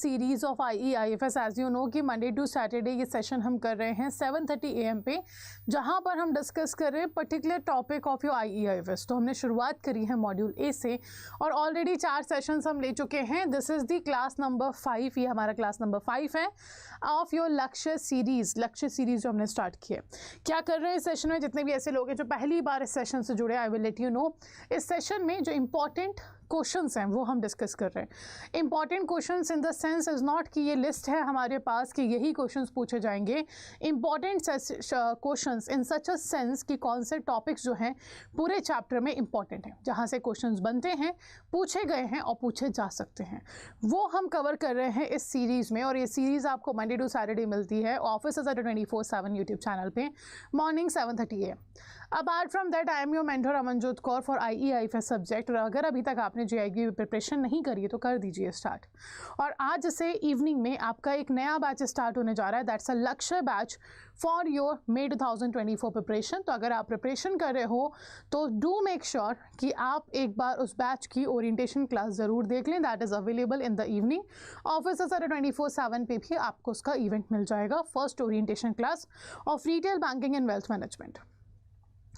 Series of IEIFS। As you know कि Monday to Saturday ये session हम कर रहे हैं 7:30 AM पे, जहाँ पर हम डिस्कस कर रहे हैं particular topic of your IEIFS। तो हमने शुरुआत करी है मॉड्यूल ए से और ऑलरेडी 4 सेशंस हम ले चुके हैं। This is the class number 5, ये हमारा क्लास नंबर 5 है ऑफ योर लक्ष्य सीरीज़ जो हमने स्टार्ट किया। क्या कर रहे हैं इस सेशन में? जितने भी ऐसे लोग हैं जो पहली बार इस सेशन से जुड़े, आई विल लेट यू नो इस सेशन में जो इंपॉर्टेंट क्वेश्चंस हैं वो हम डिस्कस कर रहे हैं। Important questions in the sense is not कि ये लिस्ट है हमारे पास कि यही क्वेश्चंस पूछे जाएंगे। Important questions in such a sense कि कौन से टॉपिक्स जो हैं पूरे चैप्टर में इंपॉर्टेंट हैं, जहाँ से क्वेश्चंस बनते हैं, पूछे गए हैं और पूछे जा सकते हैं, वो हम कवर कर रहे हैं इस सीरीज़ में। और ये सीरीज़ आपको मंडे टू सैटरडे मिलती है ऑफिस 24/7 यूट्यूब चैनल पे morning 7:30 AM। Apart from that I am your mentor Amanjot Kaur for IEIFS subject. और अगर अभी तक आपने JEE की प्रिपरेशन नहीं करी है तो कर दीजिए स्टार्ट। और आज से इवनिंग में आपका एक नया बैच स्टार्ट होने जा रहा है, that's a Lakshya batch for your May 2024 preparation. तो अगर आप प्रिपरेशन कर रहे हो तो डू मेक श्योर कि आप एक बार उस बैच की ओरिएंटेशन क्लास ज़रूर देख लें। That is available in the evening office 24/7 पे भी आपको उसका इवेंट मिल जाएगा, first orientation class of retail banking and wealth management.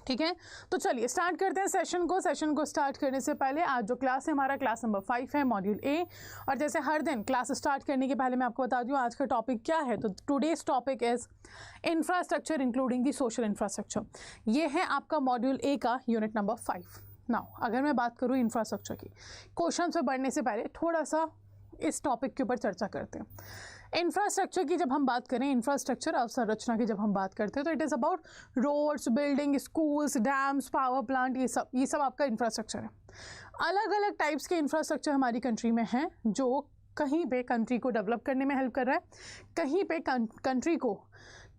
ठीक है, तो चलिए स्टार्ट करते हैं सेशन को स्टार्ट करने से पहले आज जो क्लास है हमारा क्लास नंबर 5 है, मॉड्यूल ए। और जैसे हर दिन क्लास स्टार्ट करने के पहले मैं आपको बता दूं आज का टॉपिक क्या है। तो today's topic is infrastructure including the social infrastructure. ये है आपका मॉड्यूल ए का यूनिट नंबर 5। नाउ अगर मैं बात करूँ इंफ्रास्ट्रक्चर की, क्वेश्चन पे बढ़ने से पहले थोड़ा सा इस टॉपिक के ऊपर चर्चा करते हैं। इंफ्रास्ट्रक्चर की जब हम बात करें, इंफ्रास्ट्रक्चर अवसंरचना की जब हम बात करते हैं तो it is about roads, building, schools, dams, power plant, ये सब आपका इंफ्रास्ट्रक्चर है। अलग अलग टाइप्स के इंफ्रास्ट्रक्चर हमारी कंट्री में हैं जो कहीं पे कंट्री को डेवलप करने में हेल्प कर रहा है, कहीं पे कंट्री को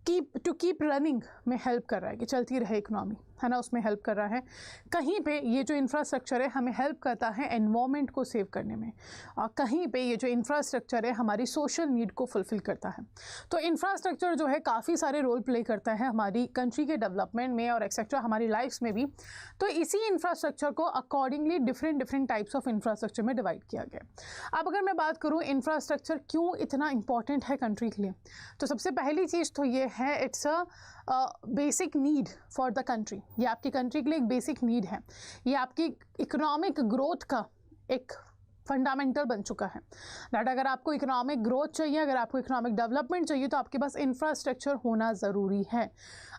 कीप रनिंग में हेल्प कर रहा है कि चलती रहे इकोनॉमी, है ना, उसमें हेल्प कर रहा है। कहीं पे ये जो इंफ्रास्ट्रक्चर है हमें हेल्प करता है एनवायरनमेंट को सेव करने में, और कहीं पे ये जो इंफ्रास्ट्रक्चर है हमारी सोशल नीड को फुलफिल करता है। तो इंफ्रास्ट्रक्चर जो है काफ़ी सारे रोल प्ले करता है हमारी कंट्री के डेवलपमेंट में और एक्सेट्रा हमारी लाइफ्स में भी। तो इसी इंफ्रास्ट्रक्चर को accordingly different types of infrastructure में डिवाइड किया गया। अब अगर मैं बात करूँ इंफ्रास्ट्रक्चर क्यों इतना इंपॉर्टेंट है कंट्री के लिए, तो सबसे पहली चीज़ तो ये है it's a basic need for the country. ये आपकी कंट्री के लिए एक बेसिक नीड है, ये आपकी इकोनॉमिक ग्रोथ का एक फंडामेंटल बन चुका है। दैट अगर आपको इकोनॉमिक ग्रोथ चाहिए, अगर आपको इकोनॉमिक डेवलपमेंट चाहिए तो आपके पास इंफ्रास्ट्रक्चर होना ज़रूरी है।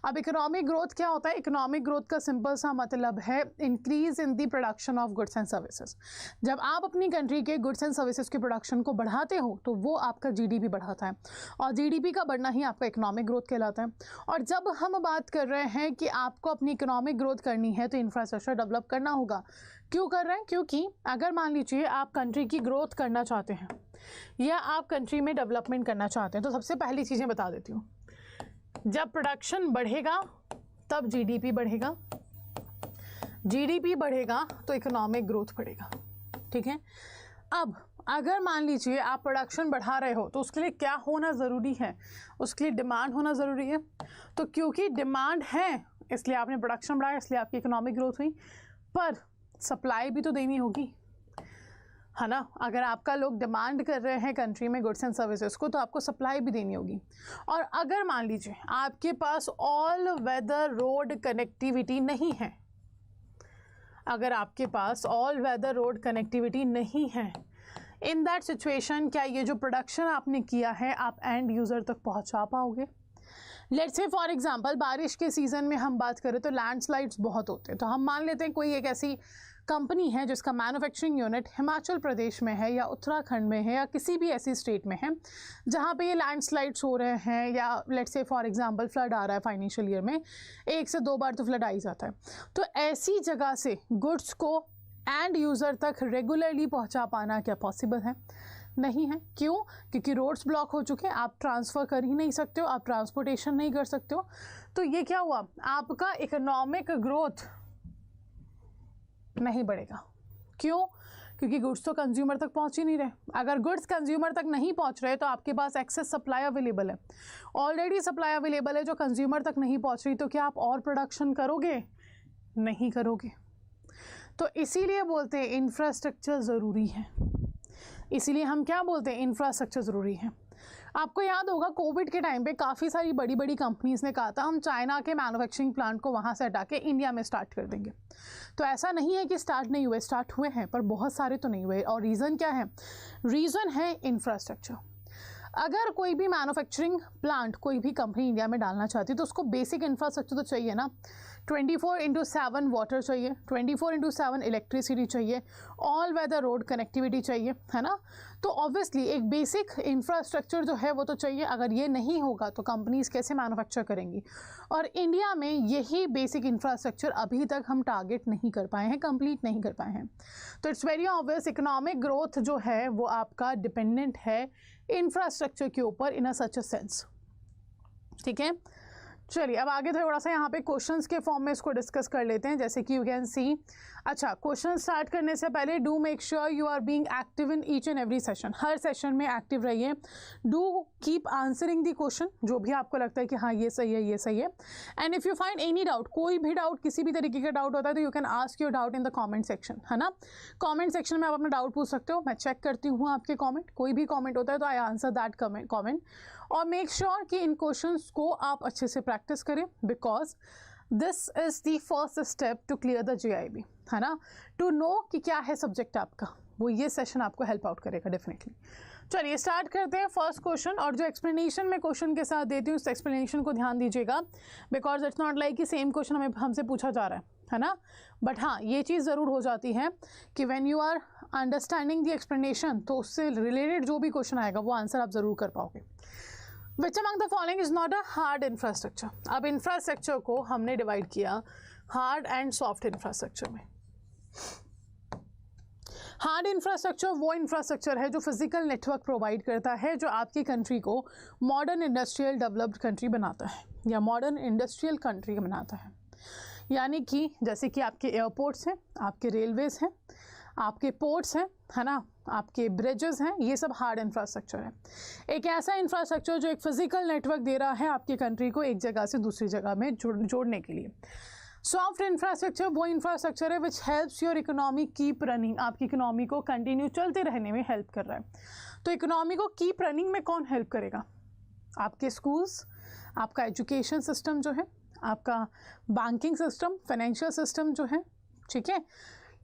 अब इकोनॉमिक ग्रोथ क्या होता है? इकोनॉमिक ग्रोथ का सिंपल सा मतलब है increase in the production of goods and services. जब आप अपनी कंट्री के गुड्स एंड सर्विसेज के प्रोडक्शन को बढ़ाते हो तो वो आपका GDP बढ़ाता है, और GDP का बढ़ना ही आपका इकोनॉमिक ग्रोथ कहलाता है। और जब हम बात कर रहे हैं कि आपको अपनी इकोनॉमिक ग्रोथ करनी है तो इंफ्रास्ट्रक्चर डेवलप करना होगा। क्यों कर रहे हैं? क्योंकि अगर मान लीजिए आप कंट्री की ग्रोथ करना चाहते हैं या आप कंट्री में डेवलपमेंट करना चाहते हैं, तो सबसे पहली चीज़ें बता देती हूँ। जब प्रोडक्शन बढ़ेगा तब GDP बढ़ेगा, GDP बढ़ेगा तो इकोनॉमिक ग्रोथ बढ़ेगा। ठीक है, अब अगर मान लीजिए आप प्रोडक्शन बढ़ा रहे हो तो उसके लिए क्या होना ज़रूरी है? उसके लिए डिमांड होना ज़रूरी है। तो क्योंकि डिमांड है इसलिए आपने प्रोडक्शन बढ़ाया, इसलिए आपकी इकोनॉमिक ग्रोथ हुई। पर सप्लाई भी तो देनी होगी, है ना। अगर आपका लोग डिमांड कर रहे हैं कंट्री में गुड्स एंड सर्विसेज को तो आपको सप्लाई भी देनी होगी। और अगर मान लीजिए आपके पास ऑल वेदर रोड कनेक्टिविटी नहीं है, अगर आपके पास ऑल वेदर रोड कनेक्टिविटी नहीं है, इन दैट सिचुएशन क्या ये जो प्रोडक्शन आपने किया है आप एंड यूज़र तक पहुंचा पाओगे? लेट्स से फॉर एग्जांपल बारिश के सीज़न में हम बात करें तो लैंडस्लाइड्स बहुत होते हैं। तो हम मान लेते हैं कोई एक ऐसी कंपनी है जिसका मैन्युफैक्चरिंग यूनिट हिमाचल प्रदेश में है या उत्तराखंड में है या किसी भी ऐसी स्टेट में है जहाँ पे ये लैंडस्लाइड्स हो रहे हैं, या let's say for example flood आ रहा है फाइनेंशियल ईयर में 1 से 2 बार तो फ्लड आ ही जाता है। तो ऐसी जगह से गुड्स को एंड यूज़र तक रेगुलरली पहुँचा पाना क्या पॉसिबल है? नहीं है। क्यों? क्योंकि रोड्स ब्लॉक हो चुके हैं, आप ट्रांसफ़र कर ही नहीं सकते हो, आप ट्रांसपोर्टेशन नहीं कर सकते हो। तो ये क्या हुआ? आपका इकोनॉमिक ग्रोथ नहीं बढ़ेगा। क्यों? क्योंकि गुड्स तो कंज्यूमर तक पहुंच ही नहीं रहे। अगर गुड्स कंज्यूमर तक नहीं पहुंच रहे तो आपके पास एक्सेस सप्लाई अवेलेबल है, ऑलरेडी सप्लाई अवेलेबल है जो कंज्यूमर तक नहीं पहुंच रही, तो क्या आप और प्रोडक्शन करोगे? नहीं करोगे। तो इसीलिए बोलते हैं इंफ्रास्ट्रक्चर ज़रूरी है। इसीलिए हम क्या बोलते हैं, इंफ्रास्ट्रक्चर ज़रूरी है। आपको याद होगा कोविड के टाइम पे काफ़ी सारी बड़ी बड़ी कंपनीज ने कहा था हम चाइना के मैन्युफैक्चरिंग प्लांट को वहाँ से हटा के इंडिया में स्टार्ट कर देंगे। तो ऐसा नहीं है कि स्टार्ट नहीं हुए, स्टार्ट हुए हैं, पर बहुत सारे तो नहीं हुए। और रीज़न क्या है? रीज़न है इंफ्रास्ट्रक्चर। अगर कोई भी मैन्युफैक्चरिंग प्लांट कोई भी कंपनी इंडिया में डालना चाहती है तो उसको बेसिक इंफ्रास्ट्रक्चर तो चाहिए ना। 24/7 वाटर चाहिए, 24/7 इलेक्ट्रिसिटी चाहिए, ऑल वेदर रोड कनेक्टिविटी चाहिए, है ना। तो ऑब्वियसली एक बेसिक इंफ्रास्ट्रक्चर जो है वो तो चाहिए। अगर ये नहीं होगा तो कंपनीज कैसे मैन्युफैक्चर करेंगी? और इंडिया में यही बेसिक इंफ्रास्ट्रक्चर अभी तक हम टारगेट नहीं कर पाए हैं, कंप्लीट नहीं कर पाए हैं। तो it's very obvious economic growth जो है वो आपका डिपेंडेंट है इंफ्रास्ट्रक्चर के ऊपर इन अ सच अ सेंस। ठीक है, चलिए अब आगे थोड़ा सा यहाँ पे क्वेश्चंस के फॉर्म में इसको डिस्कस कर लेते हैं। जैसे कि यू कैन सी, अच्छा क्वेश्चन स्टार्ट करने से पहले do make sure you are being active in each and every session. हर सेशन में एक्टिव रहिए। Do keep answering the question, जो भी आपको लगता है कि हाँ ये सही है, ये सही है। And if you find any doubt, कोई भी डाउट, किसी भी तरीके का डाउट होता है तो you can ask your doubt in the comment section, है ना। कॉमेंट सेक्शन में आप अपना डाउट पूछ सकते हो, मैं चेक करती हूँ आपके कॉमेंट। कोई भी कॉमेंट होता है तो आई आंसर दैट कॉमेंट। और मेक श्योर कि इन क्वेश्चंस को आप अच्छे से प्रैक्टिस करें, because this is the first step to clear the JIB, है ना। टू नो कि क्या है सब्जेक्ट आपका, वो ये सेशन आपको हेल्प आउट करेगा डेफिनेटली। चलिए स्टार्ट करते हैं फर्स्ट क्वेश्चन। और जो एक्सप्लेनेशन मैं क्वेश्चन के साथ देती हूँ उस एक्सप्लेनेशन को ध्यान दीजिएगा, बिकॉज इट्स नॉट लाइक कि सेम क्वेश्चन हमसे पूछा जा रहा है ना। बट हाँ ये चीज़ ज़रूर हो जाती है कि when you are understanding the explanation तो उससे रिलेटेड जो भी क्वेश्चन आएगा वो आंसर आप ज़रूर कर पाओगे। Which among the following is not a hard infrastructure? अब इंफ्रास्ट्रक्चर को हमने डिवाइड किया हार्ड एंड सॉफ्ट इंफ्रास्ट्रक्चर में। हार्ड इंफ्रास्ट्रक्चर वो इंफ्रास्ट्रक्चर है जो फिजिकल नेटवर्क प्रोवाइड करता है, जो आपकी कंट्री को मॉडर्न इंडस्ट्रियल डेवलप्ड कंट्री बनाता है या मॉडर्न इंडस्ट्रियल कंट्री बनाता है। यानी कि जैसे कि आपके एयरपोर्ट्स हैं, आपके रेलवेज़ हैं, आपके पोर्ट्स हैं, है ना, आपके ब्रिजेस हैं, ये सब हार्ड इंफ्रास्ट्रक्चर है। एक ऐसा इंफ्रास्ट्रक्चर जो एक फिजिकल नेटवर्क दे रहा है आपकी कंट्री को एक जगह से दूसरी जगह में जोड़ने के लिए। सॉफ्ट इंफ्रास्ट्रक्चर वो इंफ्रास्ट्रक्चर है which helps your economy keep running, आपकी इकोनॉमी को कंटिन्यू चलते रहने में हेल्प कर रहा है। तो इकोनॉमी को कीप रनिंग में कौन हेल्प करेगा? आपके स्कूल्स, आपका एजुकेशन सिस्टम जो है, आपका बैंकिंग सिस्टम, फाइनेंशियल सिस्टम जो है, ठीक है,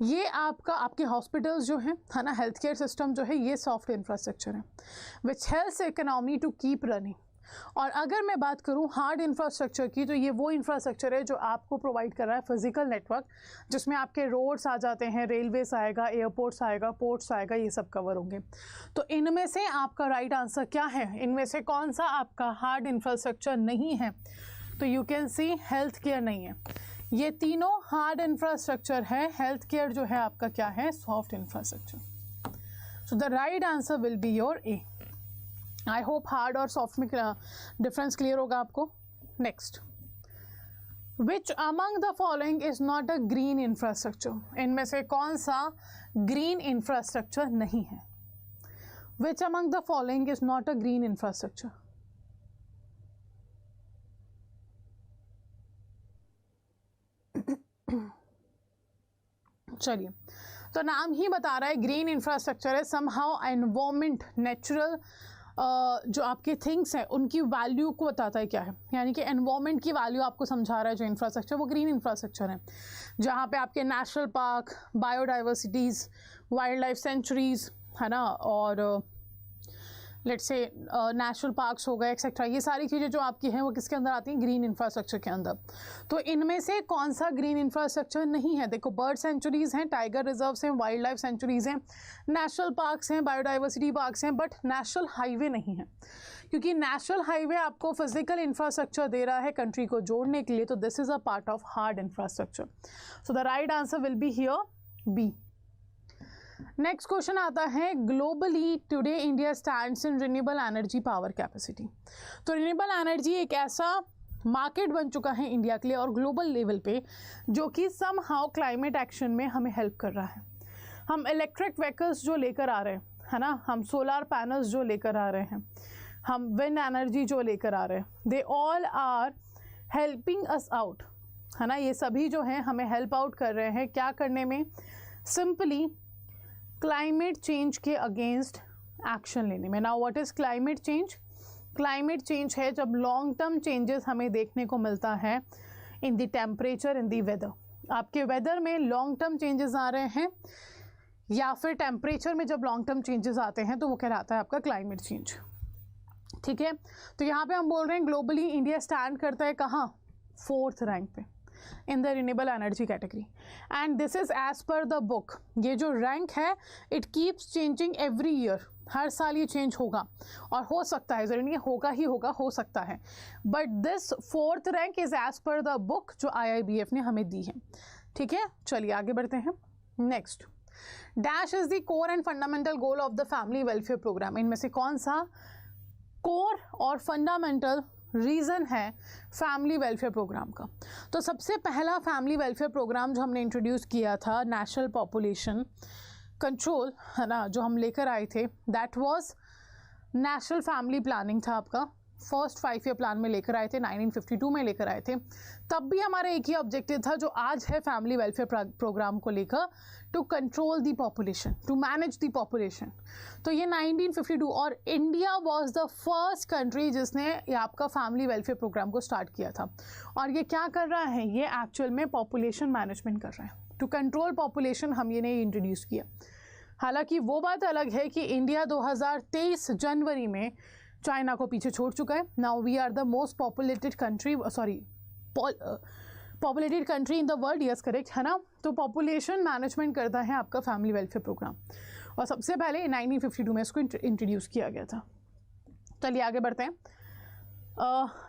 ये आपके हॉस्पिटल्स जो हैं, है ना, हेल्थ केयर सिस्टम जो है, ये सॉफ्ट इंफ्रास्ट्रक्चर है which helps economy to keep running. और अगर मैं बात करूँ हार्ड इंफ्रास्ट्रक्चर की तो ये वो इंफ्रास्ट्रक्चर है जो आपको प्रोवाइड कर रहा है फिजिकल नेटवर्क, जिसमें आपके रोड्स आ जाते हैं, रेलवेज आएगा, एयरपोर्ट्स आएगा, पोर्ट्स आएगा, ये सब कवर होंगे। तो इनमें से आपका राइट आंसर क्या है? इनमें से कौन सा आपका हार्ड इंफ्रास्ट्रक्चर नहीं है? तो you can C health care नहीं है। ये तीनों हार्ड इंफ्रास्ट्रक्चर है, हेल्थ केयर जो है आपका क्या है? Soft infrastructure. So the right answer will be your A. I hope hard और सॉफ्ट में डिफरेंस क्लियर होगा आपको। Next, which among the following is not a green infrastructure? इनमें से कौन सा ग्रीन इंफ्रास्ट्रक्चर नहीं है? Which among the following is not a green infrastructure? चलिए, तो नाम ही बता रहा है ग्रीन इंफ्रास्ट्रक्चर है समहाउ एनवायरमेंट, नेचुरल जो आपके थिंग्स हैं उनकी वैल्यू को बताता है क्या है, यानी कि एनवायरमेंट की वैल्यू आपको समझा रहा है जो इंफ्रास्ट्रक्चर, वो ग्रीन इंफ्रास्ट्रक्चर है। जहाँ पे आपके national park, biodiversities, wild life centuries, है ना, और लेट्स से नेशनल पार्क्स हो गए एक्सेट्रा, ये सारी चीज़ें जो आपकी हैं वो किसके अंदर आती हैं? ग्रीन इंफ्रास्ट्रक्चर के अंदर। तो इनमें से कौन सा ग्रीन इंफ्रास्ट्रक्चर नहीं है? देखो, बर्ड सेंचुरीज़ हैं, टाइगर रिजर्व्स हैं, वाइल्ड लाइफ सेंचुरीज़ हैं, नेशनल पार्क्स हैं, बायोडाइवर्सिटी पार्क्स हैं, बट नेशनल हाईवे नहीं है, क्योंकि नेशनल हाईवे आपको फिजिकल इंफ्रास्ट्रक्चर दे रहा है कंट्री को जोड़ने के लिए, तो this is a part of hard infrastructure. So the right answer will be here B. Next question आता है, globally today India stands in renewable energy power capacity. तो रिन्यूएबल एनर्जी एक ऐसा मार्केट बन चुका है इंडिया के लिए और ग्लोबल लेवल पे, जो कि सम हाउ क्लाइमेट एक्शन में हमें हेल्प कर रहा है। हम इलेक्ट्रिक व्हीकल्स जो लेकर आ रहे हैं, है ना, हम सोलार पैनल्स जो लेकर आ रहे हैं, हम विंड एनर्जी जो लेकर आ रहे हैं, they all are helping us out, है ना। ये सभी जो हैं हमें हेल्प आउट कर रहे हैं क्या करने में? सिंपली क्लाइमेट चेंज के अगेंस्ट एक्शन लेने में। Now what is climate change? Climate change है जब लॉन्ग टर्म चेंजेस हमें देखने को मिलता है in the temperature, in the weather. आपके वेदर में लॉन्ग टर्म चेंजेस आ रहे हैं या फिर टेम्परेचर में जब लॉन्ग टर्म चेंजेस आते हैं तो वो कहलाता है आपका क्लाइमेट चेंज। ठीक है, तो यहाँ पे हम बोल रहे हैं ग्लोबली इंडिया स्टैंड करता है कहाँ? 4th रैंक पे in the renewable energy category, and this is as per the book. ये जो रैंक है it keeps changing every year, हर साल ये चेंज होगा और हो सकता है, जरूरी नहीं होगा ही होगा, हो सकता है, but this 4th rank is as per the book जो IIBF ने हमें दी है। ठीक है, चलिए आगे बढ़ते हैं। Next, dash is the core and fundamental goal of the family welfare programme. इनमें से कौन सा कोर और फंडामेंटल रीज़न है फैमिली वेलफेयर प्रोग्राम का? तो सबसे पहला फैमिली वेलफेयर प्रोग्राम जो हमने इंट्रोड्यूस किया था, नेशनल पॉपुलेशन कंट्रोल, है ना, जो हम लेकर आए थे, that was national family planning था आपका। फर्स्ट 5 ईयर प्लान में लेकर आए थे, 1952 में लेकर आए थे। तब भी हमारा एक ही ऑब्जेक्टिव था जो आज है फैमिली वेलफेयर प्रोग्राम को लेकर, to control the population, to manage the population. तो ये 1952, और India was the first country जिसने ये आपका फैमिली वेलफेयर प्रोग्राम को स्टार्ट किया था। और ये क्या कर रहा है? ये एक्चुअल में पॉपुलेशन मैनेजमेंट कर रहा है, टू कंट्रोल पॉपुलेशन हम ये नहीं इंट्रोड्यूस किया। हालांकि वो बात अलग है कि इंडिया 2023 जनवरी में चाइना को पीछे छोड़ चुका है। Now we are the most populated country, populated country in the world, yes correct, है ना। तो पॉपुलेशन मैनेजमेंट करता है आपका फैमिली वेलफेयर प्रोग्राम, और सबसे पहले 1952 में इसको इंट्रोड्यूस किया गया था। चलिए आगे बढ़ते हैं।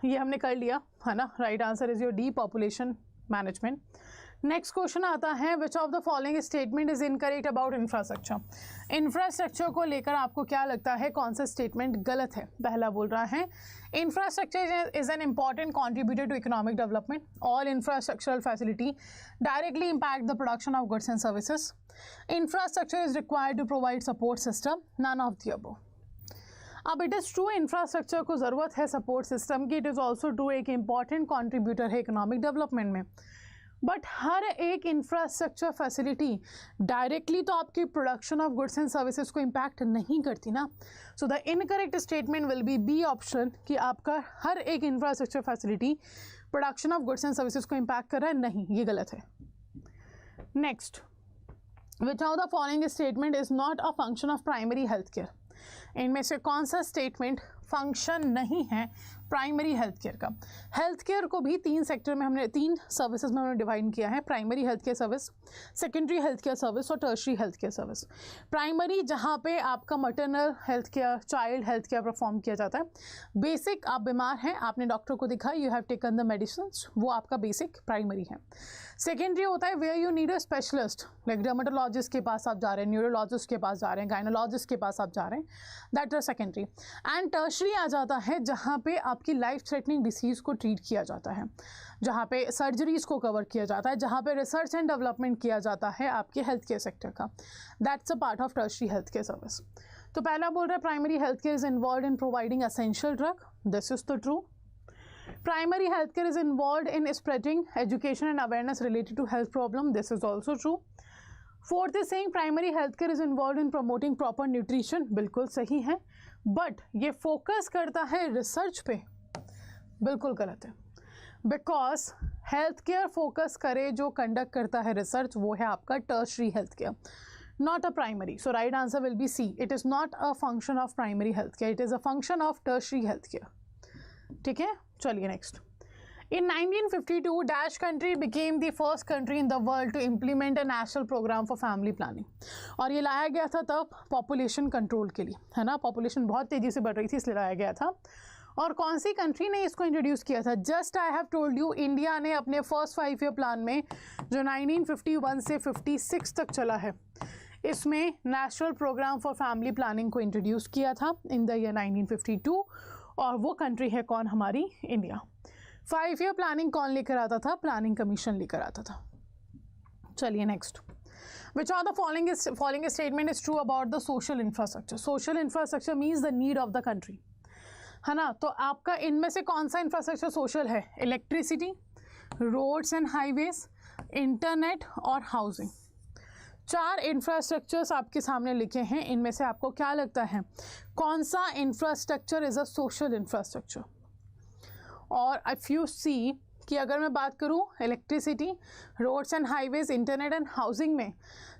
ये हमने कर लिया, है ना। Right answer is your D, population management. Next question आता है, which of the following statement is incorrect about infrastructure. Infrastructure को लेकर आपको क्या लगता है कौन सा स्टेटमेंट गलत है? पहला बोल रहा है infrastructure is an important contributor to economic development, all infrastructural facility directly impact the production of goods and services, infrastructure is required to provide support system, none of the above. अब it is true infrastructure को ज़रूरत है support system की, it is also true एक important contributor है economic development में, बट हर एक इंफ्रास्ट्रक्चर फैसिलिटी डायरेक्टली तो आपकी production of goods and services को इम्पैक्ट नहीं करती ना। So the incorrect statement will be B option, कि आपका हर एक infrastructure facility production of goods and services को इम्पैक्ट कर रहा है, नहीं, ये गलत है। Next, which of the following statement is not a function of primary health care. इनमें से कौन सा स्टेटमेंट फंक्शन नहीं है प्राइमरी हेल्थ केयर का? हेल्थ केयर को भी 3 सेक्टर में हमने, 3 सर्विसेज में हमने डिवाइड किया है, primary health care service, secondary health care service और tertiary health care service. Primary जहाँ पे आपका maternal health care, child health care perform किया जाता है, बेसिक आप बीमार हैं, आपने डॉक्टर को दिखा, you have taken the medicine, वो आपका बेसिक प्राइमरी है। सेकेंडरी होता है where you need a specialist, like dermatologist के पास आप जा रहे हैं, न्यूरोलॉजिस्ट के पास जा रहे हैं, गायनोलॉजिस्ट के पास आप जा रहे हैं, that is secondary. And tertiary आ जाता है जहाँ पे आपकी लाइफ थ्रेटनिंग डिसीज़ को ट्रीट किया जाता है, जहाँ पे सर्जरीज को कवर किया जाता है, जहाँ पे रिसर्च एंड डेवलपमेंट किया जाता है आपके हेल्थ केयर सेक्टर का, that's a part of tertiary health care service. तो पहला बोल रहा है primary health care is involve in providing essential drug, this is the true. Primary healthcare is involved in spreading education and awareness related to health problem. This is also true. Fourth is saying primary healthcare is involved in promoting proper nutrition. बिल्कुल सही है, but ये focus करता है research पे, बिल्कुल गलत है। बिकॉज हेल्थ केयर फोकस करे जो कंडक्ट करता है रिसर्च, वो है आपका tertiary health care, not a primary. So right answer will be C. It is not a function of primary healthcare. It is a function of tertiary healthcare. ठीक है, चलिए next. In 1952, Dash country became the first country in the world to implement a national program for family planning. और ये लाया गया था तब population control के लिए, है ना। पॉपुलेशन बहुत तेज़ी से बढ़ रही थी, इसलिए लाया गया था। और कौन सी कंट्री ने इसको इंट्रोड्यूस किया था? Just I have told you, India ने अपने फर्स्ट 5 ईयर प्लान में जो 1951 से 56 तक चला है, इसमें national programme for family planning को इंट्रोड्यूस किया था इन द ईयर 1952, और वो कंट्री है कौन? हमारी इंडिया। 5 ईयर प्लानिंग कौन लेकर आता था? प्लानिंग कमीशन लेकर आता था। चलिए next, which of the following statement is true about the social infrastructure. Social infrastructure means the need of the country, है ना। तो आपका इनमें से कौन सा इंफ्रास्ट्रक्चर सोशल है? Electricity, roads and highways, internet और हाउसिंग। 4 इंफ्रास्ट्रक्चर्स आपके सामने लिखे हैं, इनमें से आपको क्या लगता है कौन सा infrastructure is a social infrastructure? और इफ़ यू सी कि अगर मैं बात करूं electricity, roads and highways, internet and housing में,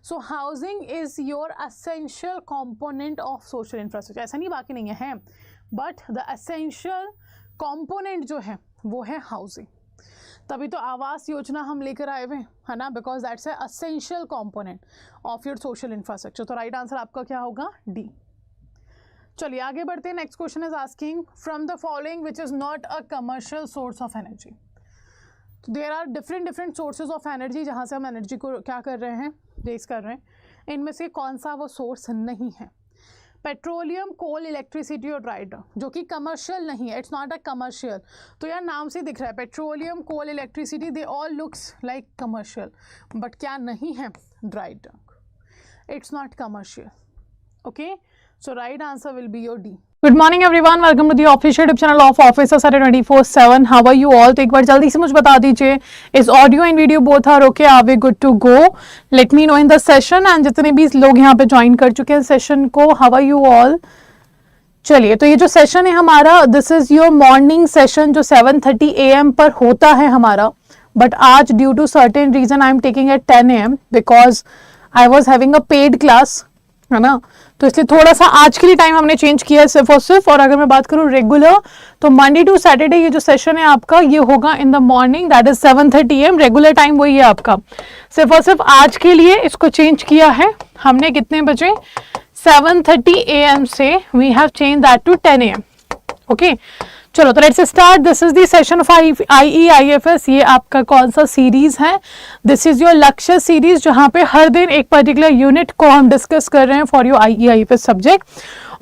so housing is your essential component of social infrastructure. ऐसा नहीं बाकी नहीं है, बट द असेंशियल कंपोनेंट जो है वो है हाउसिंग। तभी तो आवास योजना हम लेकर आए हुए है ना, because that's a essential component of your social infrastructure. तो राइट आंसर आपका क्या होगा? डी। चलिए आगे बढ़ते हैं। Next question is asking from the following which is not a commercial source of energy. There are different sources of energy जहाँ से हम एनर्जी को क्या कर रहे हैं, रेस कर रहे हैं। इनमें से कौन सा वो सोर्स नहीं है? पेट्रोलियम, कोल, इलेक्ट्रिसिटी और ड्राइडर, जो कि कमर्शियल नहीं है, इट्स नॉट अ कमर्शियल। तो यार नाम से दिख रहा है petroleum, coal, electricity, they all looks like commercial, but क्या नहीं है? ड्राइडर, it's not commercial. Okay, so right answer will be your D. Good morning everyone, welcome to the official YouTube channel of officer सारे 24/7। How are you all? तो एक बार जल्दी से मुझे बता दीजिए, इस audio and video both are okay? Are we good to go? Let me know in the session. And जितने भी लोग यहाँ पे ज्वाइन कर चुके हैं सेशन को, हाउ आर यू ऑल? चलिए, तो ये जो सेशन है हमारा, this is your morning session जो 7:30 AM पर होता है हमारा, बट आज due to certain reason I am taking at 10 AM because I was having a paid class, है ना, तो इसलिए थोड़ा सा आज के लिए टाइम हमने चेंज किया है सिर्फ और सिर्फ। और अगर मैं बात करूँ रेगुलर, तो मंडे टू सैटरडे ये जो सेशन है आपका ये होगा in the morning, that is 7:30 AM। Regular time वही है आपका, सिर्फ और सिर्फ आज के लिए इसको चेंज किया है हमने। कितने बजे? 7:30 AM से we have change that to 10 AM। Okay, चलो तो let's start. This is the session of IEIFS। ये आपका कौन सा सीरीज है? This is your Lakshya series, जहाँ पे हर दिन एक पर्टिकुलर यूनिट को हम डिस्कस कर रहे हैं फॉर योर IEIFS सब्जेक्ट।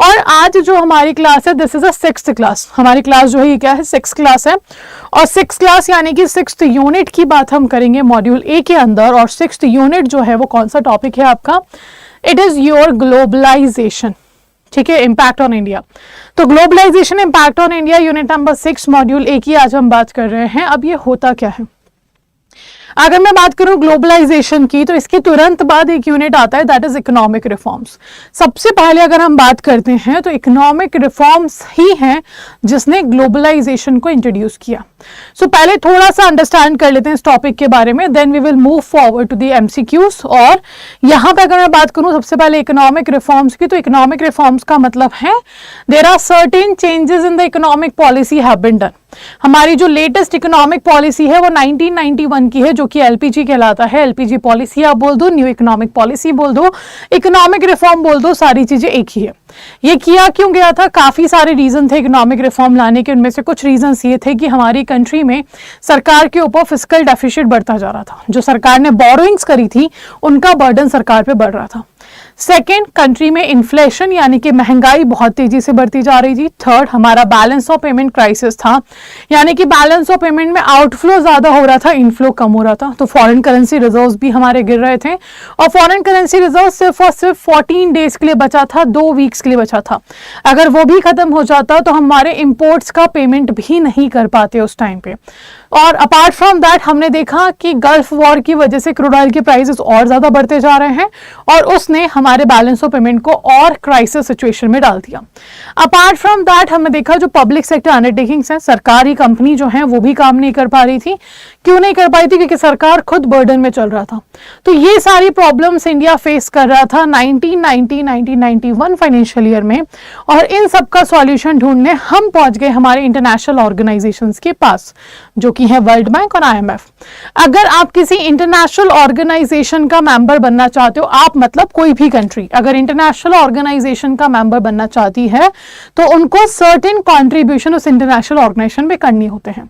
और आज जो हमारी क्लास है, this is a 6th class. हमारी क्लास जो है ये क्या है? 6th क्लास है। और 6th क्लास यानी कि 6th यूनिट की बात हम करेंगे मॉड्यूल A के अंदर। और 6th यूनिट जो है वो कौन सा टॉपिक है आपका? It is your globalisation. ठीक है, इम्पैक्ट ऑन इंडिया। तो globalisation impact on India unit number 6 module A की आज हम बात कर रहे हैं। अब ये होता क्या है? अगर मैं बात करूं ग्लोबलाइजेशन की, तो इसके तुरंत बाद एक यूनिट आता है, दैट इज इकोनॉमिक रिफॉर्म्स। सबसे पहले अगर हम बात करते हैं तो इकोनॉमिक रिफॉर्म्स ही हैं जिसने ग्लोबलाइजेशन को इंट्रोड्यूस किया। सो पहले थोड़ा सा अंडरस्टैंड कर लेते हैं इस टॉपिक के बारे में, then we will move forward to the MCQs। और यहाँ पे अगर मैं बात करूँ सबसे पहले इकोनॉमिक रिफॉर्म्स की, तो इकोनॉमिक रिफॉर्म्स का मतलब है there are certain changes in the economic policy have been done. हमारी जो लेटेस्ट इकोनॉमिक पॉलिसी है वो 1991 की है, जो कि LPG कहलाता है। LPG पॉलिसी आप बोल दो, न्यू इकोनॉमिक पॉलिसी बोल दो, इकोनॉमिक रिफॉर्म बोल दो, सारी चीजें एक ही है। ये किया क्यों गया था? काफी सारे रीजन थे इकोनॉमिक रिफॉर्म लाने के। उनमें से कुछ रीजंस ये थे कि हमारी कंट्री में सरकार के ऊपर फिस्कल डेफिसिट बढ़ता जा रहा था। जो सरकार ने बोरोइंग्स करी थी उनका बर्डन सरकार पे बढ़ रहा था। सेकेंड, कंट्री में इन्फ्लेशन यानी कि महंगाई बहुत तेजी से बढ़ती जा रही थी। थर्ड, हमारा बैलेंस ऑफ पेमेंट क्राइसिस था, यानी कि बैलेंस ऑफ पेमेंट में आउटफ्लो ज्यादा हो रहा था, इनफ्लो कम हो रहा था। तो फॉरेन करेंसी रिजर्व्स भी हमारे गिर रहे थे। और फॉरेन करेंसी रिजर्व सिर्फ और सिर्फ 14 डेज के लिए बचा था, 2 वीक्स के लिए बचा था। अगर वो भी खत्म हो जाता तो हमारे इंपोर्ट्स का पेमेंट भी नहीं कर पाते उस टाइम पे। और अपार्ट फ्रॉम दैट हमने देखा कि गल्फ वॉर की वजह से क्रूड ऑयल के प्राइसेस और ज्यादा बढ़ते जा रहे हैं और उसने हमारे बैलेंस ऑफ पेमेंट को और क्राइसिस सिचुएशन में डाल दिया। अपार्ट फ्रॉम दैट हमने देखा जो पब्लिक सेक्टर अंडरटेकिंग्स हैं, सरकारी कंपनी जो है वो भी काम नहीं कर पा रही थी। क्यों नहीं कर पाई थी? क्योंकि सरकार खुद बर्डन में चल रहा था। तो ये सारी प्रॉब्लम्स इंडिया फेस कर रहा था 1990-1991 फाइनेंशियल ईयर में। और इन सब का सॉल्यूशन ढूंढने हम पहुंच गए हमारे इंटरनेशनल ऑर्गेनाइजेशंस के पास, जो कि है वर्ल्ड बैंक और IMF। अगर आप किसी इंटरनेशनल ऑर्गेनाइजेशन का मेंबर बनना चाहते हो, आप मतलब कोई भी कंट्री अगर इंटरनेशनल ऑर्गेनाइजेशन का मेंबर बनना चाहती है तो उनको सर्टेन कंट्रीब्यूशन उस इंटरनेशनल ऑर्गेनाइजेशन में करनी होते हैं।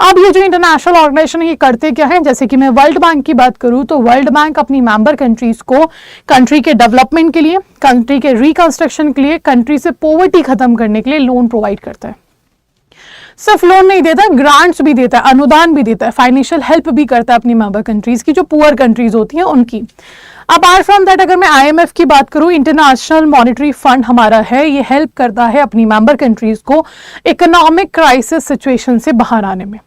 अब ये जो इंटरनेशनल ऑर्गेनाइजेशन ये करते क्या है? जैसे कि मैं वर्ल्ड बैंक की बात करूं तो वर्ल्ड बैंक अपनी मेंबर कंट्रीज को कंट्री के डेवलपमेंट के लिए, कंट्री के रिकंस्ट्रक्शन के लिए, कंट्री से पॉवर्टी खत्म करने के लिए लोन प्रोवाइड करता है। सिर्फ लोन नहीं देता, ग्रांट्स भी देता है, अनुदान भी देता है, फाइनेंशियल हेल्प भी करता है अपनी मेंबर कंट्रीज की, जो पुअर कंट्रीज होती हैं उनकी। अपार्ट फ्रॉम दैट अगर मैं IMF की बात करूं, इंटरनेशनल मॉनेटरी फंड हमारा है, ये हेल्प करता है अपनी मेंबर कंट्रीज को इकोनॉमिक क्राइसिस सिचुएशन से बाहर आने में।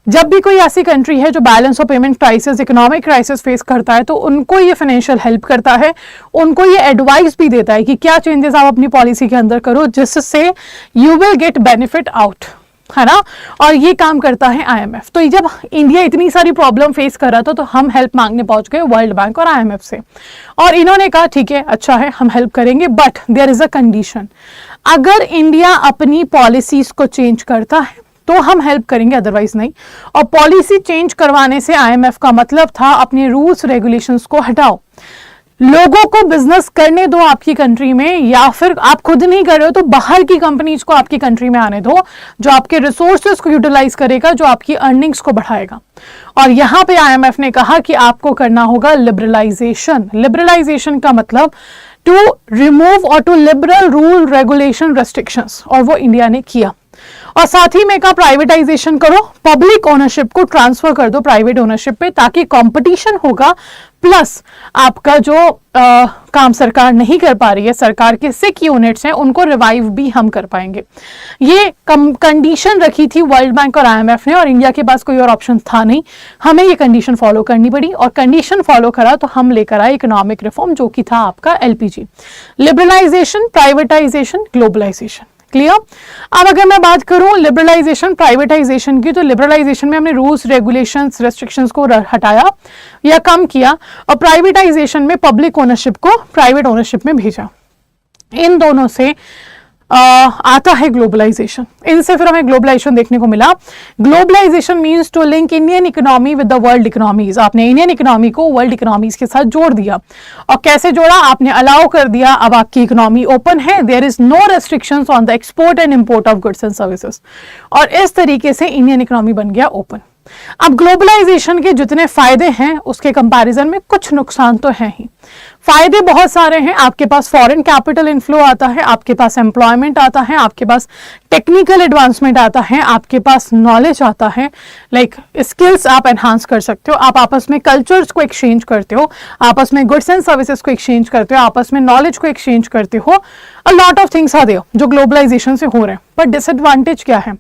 जब भी कोई ऐसी कंट्री है जो balance of payment crisis, economic crisis face करता है, तो उनको ये फाइनेंशियल हेल्प करता है, उनको ये एडवाइस भी देता है कि क्या चेंजेस आप अपनी पॉलिसी के अंदर करो जिससे you will get benefit out, है ना। और ये काम करता है IMF। तो जब इंडिया इतनी सारी प्रॉब्लम फेस कर रहा था तो हम हेल्प मांगने पहुंच गए वर्ल्ड बैंक और IMF से, और इन्होंने कहा ठीक है, अच्छा है, हम हेल्प करेंगे, but there is a condition. अगर इंडिया अपनी पॉलिसीज को चेंज करता है तो हम हेल्प करेंगे, अदरवाइज नहीं। और पॉलिसी चेंज करवाने से IMF का मतलब था अपने रूल्स रेगुलेशंस को हटाओ, लोगों को बिजनेस करने दो आपकी कंट्री में, या फिर आप खुद नहीं कर रहे हो तो बाहर की कंपनीज को आपकी कंट्री में आने दो, जो आपके रिसोर्सेज को यूटिलाइज करेगा, जो आपकी अर्निंग्स को बढ़ाएगा। और यहां पे IMF ने कहा कि आपको करना होगा लिबरलाइजेशन। लिबरलाइजेशन का मतलब टू रिमूव और to liberal rule regulation restrictions, और वो इंडिया ने किया। और साथ ही में कहा प्राइवेटाइजेशन करो, पब्लिक ओनरशिप को ट्रांसफर कर दो प्राइवेट ओनरशिप पे, ताकि कंपटीशन होगा, प्लस आपका जो काम सरकार नहीं कर पा रही है, सरकार के सिक यूनिट्स हैं, उनको रिवाइव भी हम कर पाएंगे। ये कंडीशन रखी थी वर्ल्ड बैंक और IMF ने, और इंडिया के पास कोई और ऑप्शन था नहीं, हमें ये कंडीशन फॉलो करनी पड़ी, और कंडीशन फॉलो करा तो हम लेकर आए इकोनॉमिक रिफॉर्म, जो कि था आपका LPG, liberalisation, privatisation, globalisation. Clear. अब अगर मैं बात करूं लिबरलाइजेशन प्राइवेटाइजेशन की, तो लिबरलाइजेशन में हमने रूल्स रेगुलेशंस रेस्ट्रिक्शंस को हटाया या कम किया, और प्राइवेटाइजेशन में पब्लिक ओनरशिप को प्राइवेट ओनरशिप में भेजा। इन दोनों से आता है ग्लोबलाइजेशन। इनसे फिर हमें ग्लोबलाइजेशन देखने को मिला। Globalisation means to link Indian economy with the world economies. आपने इंडियन इकोनॉमी को वर्ल्ड इकोनॉमीज के साथ जोड़ दिया, और कैसे जोड़ा, आपने अलाउ कर दिया, अब आपकी इकोनॉमी ओपन है, there is no restrictions on the export and import of goods and services, और इस तरीके से इंडियन इकोनॉमी बन गया ओपन। अब ग्लोबलाइजेशन के जितने फायदे हैं उसके कंपैरिजन में कुछ नुकसान तो हैं ही। फायदे बहुत सारे हैं, आपके पास फॉरेन कैपिटल इनफ्लो आता है, आपके पास एम्प्लॉयमेंट आता है, आपके पास टेक्निकल एडवांसमेंट आता है, आपके पास नॉलेज आता है, लाइक स्किल्स आप एनहांस कर सकते हो, आप आपस में कल्चर्स को एक्सचेंज करते हो, आपस में गुड्स एंड सर्विसेज को एक्सचेंज करते हो, आपस में नॉलेज को एक्सचेंज करते हो। A lot of things are there जो ग्लोबलाइजेशन से हो रहे हैं। पर डिसएडवांटेज क्या है?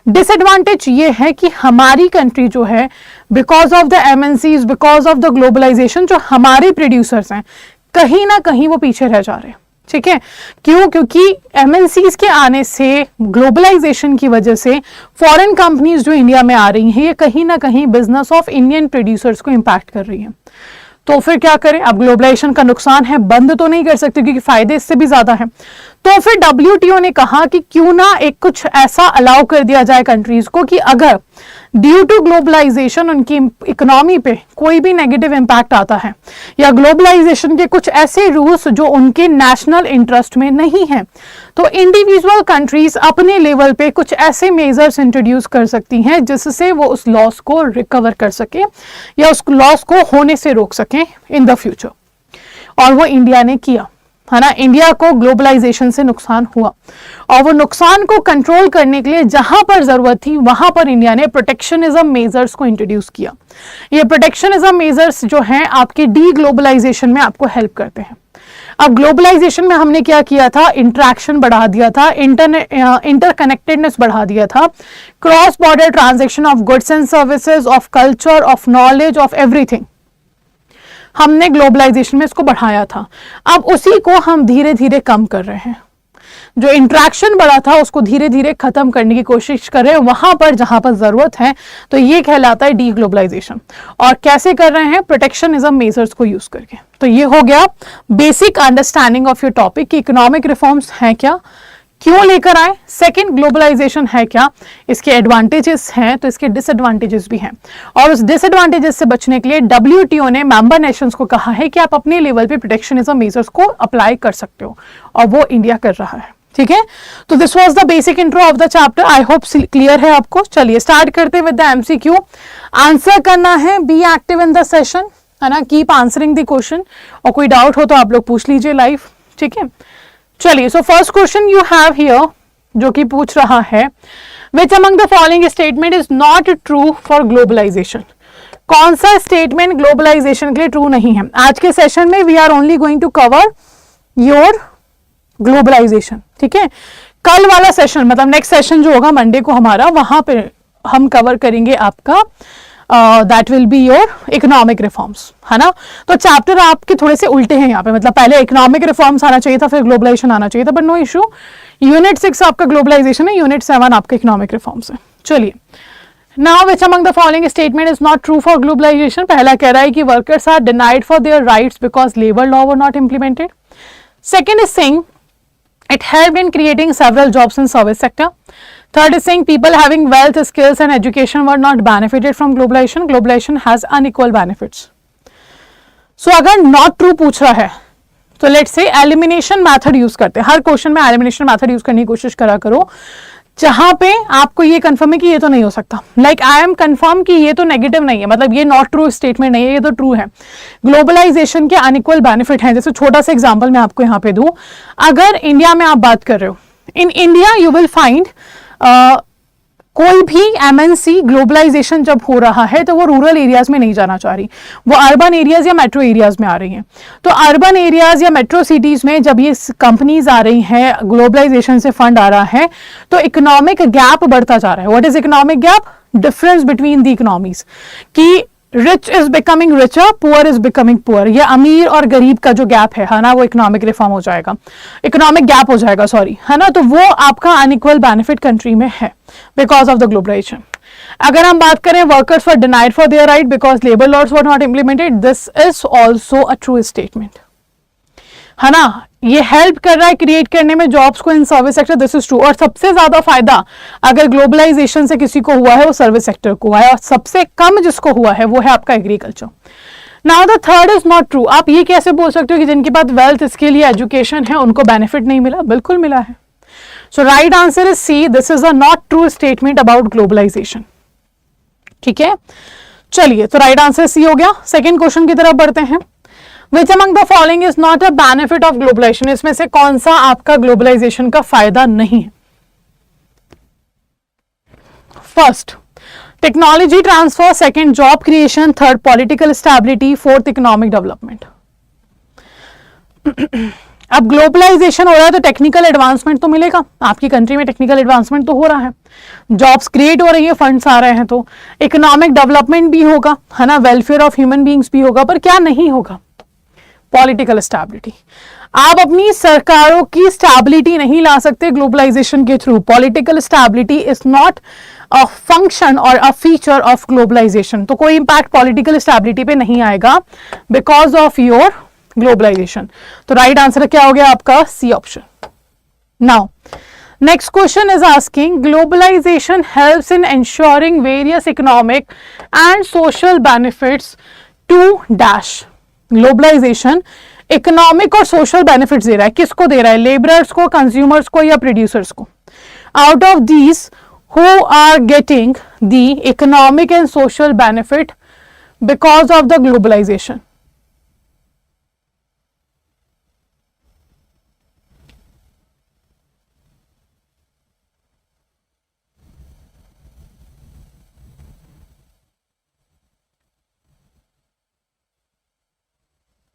डिसएडवांटेज ये है कि हमारी कंट्री जो है, because of the MNCs, because of the globalisation, जो हमारे प्रोड्यूसर्स हैं कहीं ना कहीं वो पीछे रह जा रहे हैं। ठीक है, क्यों? क्योंकि MNCs के आने से, ग्लोबलाइजेशन की वजह से फॉरेन कंपनीज जो इंडिया में आ रही हैं, ये कहीं ना कहीं बिजनेस ऑफ इंडियन प्रोड्यूसर्स को इंपैक्ट कर रही हैं। तो फिर क्या करें? अब ग्लोबलाइजेशन का नुकसान है, बंद तो नहीं कर सकते क्योंकि फायदे इससे भी ज्यादा हैं। तो फिर WTO ने कहा कि क्यों ना एक कुछ ऐसा अलाउ कर दिया जाए कंट्रीज को कि अगर ड्यू टू ग्लोबलाइजेशन उनकी इकोनॉमी पे कोई भी नेगेटिव इंपैक्ट आता है, या ग्लोबलाइजेशन के कुछ ऐसे रूल्स जो उनके नेशनल इंटरेस्ट में नहीं है, तो इंडिविजुअल कंट्रीज अपने लेवल पे कुछ ऐसे मेजर्स इंट्रोड्यूस कर सकती हैं जिससे वो उस लॉस को रिकवर कर सके या उस लॉस को होने से रोक सकें इन द फ्यूचर। और वो इंडिया ने किया, है ना। इंडिया को ग्लोबलाइजेशन से नुकसान हुआ, और वो नुकसान को कंट्रोल करने के लिए जहां पर जरूरत थी वहां पर इंडिया ने प्रोटेक्शनिज्म मेजर्स को इंट्रोड्यूस किया। ये प्रोटेक्शनिज्म मेजर्स जो हैं आपके डी ग्लोबलाइजेशन में आपको हेल्प करते हैं। अब ग्लोबलाइजेशन में हमने क्या किया था? इंटरेक्शन बढ़ा दिया था, इंटरकनेक्टेडनेस बढ़ा दिया था, cross border transaction of goods and services, of culture, of knowledge, of everything. हमने ग्लोबलाइजेशन में इसको बढ़ाया था। अब उसी को हम धीरे धीरे कम कर रहे हैं। जो इंटरेक्शन बढ़ा था उसको धीरे धीरे खत्म करने की कोशिश कर रहे हैं वहां पर जहां पर जरूरत है। तो ये कहलाता है डी ग्लोबलाइजेशन। और कैसे कर रहे हैं? प्रोटेक्शनिज्म मेजर्स को यूज करके। तो ये हो गया basic understanding of your topic कि इकोनॉमिक रिफॉर्म्स हैं क्या, क्यों लेकर आए। सेकंड, ग्लोबलाइजेशन है क्या, इसके एडवांटेजेस हैं तो इसके डिसएडवांटेजेस भी हैं। और उस डिसएडवांटेजेस से बचने के लिए WTO ने मेंबर नेशंस को कहा है कि आप अपने लेवल पे प्रोटेक्शनिज्म मेजर्स को अप्लाई कर सकते हो, और वो इंडिया कर रहा है। ठीक है, तो this was the basic intro of the chapter. I hope clear है आपको। चलिए स्टार्ट करते हैं विद द MCQ। आंसर करना है, B active in the session, है ना, कीप आंसरिंग द क्वेश्चन, और कोई डाउट हो तो आप लोग पूछ लीजिए लाइव। ठीक है, चलिए। So first question you have here जो कि पूछ रहा है, which among the following statement is not true for globalisation. कौन सा स्टेटमेंट ग्लोबलाइजेशन के लिए ट्रू नहीं है? आज के सेशन में we are only going to cover your globalisation, ठीक है। कल वाला सेशन मतलब नेक्स्ट सेशन जो होगा मंडे को हमारा, वहां पे हम कवर करेंगे आपका that will be your economic reforms, है ना। तो चैप्टर आपके थोड़े से उल्टे हैं यहाँ पे, मतलब पहले इकोनॉमिक रिफॉर्म्स आना चाहिए था, फिर ग्लोबलाइजेशन आना चाहिए था, बट नो इशू। यूनिट 6 आपका ग्लोबलाइजेशन है, यूनिट 7 आपका इकोनॉमिक रिफॉर्म्स है। चलिए, now which among the following statement is not true for globalisation? पहला कह रहा है कि workers are denied for their rights because labour law were not implemented. Second is saying it helped in creating several jobs in service sector. Third is saying people having wealth, skills and education were not benefited from globalization. Globalization has unequal benefits. So अगर not true पूछ रहा है तो let's say elimination method use करते हैं। हर question में elimination method use करने की कोशिश करा करो जहां पे आपको ये कंफर्म है कि ये तो नहीं हो सकता। लाइक आई एम कंफर्म कि ये तो नेगेटिव नहीं है, मतलब ये नॉट ट्रू स्टेटमेंट नहीं है, ये तो ट्रू है। ग्लोबलाइजेशन के अनइक्वल बेनिफिट हैं। जैसे छोटा सा एग्जांपल मैं आपको यहाँ पे दूं, अगर इंडिया में आप बात कर रहे हो, in India you will find कोई भी एमएनसी ग्लोबलाइजेशन जब हो रहा है तो वो रूरल एरियाज में नहीं जाना चाह रही, वो अर्बन एरियाज या मेट्रो एरियाज में आ रही हैं। तो अर्बन एरियाज या मेट्रो सिटीज में जब ये कंपनीज आ रही हैं, ग्लोबलाइजेशन से फंड आ रहा है, तो इकोनॉमिक गैप बढ़ता जा रहा है। What is economic gap? Difference between the economies, कि rich is becoming richer, poor is becoming poor. ये अमीर और गरीब का जो गैप है ना, वो इकोनॉमिक रिफॉर्म हो जाएगा, इकोनॉमिक गैप हो जाएगा, सॉरी, है ना। तो वो आपका अनइक्वल बेनिफिट कंट्री में है बिकॉज ऑफ द ग्लोबलाइजेशन। अगर हम बात करें workers were denied for their right because labour laws were not implemented, this is also a true statement, है ना। ये हेल्प कर रहा है क्रिएट करने में जॉब्स को in service sector, this is true. और सबसे ज्यादा फायदा अगर ग्लोबलाइजेशन से किसी को हुआ है वो सर्विस सेक्टर को हुआ है, और सबसे कम जिसको हुआ है वो है आपका agriculture. Now the third is not true. आप ये कैसे बोल सकते हो कि जिनके पास वेल्थ, स्किल या एजुकेशन है उनको बेनिफिट नहीं मिला? बिल्कुल मिला है। So right answer is C, this is a not true statement about globalization, ठीक है। चलिए, तो राइट आंसर सी हो गया। सेकेंड क्वेश्चन की तरफ बढ़ते हैं। Which among the following is not a benefit of globalization? इसमें से कौन सा आपका ग्लोबलाइजेशन का फायदा नहीं है? First, technology transfer, second job creation, third political stability, fourth economic development. अब ग्लोबलाइजेशन हो रहा है तो टेक्निकल एडवांसमेंट तो मिलेगा, आपकी कंट्री में टेक्निकल एडवांसमेंट तो हो रहा है, जॉब्स क्रिएट हो रही है, फंड्स आ रहे हैं, तो इकोनॉमिक डेवलपमेंट भी होगा, है ना, वेलफेयर ऑफ ह्यूमन बींग्स भी होगा। पर क्या नहीं होगा? Political stability. आप अपनी सरकारों की स्टेबिलिटी नहीं ला सकते ग्लोबलाइजेशन के through. Political stability is not a function और अ फीचर ऑफ ग्लोबलाइजेशन। तो कोई इंपैक्ट पॉलिटिकल स्टेबिलिटी पे नहीं आएगा बिकॉज ऑफ योर ग्लोबलाइजेशन। तो राइट आंसर क्या हो गया आपका? C option. Now next question is asking globalisation helps in ensuring various economic and social benefits to dash. Globalisation economic और सोशल बेनिफिट्स दे रहा है, किसको दे रहा है? लेबरर्स को, कंज्यूमर्स को या प्रोड्यूसर्स को? Out of these who are getting the economic and social benefit because of the globalization?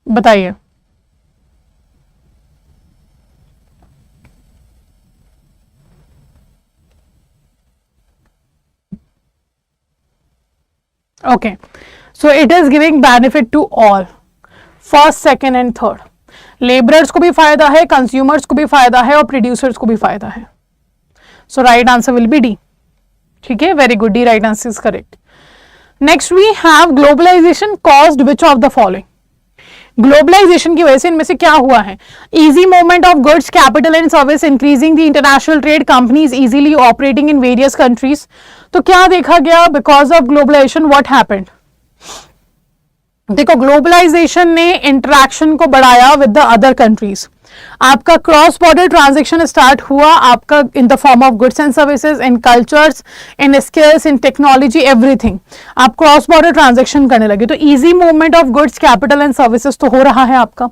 बताइए। Okay, so it is giving benefit to all, first, second and third. Labourers को भी फायदा है, consumers को भी फायदा है और प्रोड्यूसर्स को भी फायदा है। So right answer will be D, ठीक है, very good, D right answer is correct. Next we have globalization caused which of the following? Globalization की वजह से इनमें से क्या हुआ है? Easy movement of goods, capital and service, increasing the international trade, companies easily operating in various countries. तो क्या देखा गया because of globalization? What happened? देखो, ग्लोबलाइजेशन ने इंटरेक्शन को बढ़ाया विद द अदर कंट्रीज। आपका क्रॉस बॉर्डर ट्रांजेक्शन स्टार्ट हुआ आपका in the form of goods and services, in cultures, in skills, in technology, everything. आप क्रॉस बॉर्डर ट्रांजेक्शन करने लगे, तो easy movement of goods, capital and services तो हो रहा है आपका,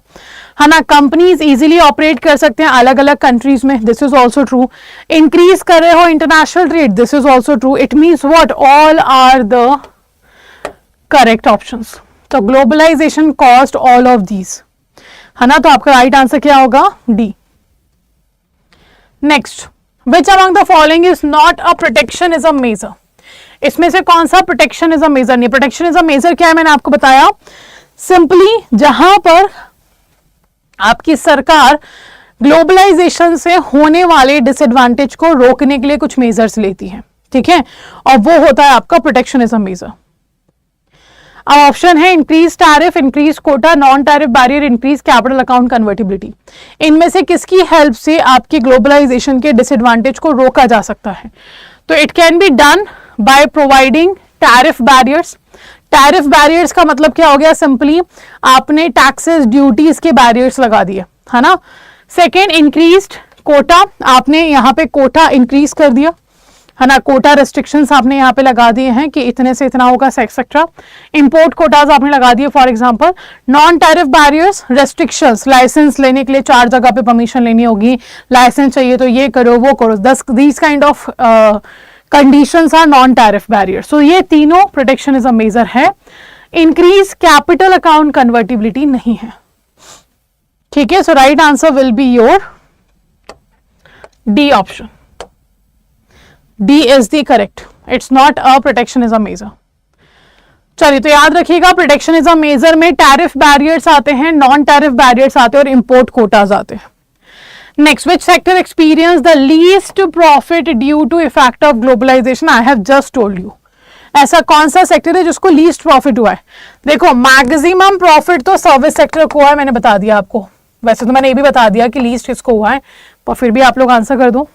है ना। कंपनीज इजीली ऑपरेट कर सकते हैं अलग अलग कंट्रीज में, this is also true. Increase कर रहे हो international trade, this is also true. It means what? All are the correct options. तो globalization cost all of these, है ना, तो आपका राइट आंसर क्या होगा? D. Next, which among the following is not a protectionism measure? इसमें से कौन सा प्रोटेक्शनिज्म मेजर नहीं? प्रोटेक्शनिज्म मेजर क्या है, मैंने आपको बताया, सिंपली जहां पर आपकी सरकार ग्लोबलाइजेशन से होने वाले डिसएडवांटेज को रोकने के लिए कुछ मेजर्स लेती है, ठीक है, और वो होता है आपका प्रोटेक्शनिज्म मेजर। अब ऑप्शन है increase tariff, increase quota, non tariff barrier, increase capital account convertibility. इनमें से किसकी हेल्प से आपकी ग्लोबलाइजेशन के डिसएडवांटेज को रोका जा सकता है? तो it can be done by providing tariff barriers. Tariff barriers का मतलब क्या हो गया? सिंपली आपने टैक्सेस ड्यूटीज के बैरियर्स लगा दिए, है ना। सेकेंड, इंक्रीज्ड कोटा, आपने यहाँ पे कोटा इंक्रीज कर दिया, है ना, कोटा रेस्ट्रिक्शंस आपने यहाँ पे लगा दिए हैं कि इतने से इतना होगा एक्सेट्रा। इंपोर्ट कोटाज आपने लगा दिए for example. Non tariff barriers, restrictions, licence लेने के लिए 4 जगह पे परमिशन लेनी होगी, लाइसेंस चाहिए तो ये करो वो करो, these kind of conditions are non tariff barriers. So ये तीनों प्रोटेक्शनिज्म मेजर है। इंक्रीज कैपिटल अकाउंट कन्वर्टिबिलिटी नहीं है, ठीक है। So right answer will be your D option. D is the correct, it's not a protectionism measure. चलिए, तो याद रखिएगा प्रोटेक्शनिज्म मेजर में टैरिफ बैरियर्स आते हैं, नॉन टैरिफ बैरियर्स आते हैं और इंपोर्ट कोटाज आते हैं। Next, which sector experience the least profit due to effect of globalisation? I have just told you, ऐसा कौन सा सेक्टर है जिसको लीस्ट प्रॉफिट हुआ है? देखो, मैक्सिमम प्रॉफिट तो सर्विस सेक्टर को हुआ है, मैंने बता दिया आपको। वैसे तो मैंने ये भी बता दिया कि लीस्ट किसको हुआ है, पर फिर भी आप लोग आंसर कर दो।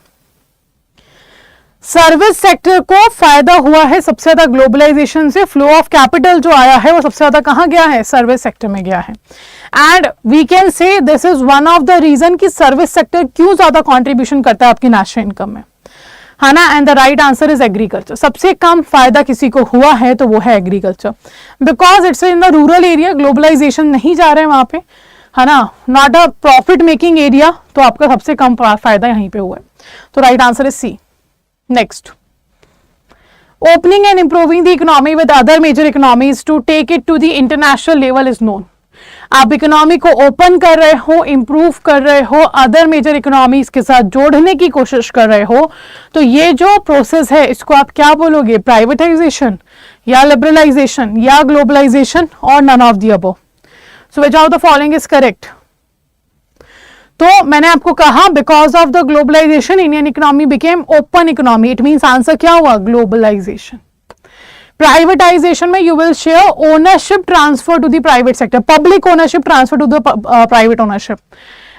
सर्विस सेक्टर को फायदा हुआ है सबसे ज्यादा ग्लोबलाइजेशन से। फ्लो ऑफ कैपिटल जो आया है वो सबसे ज्यादा कहां गया है? सर्विस सेक्टर में गया है। And we can say this is one of the reason कि सर्विस सेक्टर क्यों ज्यादा कंट्रीब्यूशन करता है आपकी नेशनल इनकम में, है ना। And the right answer is agriculture. सबसे कम फायदा किसी को हुआ है तो वो है agriculture, because it's in the rural area, globalisation नहीं जा रहे हैं वहां पे, है ना, not a profit making area, तो आपका सबसे कम फायदा यहीं पे हुआ है। तो right answer is C. Next, opening and improving the economy with other major economies to take it to the international level is known. आप इकोनॉमी को ओपन कर रहे हो, इंप्रूव कर रहे हो, अदर मेजर इकोनॉमीज के साथ जोड़ने की कोशिश कर रहे हो, तो ये जो प्रोसेस है इसको आप क्या बोलोगे? प्राइवेटाइजेशन या लिबरलाइजेशन या ग्लोबलाइजेशन और none of the above? So which of the following is correct? तो मैंने आपको कहा because of the globalization Indian economy became open economy, it means answer क्या हुआ? ग्लोबलाइजेशन। प्राइवेटाइजेशन में you will share ownership transfer to the private sector, public ownership transfer to the private ownership.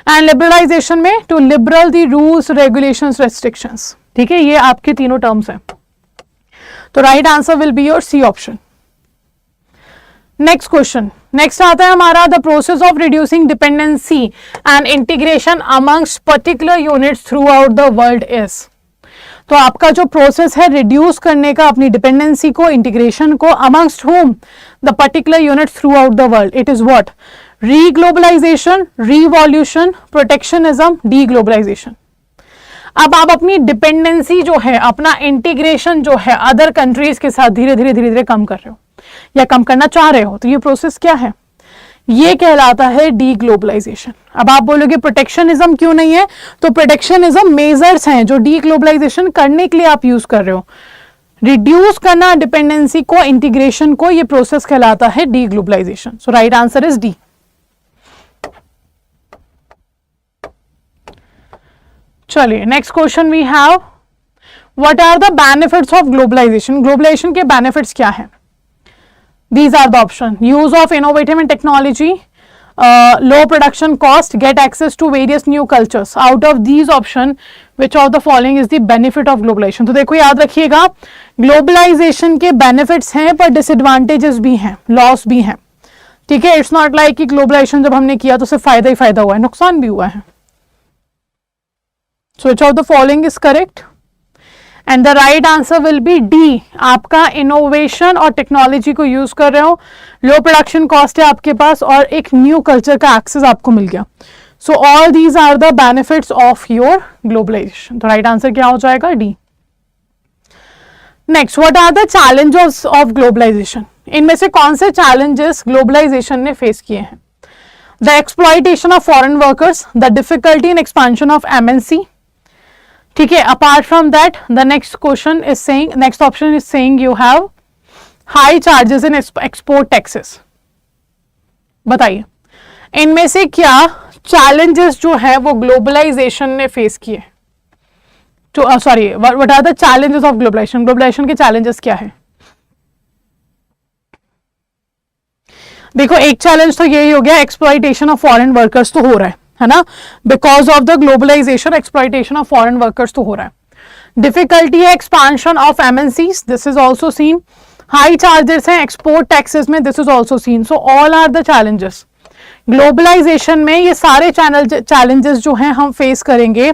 And liberalization में to liberal the rules regulations restrictions, ठीक है, ये आपके तीनों terms हैं। तो right answer will be your C option. Next question, next आता है हमारा the process of reducing dependency and integration amongst particular units throughout the world is. तो आपका जो प्रोसेस है रिड्यूस करने का अपनी डिपेंडेंसी को, इंटीग्रेशन को, amongst home? The particular units throughout the world. It is what? Reglobalization, revolution, protectionism, deglobalization. अब आप अपनी डिपेंडेंसी जो है, अपना इंटीग्रेशन जो है अदर कंट्रीज के साथ धीरे धीरे कम कर रहे हो या कम करना चाह रहे हो, तो ये प्रोसेस क्या है? ये कहलाता है डीग्लोबलाइजेशन। अब आप बोलोगे प्रोटेक्शनिज्म क्यों नहीं है? तो प्रोटेक्शनिज्म मेजर्स हैं जो डीग्लोबलाइजेशन करने के लिए आप यूज कर रहे हो। रिड्यूस करना डिपेंडेंसी को, इंटीग्रेशन को, ये प्रोसेस कहलाता है deglobalisation. So right answer is D. चलिए, next question we have, what are the benefits of globalisation? Globalisation के बेनिफिट्स क्या है? These are the option: use of innovative and technology, low production cost, get access to various new cultures. Out of these option, which of the following is the benefit of globalization? तो देखो याद रखिएगा, globalisation के benefits हैं पर disadvantages भी हैं, loss भी हैं, ठीक है। इट्स नॉट लाइक कि ग्लोबलाइजेशन जब हमने किया तो सिर्फ फायदा ही फायदा हुआ है, नुकसान भी हुआ है। So which of the following is correct? And the right answer will be D. आपका इनोवेशन और टेक्नोलॉजी को यूज कर रहे हो, लो प्रोडक्शन कॉस्ट है आपके पास और एक न्यू कल्चर का एक्सेस आपको मिल गया। So all these are the benefits of your globalisation. तो राइट आंसर क्या हो जाएगा? D. Next, what are the challenges of globalisation? इनमें से कौन से चैलेंजेस ग्लोबलाइजेशन ने फेस किए हैं? The exploitation of foreign workers, the difficulty in expansion of MNC, ठीक है. Apart from that the next question is saying, next option is saying you have high charges in export taxes. बताइए इनमें से क्या challenges जो है वो globalisation ने फेस किए? तो sorry, what are the challenges of globalisation? Globalisation के चैलेंजेस क्या है? देखो एक चैलेंज तो यही हो गया, एक्सप्लॉइटेशन ऑफ फॉरेन वर्कर्स तो हो रहा है ना, because of the globalisation exploitation of foreign workers तो हो रहा है. डिफिकल्टी है expansion of MNCs, this is also seen. High charges हैं एक्सपोर्ट टैक्सेस में, this is also seen. So all are the challenges globalisation में. ये सारे चैलेंजेस जो हैं हम फेस करेंगे.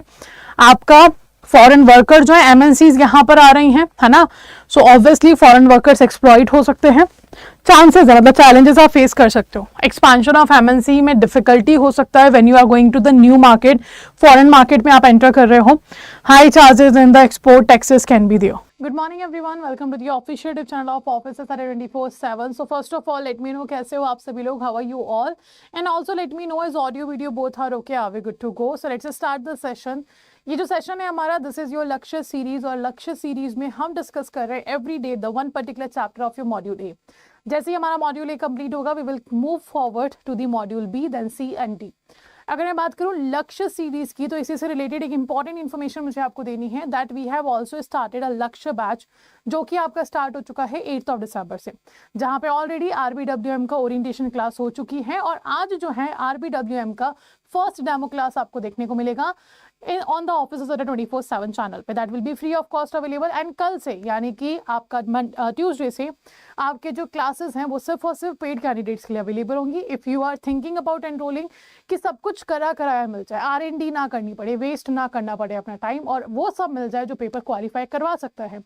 आपका फॉरेन वर्कर जो है एमएनसीज यहां पर आ रही हैं, है ना. So obviously foreign workers exploit हो सकते हैं, चांसेस है, मतलब चैलेंजेस आप फेस कर सकते हो. एक्सपांशन ऑफ एमएनसी में डिफिकल्टी हो सकता है when you are going to the new market, foreign market में आप एंटर कर रहे हो. High charges in the export taxes can be there. Good morning everyone, welcome to the official YouTube channel of Offices Saturday 24/7. So first of all, let me know कैसे हो आप सभी लोग, how are you all, and also let me know is audio video both are okay, are we good to go? So let's start the session. ये जो session है हमारा, this is your Lakshya series, और लक्ष्य सीरीज में हम discuss कर रहे हैं every day the one particular chapter of your module A. जैसे ही हमारा मॉड्यूल ए कंप्लीट होगा, we will move forward to the module B, then C and D. अगर मैं बात करूं लक्ष्य सीरीज की, तो इसी से रिलेटेड एक इंपॉर्टेंट इन्फॉर्मेशन मुझे आपको देनी है, that we have also started a Lakshya batch, जो कि आपका स्टार्ट हो चुका है 8 दिसंबर से, जहां पे ऑलरेडी आरबीडब्ल्यूएम का ओरिएंटेशन क्लास हो चुकी है, और आज जो है आरबीडब्ल्यूएम का फर्स्ट डेमो क्लास आपको देखने को मिलेगा ऑन द ऑफिस 24/7 चैनल पे. That will B free of cost available. And कल से यानी कि आपका ट्यूसडे से आपके जो क्लासेस हैं वो सिर्फ और सिर्फ पेड कैंडिडेट्स के लिए अवेलेबल होंगी. If you are thinking about enrolling, कि सब कुछ कराया मिल जाए, R&D ना करनी पड़े, वेस्ट ना करना पड़े अपना टाइम, और वो सब मिल जाए जो पेपर क्वालिफाई करवा सकता है,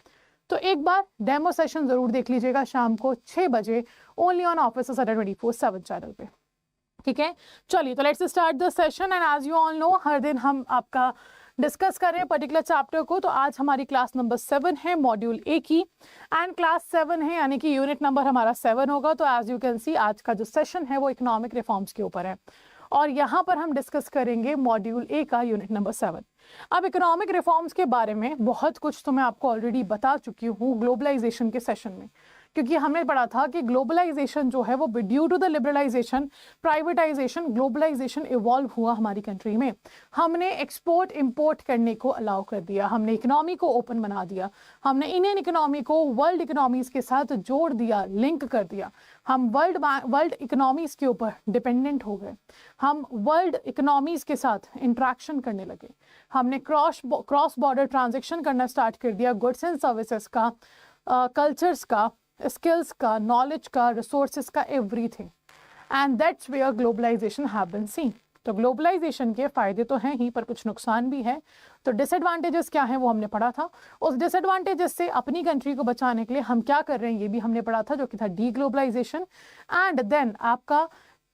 तो एक बार डेमो सेशन जरूर देख लीजिएगा शाम को 6 बजे ओनली ऑन ऑफिस 24/7 चैनल पे. ठीक है, चलिए तो let's start the session. And as you all know, हर दिन हम आपका डिस्कस कर रहे हैं पर्टिकुलर चैप्टर को. तो आज हमारी क्लास नंबर 7 है मॉड्यूल ए की, एंड क्लास 7 है यानी कि यूनिट नंबर हमारा 7 होगा. तो एज यू कैन सी आज का जो सेशन है वो इकोनॉमिक रिफॉर्म्स के ऊपर है, और यहाँ पर हम डिस्कस करेंगे मॉड्यूल ए का यूनिट नंबर 7. अब इकोनॉमिक रिफॉर्म्स के बारे में बहुत कुछ तो मैं आपको ऑलरेडी बता चुकी हूँ ग्लोबलाइजेशन के सेशन में, क्योंकि हमने पढ़ा था कि ग्लोबलाइजेशन जो है वो due to the liberalisation, privatisation, globalisation evolve हुआ हमारी कंट्री में. हमने एक्सपोर्ट इंपोर्ट करने को अलाउ कर दिया, हमने इकोनॉमी को ओपन बना दिया, हमने इंडियन इकोनॉमी को वर्ल्ड इकोनॉमीज के साथ जोड़ दिया, लिंक कर दिया. हम वर्ल्ड इकोनॉमीज के ऊपर डिपेंडेंट हो गए, हम वर्ल्ड इकोनॉमीज के साथ इंट्रैक्शन करने लगे, हमने क्रॉस बॉर्डर ट्रांजेक्शन करना स्टार्ट कर दिया, गुड्स एंड सर्विसेज का, कल्चर्स का, स्किल्स का, नॉलेज का, रिसोर्सेज का, everything. And that's where globalisation have been seen. तो ग्लोबलाइजेशन के फायदे तो हैं ही, पर कुछ नुकसान भी है. तो डिसएडवांटेजेस क्या हैं वो हमने पढ़ा था. उस डिसएडवांटेजेस से अपनी कंट्री को बचाने के लिए हम क्या कर रहे हैं ये भी हमने पढ़ा था, जो कि था डीग्लोबलाइजेशन. एंड देन आपका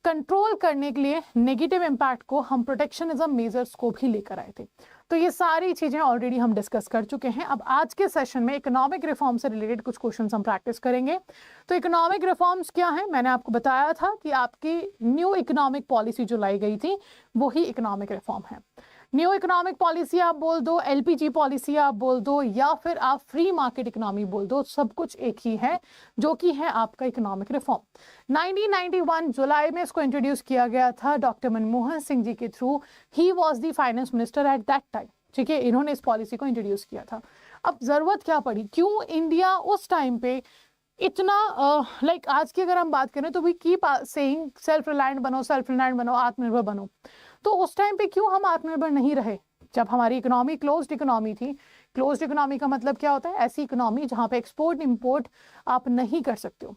कंट्रोल करने के लिए नेगेटिव इम्पैक्ट को हम प्रोटेक्शनिज्म मेजर्स को भी लेकर आए थे. तो ये सारी चीजें ऑलरेडी हम डिस्कस कर चुके हैं. अब आज के सेशन में इकोनॉमिक रिफॉर्म से रिलेटेड कुछ क्वेश्चंस हम प्रैक्टिस करेंगे. तो इकोनॉमिक रिफॉर्म्स क्या है, मैंने आपको बताया था कि आपकी न्यू इकोनॉमिक पॉलिसी जो लाई गई थी वो ही इकोनॉमिक रिफॉर्म है. न्यू इकोनॉमिक पॉलिसी आप बोल दो, LPG पॉलिसी आप बोल दो, या फिर आप फ्री मार्केट इकोनॉमी बोल दो, सब कुछ एक ही है, जो कि है आपका इकोनॉमिक रिफॉर्म. 1991 जुलाई में इसको इंट्रोड्यूस किया गया था डॉक्टर मनमोहन सिंह जी के through. He was the finance minister at that time. ठीक है, इन्होंने इस पॉलिसी को इंट्रोड्यूस किया था. अब जरूरत क्या पड़ी, क्यों इंडिया उस टाइम पे इतना लाइक आज की अगर हम बात करें तो we keep saying self reliant बनो, आत्मनिर्भर बनो. तो उस टाइम पे क्यों हम आत्मनिर्भर नहीं रहे, जब हमारी इकोनॉमी क्लोज्ड इकोनॉमी थी. क्लोज्ड इकोनॉमी का मतलब क्या होता है, ऐसी इकोनॉमी जहां पे एक्सपोर्ट इंपोर्ट आप नहीं कर सकते हो.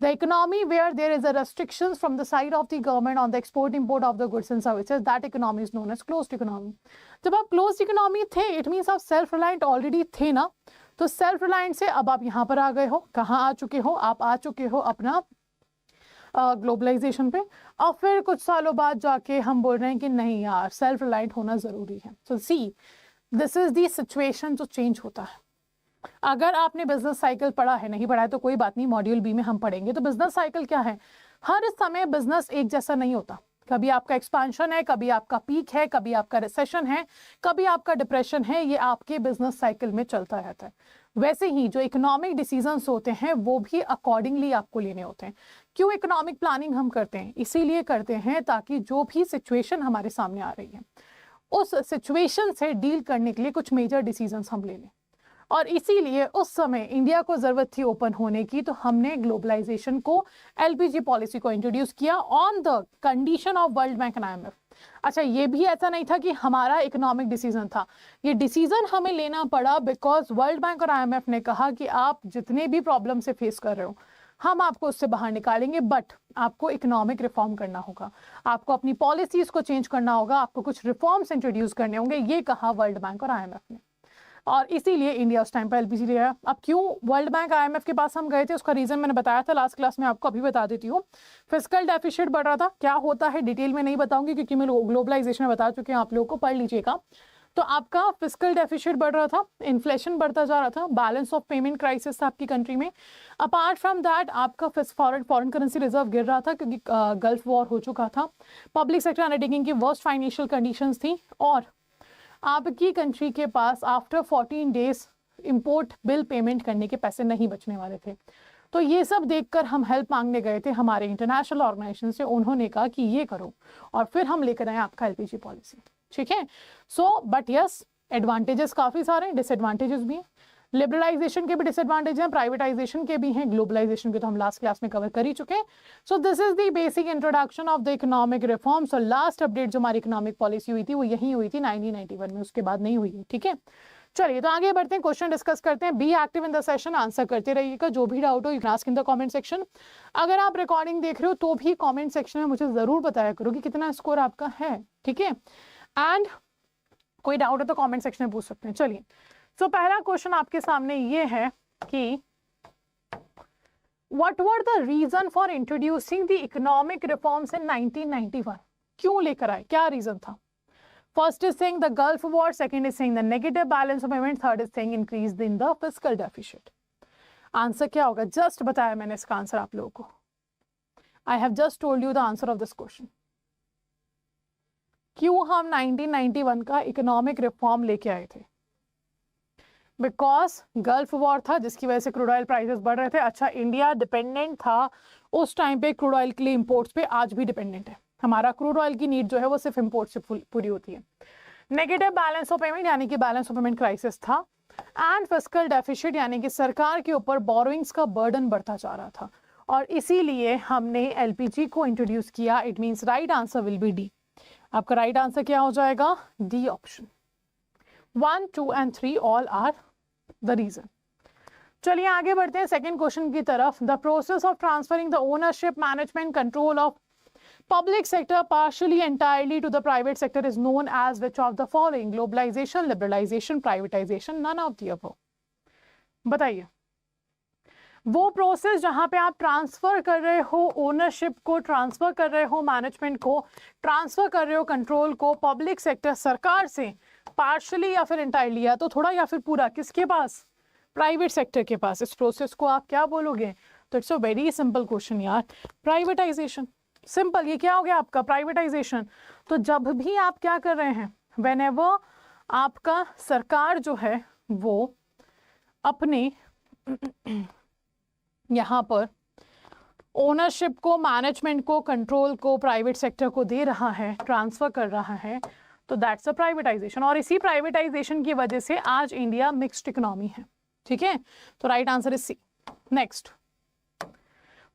The economy where there is a restrictions from the side of the government on the export import of the goods and services, that economy is known as closed economy. जब आप closed economy थे, it means आप self reliant already थे ना. तो self reliant से अब आप यहाँ पर आ गए हो, कहाँ आ चुके हो, आप आ चुके हो अपना ग्लोबलाइजेशन पे. और फिर कुछ सालों बाद जाके हम बोल रहे हैं कि नहीं यार सेल्फ रिलायंट होना जरूरी है. सो सी, दिस इज दी सिचुएशन जो चेंज होता है. अगर आपने बिजनेस साइकिल पढ़ा है, नहीं पढ़ा है तो कोई बात नहीं, मॉड्यूल बी में हम पढ़ेंगे। तो बिजनेस साइकिल क्या है? हर समय बिजनेस एक जैसा नहीं होता। कभी आपका एक्सपांशन है, कभी आपका पीक है, कभी आपका रिसेशन है, कभी आपका डिप्रेशन है, ये आपके बिजनेस साइकिल में चलता रहता है। वैसे ही जो इकोनॉमिक डिसीजंस होते हैं वो भी अकॉर्डिंगली आपको लेने होते हैं। क्यों इकोनॉमिक प्लानिंग हम करते हैं? इसीलिए करते हैं ताकि जो भी सिचुएशन हमारे सामने आ रही है उस सिचुएशन से डील करने के लिए कुछ मेजर डिसीजंस हम ले लें। और इसीलिए उस समय इंडिया को जरूरत थी ओपन होने की, तो हमने ग्लोबलाइजेशन को, एलपीजी पॉलिसी को इंट्रोड्यूस किया on the condition of world bank and IMF. अच्छा, ये भी ऐसा नहीं था कि हमारा इकोनॉमिक डिसीजन था, ये डिसीजन हमें लेना पड़ा बिकॉज वर्ल्ड बैंक और आईएमएफ ने कहा कि आप जितने भी प्रॉब्लम से फेस कर रहे हो हम आपको उससे बाहर निकालेंगे, बट आपको इकोनॉमिक रिफॉर्म करना होगा, आपको अपनी पॉलिसीज को चेंज करना होगा, आपको कुछ रिफॉर्म्स इंट्रोड्यूस करने होंगे, ये कहा वर्ल्ड बैंक और आईएमएफ ने। और इसीलिए इंडिया उस टाइम पर एलपीजी ले आया। अब क्यों वर्ल्ड बैंक आईएमएफ के पास हम गए थे, उसका रीजन मैंने बताया था लास्ट क्लास में, आपको अभी बता देती हूँ। फिस्कल डेफिसिट बढ़ रहा था। क्या होता है डिटेल में नहीं बताऊंगी क्योंकि मैं ग्लोबलाइजेशन में बता चुके हैं, आप लोगों को पढ़ लीजिएगा। तो आपका फिस्कल डेफिसिट बढ़ रहा था, इन्फ्लेशन बढ़ता जा रहा था, बैलेंस ऑफ पेमेंट क्राइसिस था आपकी कंट्री में। अपार्ट फ्रॉम दैट आपका फॉरेन करेंसी रिजर्व गिर रहा था क्योंकि गल्फ वॉर हो चुका था, पब्लिक सेक्टर अंडरटेकिंग की वर्स्ट फाइनेंशियल कंडीशंस थी, और आपकी कंट्री के पास after 14 days import bill payment करने के पैसे नहीं बचने वाले थे। तो ये सब देखकर हम हेल्प मांगने गए थे हमारे इंटरनेशनल ऑर्गेनाइजेशन से, उन्होंने कहा कि ये करो, और फिर हम लेकर आए आपका एलपीजी पॉलिसी। ठीक है, सो बट यस, एडवांटेजेस काफ़ी सारे हैं, डिसएडवांटेजेस भी हैं। लिबरलाइजेशन के भी डिसएडवांटेज हैं, प्राइवेटाइजेशन के भी हैं, ग्लोबलाइजेशन के तो हम लास्ट क्लास में कवर कर ही चुके हैं। सो this is the basic introduction of the economic reforms. और लास्ट अपडेट जो हमारी इकोनॉमिक पॉलिसी हुई थी वो यही हुई थी 1991 में, उसके बाद नहीं हुई है। ठीक है, चलिए तो आगे बढ़ते हैं, क्वेश्चन डिस्कस करते हैं। B active in the session, answer करते रहिएगा, जो भी डाउट हो you can ask in the comment section. अगर आप रिकॉर्डिंग देख रहे हो तो भी कमेंट सेक्शन में मुझे जरूर बताया करो कि कितना स्कोर आपका है। ठीक है, एंड कोई डाउट है तो कमेंट सेक्शन में पूछ सकते हैं। चलिए, तो पहला क्वेश्चन आपके सामने ये है कि what were the reason for introducing the economic reforms in 1991? क्यों लेकर आए, क्या रीजन था? First is saying the Gulf War, second is saying the negative balance of payment, third is saying increase in the fiscal deficit. Answer क्या होगा? Just बताया मैंने इसका आंसर आप लोगों को। आई have just told you the answer of this question. क्यों हम 1991 का इकोनॉमिक रिफॉर्म लेके आए थे? बिकॉज गल्फ वॉर था जिसकी वजह से क्रूड ऑयल प्राइसेस बढ़ रहे थे। अच्छा, इंडिया डिपेंडेंट था उस टाइम पे क्रूड ऑयल के लिए, इंपोर्ट्स पे, आज भी डिपेंडेंट है। हमारा क्रूड ऑयल की नीड जो है वो सिर्फ इंपोर्ट से पूरी होती है। नेगेटिव बैलेंस ऑफ पेमेंट यानी कि बैलेंस ऑफ पेमेंट क्राइसिस था, एंड फिस्कल डेफिसिट यानी कि सरकार के ऊपर बोरोइंग्स का बर्डन बढ़ता जा रहा था, और इसीलिए हमने एलपीजी को इंट्रोड्यूस किया। It means right answer will be D. आपका राइट आंसर क्या हो जाएगा? D option. 1, 2 and 3 all are the reason. चलिए आगे बढ़ते हैं सेकंड क्वेश्चन की तरफ। The process of transferring the ownership, management, control of public sector partially entirely to the private sector is known as which of the following? Globalization, liberalization, privatization, none of the above. बताइए, वो process जहां पे आप transfer कर रहे हो ownership को, transfer कर रहे हो मैनेजमेंट को, ट्रांसफर कर रहे हो कंट्रोल को पब्लिक सेक्टर सरकार से, पार्शली या फिर इंटायरली, या तो थोड़ा या फिर पूरा, किसके पास? प्राइवेट सेक्टर के पास। इस प्रोसेस को आप क्या बोलोगे? तो it's a very simple question यार, प्राइवेटाइजेशन। सिंपल, ये क्या हो गया आपका? प्राइवेटाइजेशन। तो जब भी आप क्या कर रहे हैं, व्हेनेवर आपका सरकार जो है वो अपने यहाँ पर ओनरशिप को, मैनेजमेंट को, कंट्रोल को प्राइवेट सेक्टर को दे रहा है, ट्रांसफर कर रहा है, तो दैट्स अ प्राइवेटाइजेशन। और इसी प्राइवेटाइजेशन की वजह से आज इंडिया मिक्स्ड इकोनॉमी है। ठीक है, तो right answer is C. Next,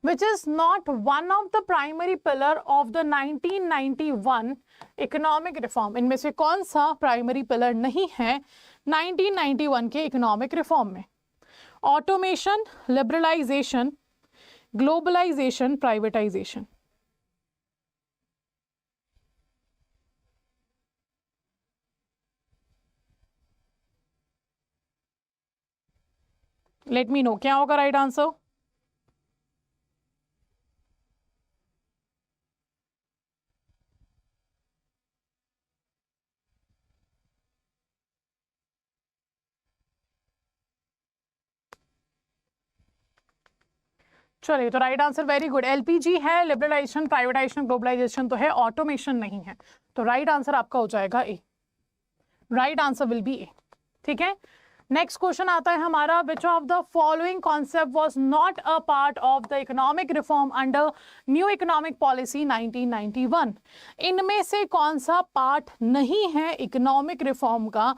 which is not one of the primary pillar of the 1991 economic reform। इनमें से कौन सा प्राइमरी पिलर नहीं है 1991 के इकोनॉमिक रिफॉर्म में? Automation, liberalisation, globalisation, privatisation. Let me know क्या होगा राइट आंसर। चलिए, तो right answer very good, LPG है, लिबरलाइजेशन, प्राइवेटाइजेशन, ग्लोबलाइजेशन तो है, ऑटोमेशन नहीं है। तो राइट आंसर आपका हो जाएगा A, right answer will be A. ठीक है, नेक्स्ट क्वेश्चन आता है हमारा, which of the following concept was not a part of the economic reform under new economic policy 1991। इनमें से कौन सा पार्ट नहीं है इकोनॉमिक रिफॉर्म का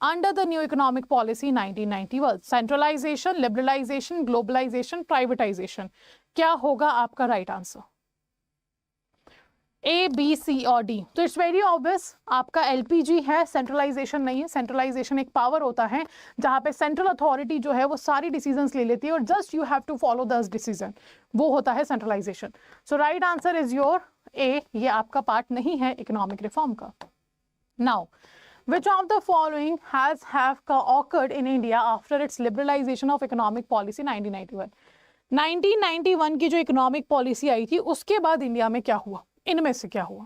under the new economic policy 1991? Centralisation, liberalisation, globalisation, privatisation. क्या होगा आपका right answer? A, B, C और डी। तो इट्स वेरी ऑब्वियस, आपका एलपीजी है, सेंट्रलाइजेशन नहीं है। सेंट्रलाइजेशन एक पावर होता है जहां पे सेंट्रल अथॉरिटी जो है वो सारी डिसीजंस ले लेती है और just you have to follow this decision, वो होता है centralization. So right answer is your A, ये आपका पार्ट नहीं है इकोनॉमिक रिफॉर्म का। Now, which of the following has occurred in India after its liberalization of economic policy 1991? 1991 की जो इकोनॉमिक पॉलिसी आई थी उसके बाद इंडिया में क्या हुआ? इनमें से क्या हुआ?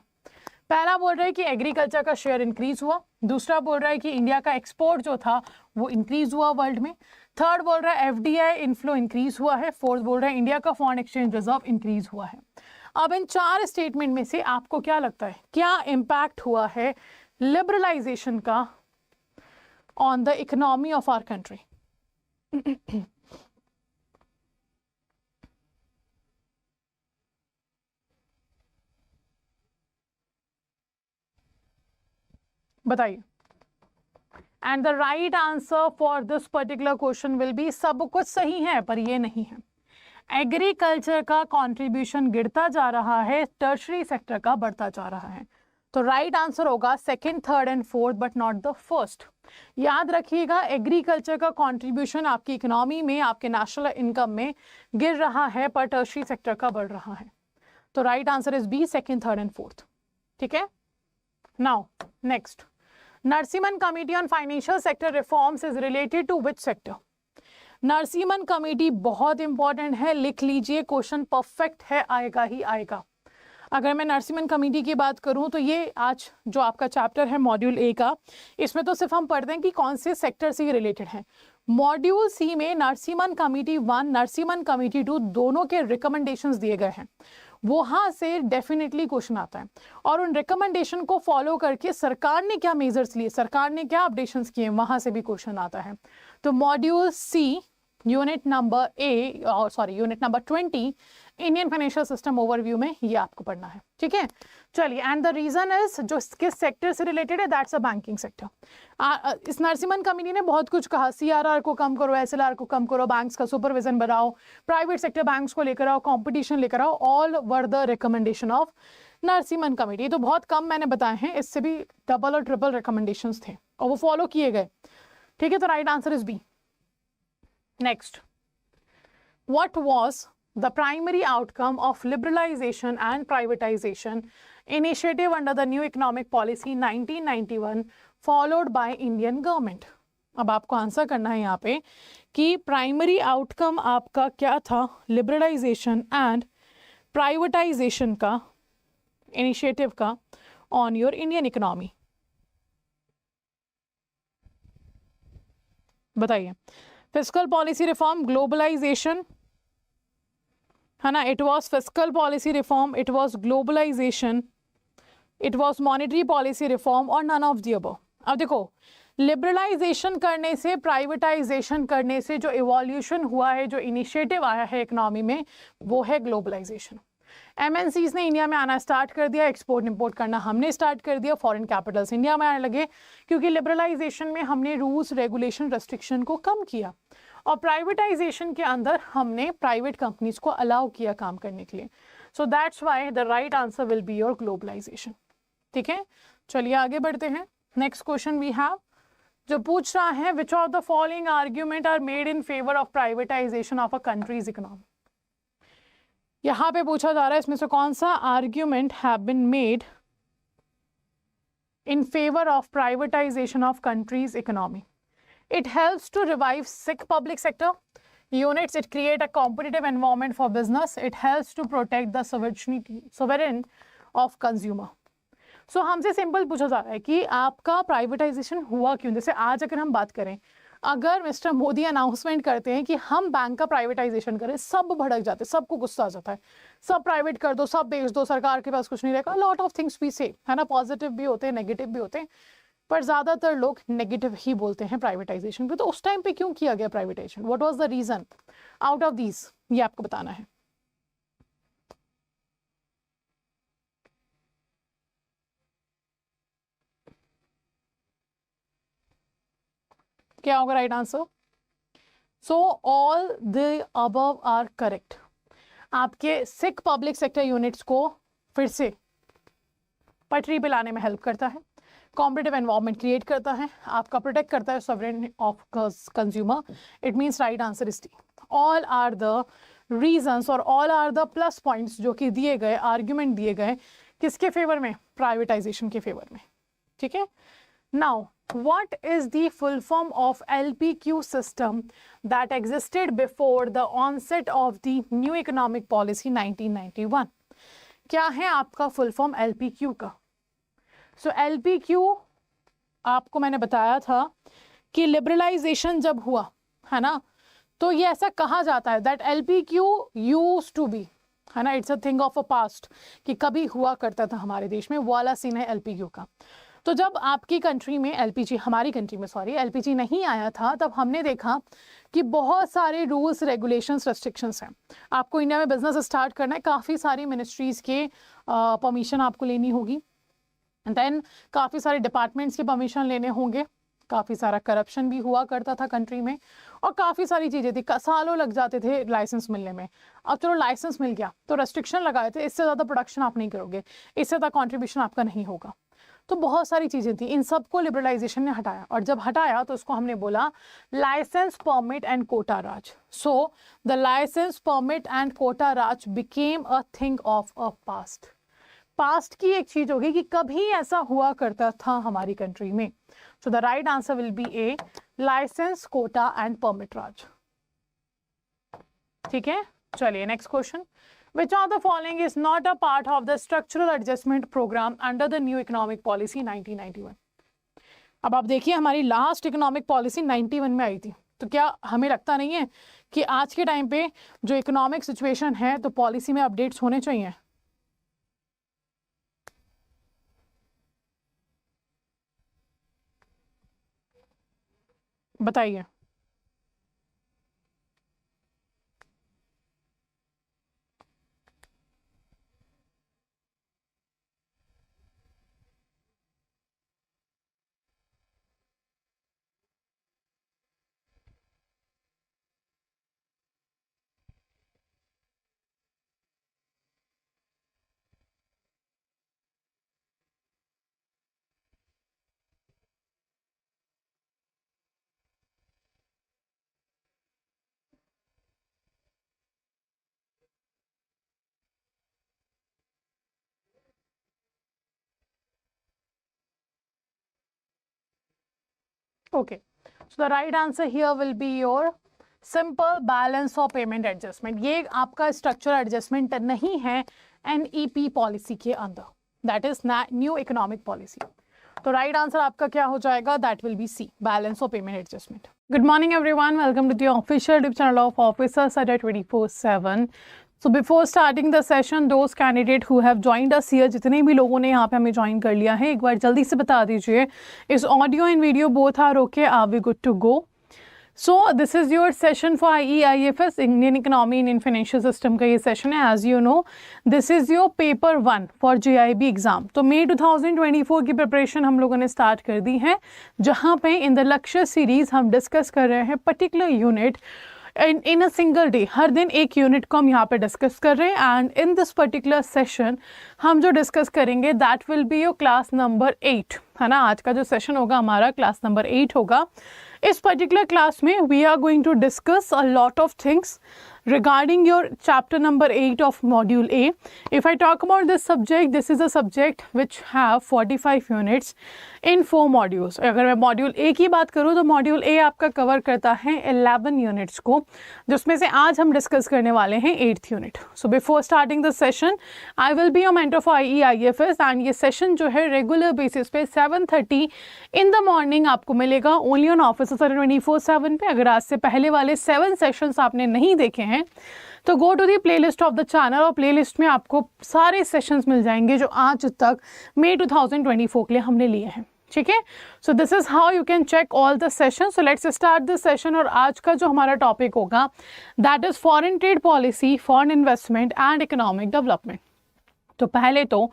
पहला बोल रहा है कि एग्रीकल्चर का शेयर इंक्रीज हुआ, दूसरा बोल रहा है कि इंडिया का एक्सपोर्ट जो था वो इंक्रीज हुआ वर्ल्ड में, थर्ड बोल रहा है एफडीआई इनफ्लो इंक्रीज हुआ है, फोर्थ बोल रहा है इंडिया का फॉरेन एक्सचेंज रिजर्व इंक्रीज हुआ है। अब इन चार स्टेटमेंट में से आपको क्या लगता है, क्या इम्पैक्ट हुआ है लिबरलाइजेशन का on the economy of our country? बताइए। And the right answer for this particular question will be, सब कुछ सही है पर ये नहीं है। एग्रीकल्चर का कंट्रीब्यूशन गिरता जा रहा है, टर्शरी सेक्टर का बढ़ता जा रहा है। तो राइट आंसर होगा second, third and fourth but not the first. याद रखिएगा, एग्रीकल्चर का कंट्रीब्यूशन आपकी इकोनॉमी में, आपके नेशनल इनकम में गिर रहा है पर टर्शरी सेक्टर का बढ़ रहा है। तो right answer is B, second, third and fourth. ठीक है, now next, Narasimham committee on financial sector reforms is related to which sector? Narasimham committee बहुत इंपॉर्टेंट है, लिख लीजिए, क्वेश्चन परफेक्ट है, आएगा ही आएगा। अगर मैं नरसिम्हन कमेटी की बात करूं तो ये आज जो आपका चैप्टर है मॉड्यूल ए का, इसमें तो सिर्फ हम पढ़ते हैं कि कौन से सेक्टर से ये रिलेटेड है। मॉड्यूल सी में नरसिम्हन कमेटी 1, नरसिम्हन कमेटी 2 दोनों के रिकमेंडेशंस दिए गए हैं, वहां से डेफिनेटली क्वेश्चन आता है। और उन रिकमेंडेशन को फॉलो करके सरकार ने क्या मेजर्स लिए, सरकार ने क्या अपडेशंस किए, वहां से भी क्वेश्चन आता है। तो module C unit number A, और sorry unit number 20 Indian financial system overview में ये आपको पढ़ना है। ठीक है, चलिए, एंड द रीजन इज, जो किस सेक्टर से रिलेटेड है, दैट्स अ बैंकिंग सेक्टर। इस नरसिम्हन कमेटी ने बहुत कुछ कहा, सीआरआर को कम करो, एसएलआर को कम करो, बैंक्स का सुपरविजन बढ़ाओ, प्राइवेट सेक्टर बैंक्स को लेकर आओ, कंपटीशन लेकर आओ, all were the recommendation of Narasimhan committee. तो बहुत कम मैंने बताए हैं, इससे भी डबल और ट्रिपल रिकमेंडेशंस थे और वो फॉलो किए गए। ठीक है, तो right answer is B. Next, what was the primary outcome of liberalization and privatization initiative under the new economic policy 1991 followed by Indian government? अब आपको आंसर करना है यहाँ पे कि प्राइमरी आउटकम आपका क्या था लिबरलाइजेशन एंड प्राइवेटाइजेशन का इनिशिएटिव का ऑन योर इंडियन इकोनॉमी। बताइए। फिस्कल पॉलिसी रिफॉर्म, ग्लोबलाइजेशन, है ना, it was fiscal policy reform, it was globalisation, it was monetary policy reform और नन ऑफ द अबव। अब देखो, लिबरलाइजेशन करने से, प्राइवेटाइजेशन करने से जो इवोल्यूशन हुआ है, जो इनिशिएटिव आया है इकोनॉमी में, वो है ग्लोबलाइजेशन। एमएनसीज ने इंडिया में आना स्टार्ट कर दिया, एक्सपोर्ट इंपोर्ट करना हमने स्टार्ट कर दिया, फॉरेन कैपिटल्स इंडिया में आने लगे, क्योंकि लिबरलाइजेशन में हमने रूल्स, रेगुलेशन, रेस्ट्रिक्शन को कम किया और प्राइवेटाइजेशन के अंदर हमने प्राइवेट कंपनीज को अलाउ किया काम करने के लिए। So that's why the right answer will be your globalisation. ठीक है, चलिए आगे बढ़ते हैं। नेक्स्ट क्वेश्चन वी हैव, जो पूछ रहा है, which of the following argument are made in favour of privatisation of a country's economy? यहाँ पे पूछा जा रहा है इसमें से कौन सा argument have been made in favour of privatisation of country's economy? It helps to revive sick public sector units. It create a competitive environment for business. It helps to protect the sovereign of consumer. So हमसे simple पूछा जा रहा है कि आपका privatisation हुआ क्यों? जैसे आज अगर हम बात करें, अगर मिस्टर मोदी अनाउंसमेंट करते हैं कि हम बैंक का प्राइवेटाइजेशन करें, सब भड़क जाते, सबको गुस्सा आ जाता है, सब प्राइवेट कर दो, सब बेच दो, सरकार के पास कुछ नहीं रहेगा। लॉट ऑफ थिंग्स वी से, है ना, पॉजिटिव भी होते हैं, नेगेटिव भी होते हैं, पर ज़्यादातर लोग नेगेटिव ही बोलते हैं प्राइवेटाइजेशन पे। तो उस टाइम पे क्यों किया गया privatisation, what was the reason out of these, ये आपको बताना है। क्या होगा right answer? So all the above are correct. आपके सिख पब्लिक सेक्टर यूनिट्स को फिर से पटरी पे लाने में हेल्प करता है, कॉम्पिटिटिव एनवायरनमेंट क्रिएट करता है, आपका प्रोटेक्ट करता है sovereign of consumer. It means right answer is D. All are the reasons और all are the plus points जो कि दिए गए, आर्ग्यूमेंट दिए गए किसके फेवर में, प्राइवेटाइजेशन के फेवर में। ठीक है, now what is the full form of LPQ system that existed before the onset of the new economic policy 1991? क्या है आपका फुल फॉर्म LPQ का? सो LPQ आपको मैंने बताया था कि लिबरलाइजेशन जब हुआ है ना, तो ये ऐसा कहा जाता है that LPQ used to be, है ना, it's a thing of a past, कि कभी हुआ करता था हमारे देश में, वो वाला सीन है LPQ का। तो जब आपकी कंट्री में LPG, हमारी कंट्री में सॉरी LPG नहीं आया था, तब हमने देखा कि बहुत सारे रूल्स, रेगुलेशंस, रेस्ट्रिक्शंस हैं। आपको इंडिया में बिजनेस स्टार्ट करना है, काफ़ी सारी मिनिस्ट्रीज़ के परमिशन आपको लेनी होगी, देन काफ़ी सारे डिपार्टमेंट्स के परमिशन लेने होंगे, काफ़ी सारा करप्शन भी हुआ करता था कंट्री में, और काफ़ी सारी चीज़ें थी, सालों लग जाते थे लाइसेंस मिलने में। अब चलो लाइसेंस मिल गया तो रेस्ट्रिक्शन लगाए थे, इससे ज़्यादा प्रोडक्शन आप नहीं करोगे, इससे ज़्यादा कॉन्ट्रीब्यूशन आपका नहीं होगा। तो बहुत सारी चीज़ें थी, इन सबको लिबरलाइजेशन ने हटाया, और जब हटाया तो उसको हमने बोला licence, permit and quota raj. So the licence, permit and quota raj became a thing of a past. Past की एक चीज होगी कि कभी ऐसा हुआ करता था हमारी कंट्री में। So the right answer will be A, licence, quota and permit raj. ठीक है, चलिए next question. Which of the following is not a part of the structural adjustment program under the new economic policy 1991? अब आप देखिए, हमारी last economic policy 91 में आई थी, तो क्या हमें लगता नहीं है कि आज के टाइम पे जो इकोनॉमिक सिचुएशन है तो पॉलिसी में अपडेट्स होने चाहिए? बताइए। Okay, so the right answer here will be your simple balance of payment adjustment. ये आपका structural adjustment नहीं है NEP पॉलिसी के अंदर, that is new economic policy. तो राइट आंसर आपका क्या हो जाएगा? That will be C, balance of payment adjustment. Good morning everyone, welcome to the official YouTube channel of officers Adda 24/7। So before starting the session, those candidate who have joined us here, जितने भी लोगों ने यहाँ पे हमें join कर लिया है, एक बार जल्दी से बता दीजिए, इस audio and video both are okay, are we good to go? So this is your session for IEIFS, Indian economy in financial system का ये सेशन है। As you know, this is your paper 1 for JIB exam. तो मई 2024 की preparation हम लोगों ने स्टार्ट कर दी है, जहाँ पे इन द लक्ष्य सीरीज़ हम डिस्कस कर रहे हैं particular unit in a single day. हर दिन एक यूनिट को हम यहाँ पे डिस्कस कर रहे हैं, and in this particular session हम जो डिस्कस करेंगे that will be your class number 8, है ना। आज का जो सेशन होगा हमारा क्लास नंबर 8 होगा। इस पर्टिकुलर क्लास में we are going to discuss a lot of things regarding your chapter number 8 of module A. If I talk about this subject, this is a subject which have 45 units in 4 modules. अगर मैं module A की बात करूँ तो module A आपका cover करता है 11 units को, जिसमें से आज हम डिस्कस करने वाले हैं 8th unit. So before starting the session I will be your mentor for IEIFS and ये सेशन जो है रेगुलर बेसिस पे 7:30 इन द मॉर्निंग आपको मिलेगा ओनली ऑन ऑफिस 24/7 पे. अगर आज से पहले वाले 7 सेशंस आपने नहीं देखे हैं तो go to the playlist of the channel और प्लेलिस्ट में आपको सारे सेशंस मिल जाएंगे जो आज तक मई 2024 के लिए हमने लिए हैं. ठीक है, so this is how you can check all the session. So let's start this session. और आज का जो हमारा टॉपिक होगा that is foreign trade policy, foreign investment and economic development. तो पहले तो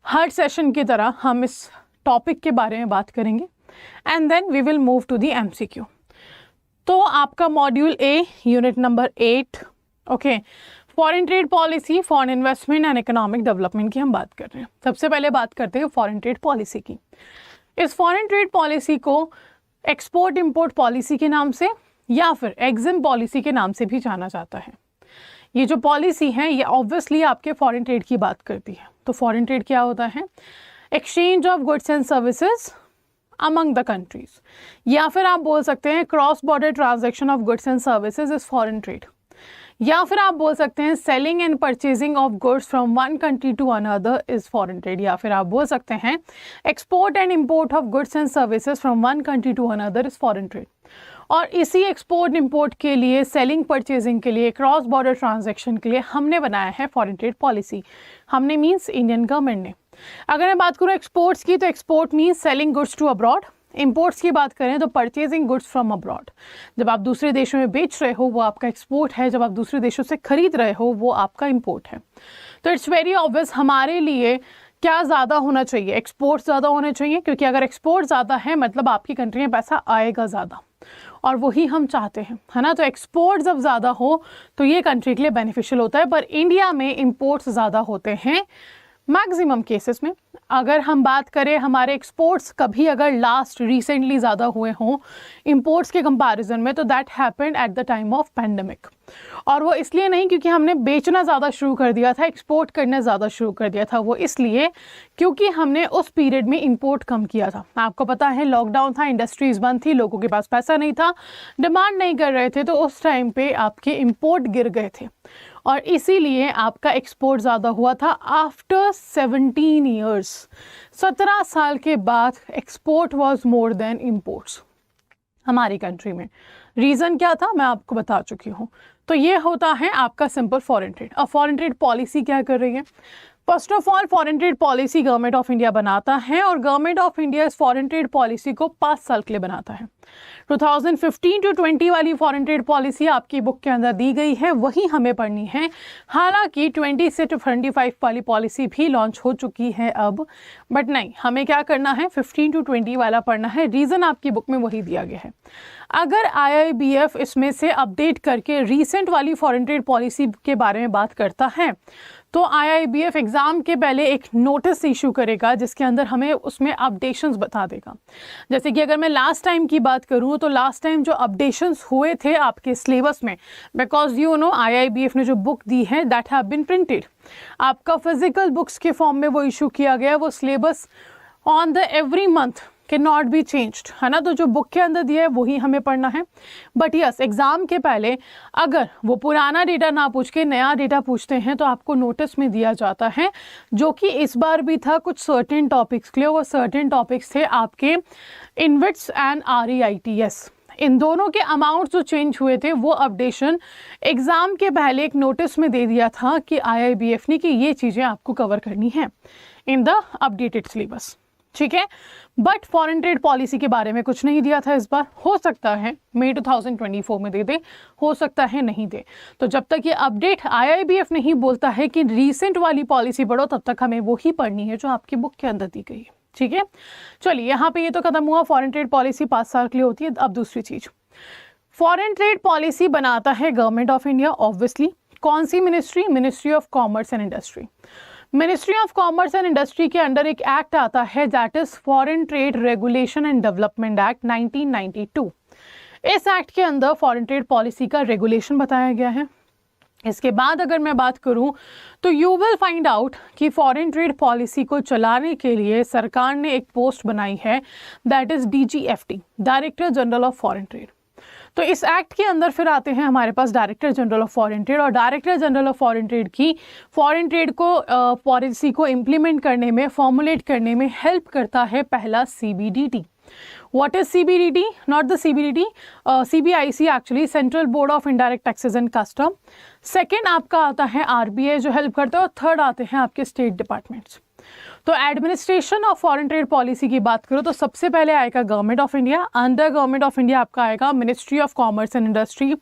हर सेशन की तरह हम इस टॉपिक के बारे में बात करेंगे and then we will move to the MCQ. तो आपका module A unit number 8 okay, foreign trade policy, foreign investment and economic development की हम बात कर रहे हैं. सबसे पहले बात करते हैं फॉरेन ट्रेड पॉलिसी की. इस फॉरेन ट्रेड पॉलिसी को एक्सपोर्ट इंपोर्ट पॉलिसी के नाम से या फिर एग्जिम पॉलिसी के नाम से भी जाना जाता है. ये जो पॉलिसी है ये ऑब्वियसली आपके फॉरेन ट्रेड की बात करती है. तो फॉरेन ट्रेड क्या होता है? Exchange of goods and services among the countries, या फिर आप बोल सकते हैं cross border transaction of goods and services is foreign trade, या फिर आप बोल सकते हैं selling and purchasing of goods from one country to another is foreign trade, या फिर आप बोल सकते हैं export and import of goods and services from one country to another is foreign trade. और इसी एक्सपोर्ट इंपोर्ट के लिए, सेलिंग परचेजिंग के लिए, क्रॉस बॉर्डर ट्रांजैक्शन के लिए हमने बनाया है फॉरेन ट्रेड पॉलिसी. हमने मीन्स इंडियन गवर्नमेंट ने. अगर मैं बात करूँ एक्सपोर्ट्स की तो export means selling goods to abroad. Imports की बात करें तो परचेजिंग गुड्स फ्रॉम अब्रॉड. जब आप दूसरे देशों में बेच रहे हो वो आपका एक्सपोर्ट है, जब आप दूसरे देशों से खरीद रहे हो वो आपका इंपोर्ट है. तो इट्स वेरी ऑब्वियस हमारे लिए क्या ज़्यादा होना चाहिए? एक्सपोर्ट ज़्यादा होने चाहिए, क्योंकि अगर एक्सपोर्ट ज़्यादा है मतलब आपकी कंट्री में पैसा आएगा ज़्यादा और वही हम चाहते हैं, है ना. तो एक्सपोर्ट जब ज़्यादा हो तो ये कंट्री के लिए बेनिफिशियल होता है. पर इंडिया में इंपोर्ट्स ज़्यादा होते हैं मैक्सिमम केसेस में. अगर हम बात करें हमारे एक्सपोर्ट्स कभी अगर लास्ट रिसेंटली ज़्यादा हुए हों इंपोर्ट्स के कंपैरिजन में तो that happened at the time of pandemic. और वो इसलिए नहीं क्योंकि हमने बेचना ज़्यादा शुरू कर दिया था, एक्सपोर्ट करना ज़्यादा शुरू कर दिया था, वो इसलिए क्योंकि हमने उस पीरियड में इंपोर्ट कम किया था. आपको पता है लॉकडाउन था, इंडस्ट्रीज़ बंद थी, लोगों के पास पैसा नहीं था, डिमांड नहीं कर रहे थे, तो उस टाइम पे आपके इंपोर्ट गिर गए थे और इसीलिए आपका एक्सपोर्ट ज़्यादा हुआ था. आफ्टर 17 ईयर्स, 17 साल के बाद export was more than imports हमारी कंट्री में. रीज़न क्या था मैं आपको बता चुकी हूँ. तो ये होता है आपका सिंपल फॉरेन ट्रेड. अब फॉरेन ट्रेड पॉलिसी क्या कर रही है? First of all foreign trade policy government of India बनाता है और गवर्नमेंट ऑफ इंडिया इस फॉरेन ट्रेड पॉलिसी को 5 साल के लिए बनाता है. 2015 to 20 वाली फॉरेन ट्रेड पॉलिसी आपकी बुक के अंदर दी गई है, वही हमें पढ़नी है. हालांकि 20 से 25 वाली पॉलिसी भी लॉन्च हो चुकी है अब, बट नहीं, हमें क्या करना है 15 to 20 वाला पढ़ना है. रीज़न आपकी बुक में वही दिया गया है. अगर IIBF इसमें से अपडेट करके रीसेंट वाली फॉरेन ट्रेड पॉलिसी के बारे में बात करता है तो IIBF एग्ज़ाम के पहले एक नोटिस इशू करेगा जिसके अंदर हमें उसमें अपडेशंस बता देगा. जैसे कि अगर मैं लास्ट टाइम की बात करूं तो लास्ट टाइम जो अपडेशंस हुए थे आपके सिलेबस में, बिकॉज यू नो IIBF ने जो बुक दी है दैट हैव बीन प्रिंटेड, आपका फिजिकल बुक्स के फॉर्म में वो इशू किया गया. वो syllabus on the every month can not be changed, है ना. तो जो बुक के अंदर दिया है वही हमें पढ़ना है. बट यस, एग्ज़ाम के पहले अगर वो पुराना डेटा ना पूछ के नया डेटा पूछते हैं तो आपको नोटिस में दिया जाता है, जो कि इस बार भी था कुछ सर्टेन टॉपिक्स के लिए. वो सर्टेन टॉपिक्स थे आपके इनविट्स एंड REITS. इन दोनों के अमाउंट जो चेंज हुए थे वो अपडेशन एग्ज़ाम के पहले एक नोटिस में दे दिया था कि IIBF ने कि ये चीज़ें आपको कवर करनी है इन द अपडेटेड सिलेबस. ठीक है, बट फॉरेन ट्रेड पॉलिसी के बारे में कुछ नहीं दिया था इस बार. हो सकता है मई 2024 में दे दे, हो सकता है नहीं दे. तो जब तक ये अपडेट IIBF नहीं बोलता है कि रीसेंट वाली पॉलिसी पढ़ो, तब तक हमें वो ही पढ़नी है जो आपकी बुक के अंदर दी गई है. ठीक है, चलिए यहाँ पे ये तो खत्म हुआ. फॉरेन ट्रेड पॉलिसी 5 साल के लिए होती है. अब दूसरी चीज़, फॉरेन ट्रेड पॉलिसी बनाता है गवर्नमेंट ऑफ इंडिया ऑब्वियसली. कौन सी ministry? Ministry of commerce and industry. Ministry of commerce and industry के अंडर एक एक्ट आता है that is foreign trade regulation and development act 1992. इस एक्ट के अंदर फॉरेन ट्रेड पॉलिसी का रेगुलेशन बताया गया है. इसके बाद अगर मैं बात करूं तो यू विल फाइंड आउट कि फॉरेन ट्रेड पॉलिसी को चलाने के लिए सरकार ने एक पोस्ट बनाई है, that is DGFT, director general of foreign trade. तो इस एक्ट के अंदर फिर आते हैं हमारे पास director general of foreign trade, और director general of foreign trade की फॉरेन ट्रेड को पॉलिसी को इम्प्लीमेंट करने में, फॉर्मुलेट करने में हेल्प करता है पहला CBDT। What is CBDT? Not the CBDT, CBIC actually, Central Board of Indirect Taxes and Custom। Second आपका आता है RBI जो हेल्प करता है, और थर्ड आते हैं आपके स्टेट डिपार्टमेंट्स। तो administration of foreign trade policy की बात करो तो सबसे पहले आएगा government of India. Under government of India आपका आएगा ministry of commerce and industry.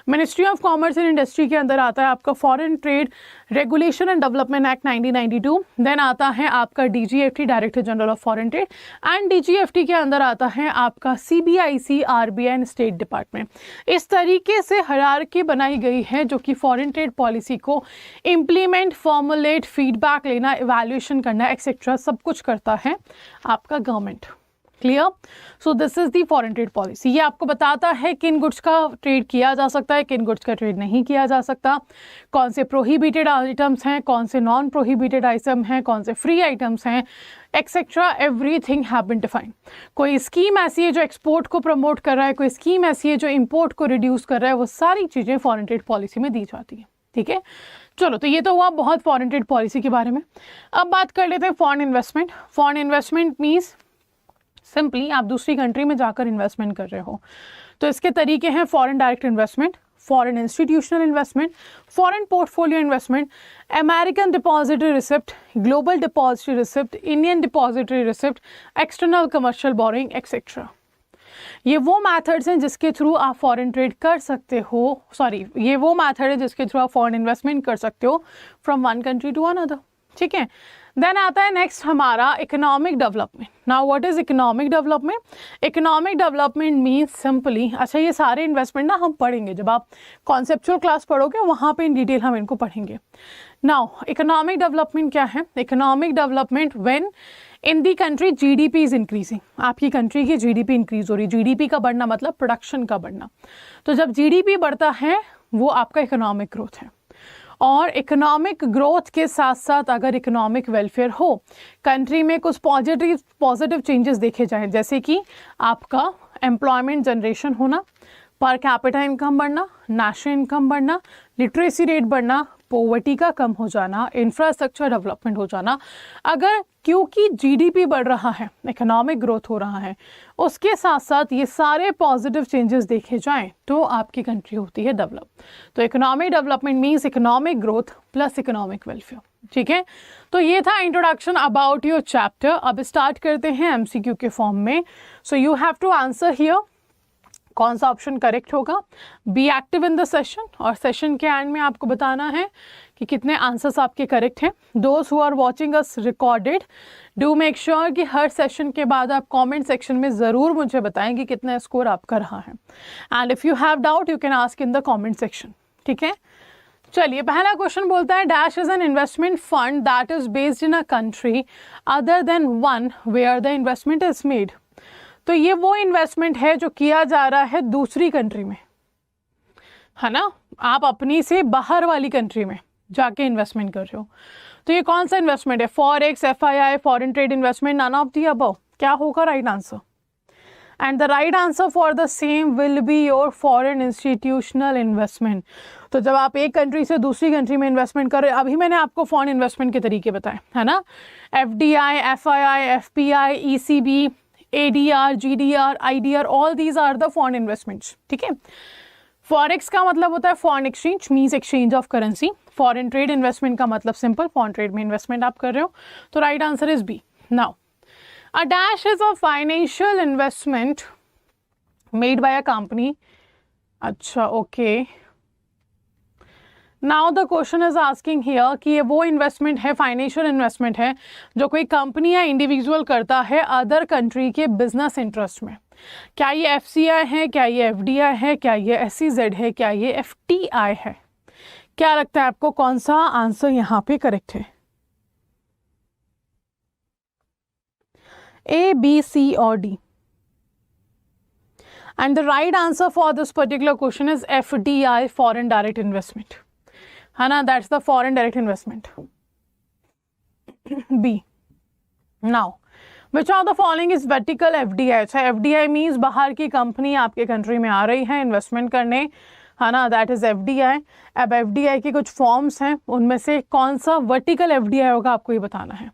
Ministry of commerce and industry के अंदर आता है आपका foreign trade regulation and development act 1992। Then आता है आपका DGFT, director general of foreign trade, and DGFT के अंदर आता है आपका CBIC, RBI and state department. इस तरीके से हायरार्की बनाई गई है जो कि फॉरेन ट्रेड पॉलिसी को इम्प्लीमेंट, फॉर्मुलेट, फीडबैक लेना, इवैल्यूएशन करना एक्सेट्रा सब कुछ करता है आपका government. Clear? So this is the foreign trade policy. ये आपको बताता है किन गुड्स का ट्रेड किया जा सकता है, किन गुड्स का ट्रेड नहीं किया जा सकता, कौन से प्रोहिबिटेड आइटम्स हैं, कौन से नॉन प्रोहिबिटेड आइटम हैं, कौन से फ्री आइटम्स हैं, etcetera everything have been defined. कोई स्कीम ऐसी है जो एक्सपोर्ट को प्रमोट कर रहा है, कोई स्कीम ऐसी है जो इंपोर्ट को रिड्यूस कर रहा है, वो सारी चीज़ें फॉरेन ट्रेड पॉलिसी में दी जाती हैं। ठीक है, चलो, तो ये तो हुआ बहुत फॉरेन ट्रेड पॉलिसी के बारे में। अब बात कर लेते हैं foreign investment. Foreign investment means simply आप दूसरी कंट्री में जाकर इन्वेस्टमेंट कर रहे हो। तो इसके तरीके हैं foreign direct investment, foreign institutional investment, foreign portfolio investment, American depository receipt, global depository receipt, Indian depository receipt, external commercial boring etcetera. ये वो मेथड्स हैं जिसके थ्रू आप फॉरेन ट्रेड कर सकते हो, ये वो मेथड है जिसके थ्रू आप फॉरेन इन्वेस्टमेंट कर सकते हो from one country to another. ठीक है, देन आता है नेक्स्ट हमारा economic development. Now what is economic development? Economic development means simply, अच्छा ये सारे इन्वेस्टमेंट ना हम पढ़ेंगे, जब आप कॉन्सेप्चुअल क्लास पढ़ोगे वहाँ पे इन डिटेल हम इनको पढ़ेंगे। नाउ इकोनॉमिक डेवलपमेंट क्या है? Economic development when in the country GDP is increasing, आपकी कंट्री की GDP इंक्रीज हो रही है। GDP का बढ़ना मतलब प्रोडक्शन का बढ़ना। तो जब GDP बढ़ता है वो आपका इकोनॉमिक ग्रोथ है, और इकोनॉमिक ग्रोथ के साथ साथ अगर इकोनॉमिक वेलफेयर हो, कंट्री में कुछ पॉजिटिव चेंजेस देखे जाएं, जैसे कि आपका एम्प्लॉयमेंट जनरेशन होना, पर कैपिटा इनकम बढ़ना, नेशनल इनकम बढ़ना, लिटरेसी रेट बढ़ना, पॉवर्टी का कम हो जाना, इंफ्रास्ट्रक्चर डेवलपमेंट हो जाना, अगर क्योंकि GDP बढ़ रहा है, इकोनॉमिक ग्रोथ हो रहा है, उसके साथ साथ ये सारे पॉजिटिव चेंजेस देखे जाएं तो आपकी कंट्री होती है डेवलप। तो economic development means economic growth plus economic welfare. ठीक है, तो ये था इंट्रोडक्शन अबाउट योर चैप्टर। अब स्टार्ट करते हैं MCQ के फॉर्म में। So you have to answer here कौन सा ऑप्शन करेक्ट होगा। Be active in the session, और सेशन के एंड में आपको बताना है कि कितने आंसर्स आपके करेक्ट हैं। Those who are watching us recorded, do make sure कि हर सेशन के बाद आप कमेंट सेक्शन में ज़रूर मुझे बताएं कि कितना स्कोर आपका रहा है। And if you have doubt you can ask in the comment section. ठीक है, चलिए, पहला क्वेश्चन बोलता है dash is an investment fund that is based in a country other than one where the investment is made. तो ये वो investment है जो किया जा रहा है दूसरी कंट्री में, है ना, आप अपनी से बाहर वाली कंट्री में जाके इन्वेस्टमेंट कर रहे हो। तो ये कौन सा इन्वेस्टमेंट है? Forex, FII, foreign trade investment, none of the above. क्या होगा right answer? And the right answer for the same will be your foreign institutional investment. तो जब आप एक कंट्री से दूसरी कंट्री में इन्वेस्टमेंट कर रहे हैं, अभी मैंने आपको फॉरेन इन्वेस्टमेंट के तरीके बताए, है ना, FDI, FII, FPI, ECB, ADR, GDR, IDR, all these are the foreign investments। ठीक है, फॉरेक्स का मतलब होता है foreign exchange, means exchange of currency. Foreign trade investment का मतलब सिंपल, फॉरेन ट्रेड में इन्वेस्टमेंट आप कर रहे हो। तो right answer is B. Now a dash is a financial investment made by a company. अच्छा, okay, now the question is asking here कि ये वो इन्वेस्टमेंट है, फाइनेंशियल इन्वेस्टमेंट है जो कोई कंपनी या इंडिविजुअल करता है अदर कंट्री के बिजनेस इंटरेस्ट में। क्या ये FCI है, क्या ये FDI है, क्या ये SEZ है, क्या ये FTI है? क्या लगता है आपको कौन सा आंसर यहाँ पे करेक्ट है? A, B, C और D? And the right answer for this particular question is FDI, foreign direct investment. है ना, that's the foreign direct investment. B, now which of the following is vertical FDI. अच्छा, FDI means बाहर की company आपके country में आ रही है investment करने, है ना, दैट इज एफडीआई। अब एफडीआई के कुछ फॉर्म्स हैं, उनमें से कौन सा वर्टिकल एफडीआई होगा आपको ये बताना है।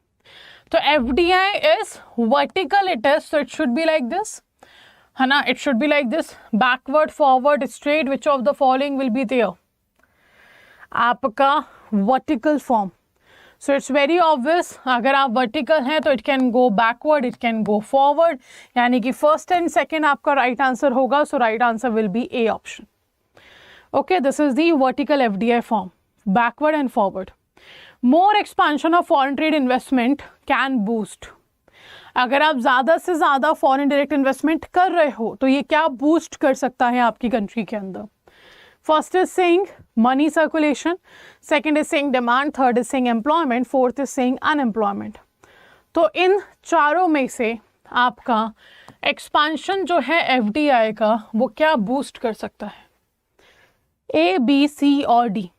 तो FDI is vertical, it is, so it should be like this, है ना, it should be like this, backward, forward, straight, which of the following will be there, आपका vertical form. So it's very obvious, अगर आप vertical हैं तो it can go backward, it can go forward, यानी कि first and second आपका right answer होगा। So right answer will be A option. Okay, this is the vertical FDI form, backward and forward. More expansion of foreign trade investment can boost. अगर आप ज़्यादा से ज़्यादा foreign direct investment कर रहे हो तो ये क्या बूस्ट कर सकता है आपकी कंट्री के अंदर। First is saying money circulation, second is saying demand, third is saying employment, fourth is saying unemployment. तो इन चारों में से आपका एक्सपांशन जो है एफडीआई का वो क्या बूस्ट कर सकता है, ए, बी, सी और डी।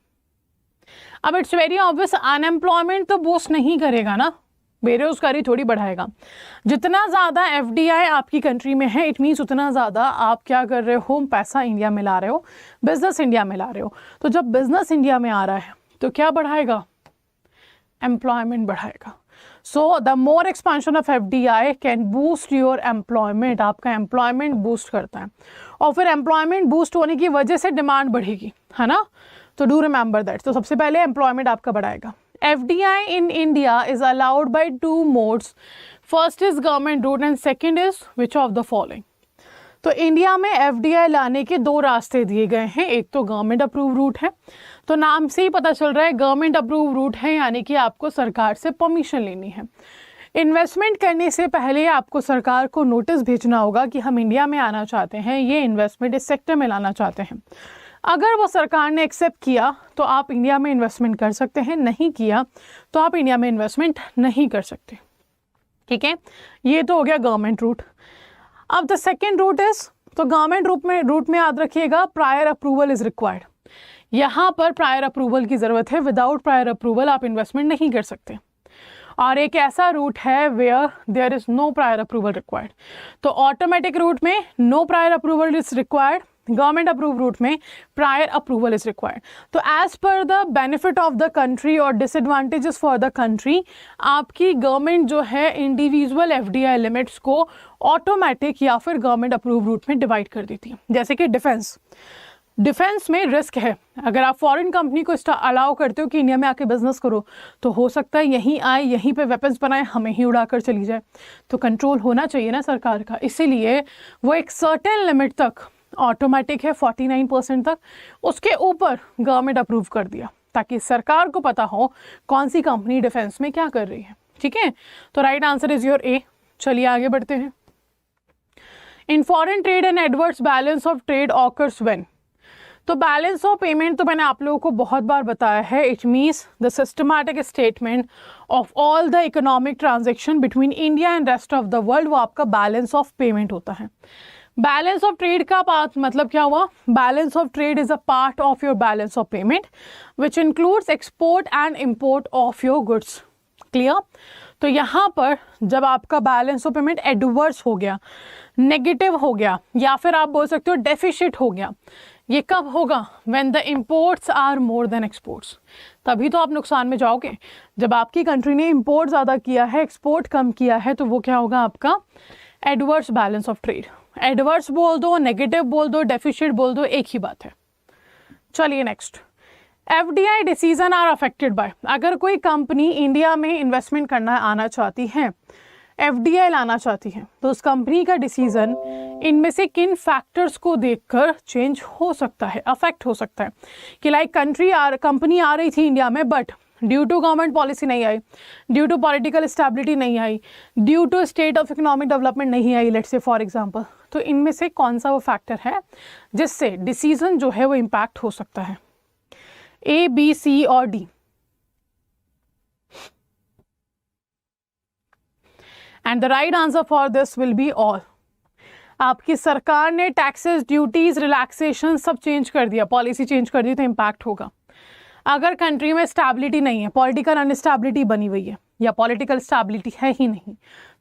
अब इट्स वेरी ऑब्वियस, अनएम्प्लॉयमेंट तो बूस्ट नहीं करेगा ना, बेरोजगारी थोड़ी बढ़ाएगा। जितना ज़्यादा एफडीआई आपकी कंट्री में है इट मीन्स उतना ज़्यादा आप क्या कर रहे हो, पैसा इंडिया में ला रहे हो, बिजनेस इंडिया में ला रहे हो। तो जब बिजनेस इंडिया में आ रहा है तो क्या बढ़ाएगा, एम्प्लॉयमेंट बढ़ाएगा। So the more expansion of FDI can boost your employment, आपका एम्प्लॉयमेंट बूस्ट करता है, और फिर एम्प्लॉयमेंट बूस्ट होने की वजह से डिमांड बढ़ेगी, है ना। तो डू रिमेंबर दैट। तो सबसे पहले एम्प्लॉयमेंट आपका बढ़ाएगा। FDI in India is allowed by two modes. First is government route and second is which of the following. तो इंडिया में FDI लाने के दो रास्ते दिए गए हैं, एक तो गवर्नमेंट अप्रूव रूट है, तो नाम से ही पता चल रहा है गवर्नमेंट अप्रूव रूट है, यानी कि आपको सरकार से परमिशन लेनी है। इन्वेस्टमेंट करने से पहले आपको सरकार को नोटिस भेजना होगा कि हम इंडिया में आना चाहते हैं, ये इन्वेस्टमेंट इस सेक्टर में लाना चाहते हैं। अगर वो सरकार ने एक्सेप्ट किया तो आप इंडिया में इन्वेस्टमेंट कर सकते हैं, नहीं किया तो आप इंडिया में इन्वेस्टमेंट नहीं कर सकते। ठीक है, ये तो हो गया गवर्नमेंट रूट। अब द सेकेंड रूट इज, तो गवर्नमेंट रूट में याद रखिएगा प्रायर अप्रूवल इज रिक्वायर्ड। यहाँ पर प्रायर अप्रूवल की ज़रूरत है, विदाउट प्रायर अप्रूवल आप इन्वेस्टमेंट नहीं कर सकते। और एक ऐसा रूट है where there is no prior approval required. तो ऑटोमेटिक रूट में no prior approval is required, government approve route में प्रायर अप्रूवल इज रिक्वायर्ड। तो as per the benefit of the country और डिसएडवांटेजेस फॉर द कंट्री, आपकी government जो है individual FDI limits को automatic या फिर गवर्नमेंट अप्रूव रूट में डिवाइड कर देती है। जैसे कि डिफेंस में रिस्क है, अगर आप फॉरेन कंपनी को अलाउ करते हो कि इंडिया में आके बिजनेस करो तो हो सकता है यहीं आए, यहीं पे वेपन्स बनाए, हमें ही उड़ाकर चली जाए। तो कंट्रोल होना चाहिए ना सरकार का, इसीलिए वो एक सर्टेन लिमिट तक ऑटोमेटिक है 49% तक, उसके ऊपर गवर्नमेंट अप्रूव कर दिया ताकि सरकार को पता हो कौन सी कंपनी डिफेंस में क्या कर रही है। ठीक है, तो राइट आंसर इज योर ए। चलिए आगे बढ़ते हैं। In foreign trade and adverse balance of trade occurs when. तो बैलेंस ऑफ पेमेंट तो मैंने आप लोगों को बहुत बार बताया है, it means the systematic statement of all the economic transaction between India and rest of the world, वो आपका बैलेंस ऑफ पेमेंट होता है। बैलेंस ऑफ ट्रेड का पार्ट मतलब क्या हुआ, balance of trade is a part of your balance of payment which includes export and import of your goods. Clear. तो यहाँ पर जब आपका बैलेंस ऑफ पेमेंट एडवर्स हो गया, नेगेटिव हो गया, या फिर आप बोल सकते हो डेफिशिट हो गया, ये कब होगा, when the imports are more than exports. तभी तो आप नुकसान में जाओगे। जब आपकी कंट्री ने इम्पोर्ट ज़्यादा किया है, एक्सपोर्ट कम किया है, तो वो क्या होगा आपका adverse balance of trade. Adverse बोल दो, नेगेटिव बोल दो, डेफिशिट बोल दो, एक ही बात है। चलिए next, FDI decision are affected by. अगर कोई कंपनी इंडिया में इन्वेस्टमेंट करना आना चाहती है, एफडीआई लाना चाहती है, तो उस कंपनी का डिसीजन इनमें से किन फैक्टर्स को देखकर चेंज हो सकता है, अफेक्ट हो सकता है। कि लाइक कंपनी आ रही थी इंडिया में but due to government policy नहीं आई, ड्यू टू पॉलिटिकल स्टेबिलिटी नहीं आई, due to state of economic development नहीं आई, लेट्स से फॉर एग्जांपल। तो इनमें से कौन सा वो फैक्टर है जिससे डिसीजन जो है वो इम्पैक्ट हो सकता है, ए, बी, सी और D. And the right answer for this will be all. आपकी सरकार ने टैक्सेस, ड्यूटीज, रिलैक्सेशन सब चेंज कर दिया, पॉलिसी चेंज कर दी, तो इम्पैक्ट होगा। अगर कंट्री में स्टेबिलिटी नहीं है, पॉलिटिकल अनस्टेबिलिटी बनी हुई है या पॉलिटिकल स्टेबिलिटी है ही नहीं,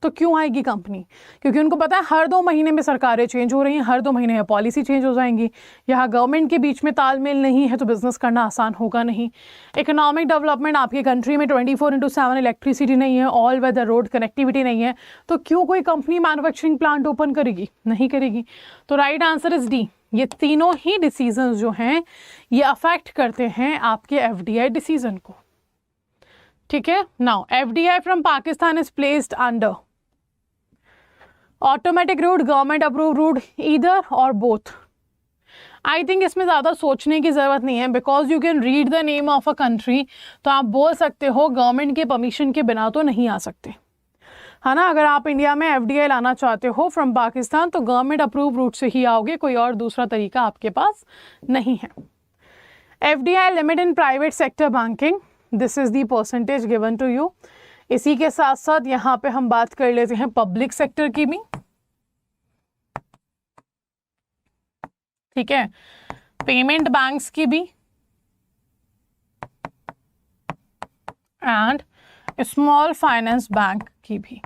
तो क्यों आएगी कंपनी? क्योंकि उनको पता है हर 2 महीने में सरकारें चेंज हो रही हैं, हर 2 महीने में पॉलिसी चेंज हो जाएंगी, यहाँ गवर्नमेंट के बीच में तालमेल नहीं है तो बिजनेस करना आसान होगा नहीं। इकोनॉमिक डेवलपमेंट आपकी कंट्री में 24/7 इलेक्ट्रिसिटी नहीं है, ऑल वेदर रोड कनेक्टिविटी नहीं है, तो क्यों कोई कंपनी मैन्युफैक्चरिंग प्लांट ओपन करेगी? नहीं करेगी। तो राइट आंसर इज डी। ये तीनों ही डिसीजंस जो हैं ये अफेक्ट करते हैं आपके एफडीआई डिसीजन को। ठीक है, now FDI from Pakistan is placed under automatic route, government approve route, either or both. I think इसमें ज़्यादा सोचने की ज़रूरत नहीं है, because you can read the name of a country, तो आप बोल सकते हो गवर्नमेंट के परमिशन के बिना तो नहीं आ सकते, है ना। अगर आप इंडिया में एफडीआई लाना चाहते हो फ्रॉम पाकिस्तान तो गवर्नमेंट अप्रूव रूट से ही आओगे, कोई और दूसरा तरीका आपके पास नहीं है। FDI limit in private sector banking, this is the percentage given to you. इसी के साथ साथ यहाँ पे हम बात कर लेते हैं पब्लिक सेक्टर की भी। ठीक है, पेमेंट बैंक्स की भी एंड स्मॉल फाइनेंस बैंक की भी।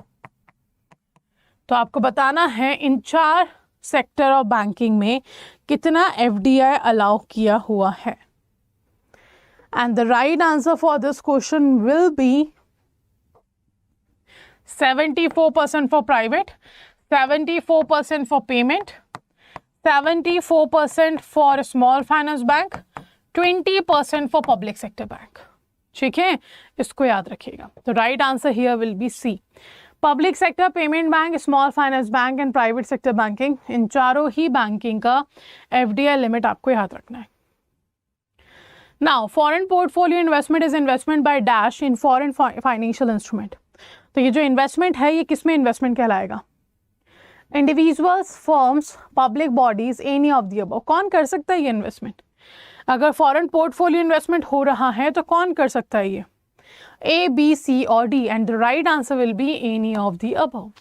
तो आपको बताना है इन 4 सेक्टर ऑफ बैंकिंग में कितना एफडीआई अलाउ किया हुआ है। And the right answer for this question will B 74% for private, 74% for payment, 74% for small finance bank, 20% for public sector bank। ठीक है, इसको याद रखिएगा। तो right answer here will be C. Public sector, payment bank, small finance bank and private sector banking, इन चारों ही banking का एफडीआई लिमिट आपको याद रखना है। Now foreign portfolio investment is investment by dash in foreign financial instrument. तो ये जो इन्वेस्टमेंट है ये किस में इन्वेस्टमेंट कहलाएगा? Individuals, firms, public bodies, any of the above. कौन कर सकता है ये इन्वेस्टमेंट? अगर फॉरेन पोर्टफोलियो इन्वेस्टमेंट हो रहा है तो कौन कर सकता है ये? ए, बी, सी और D, and the right answer will be any of the above.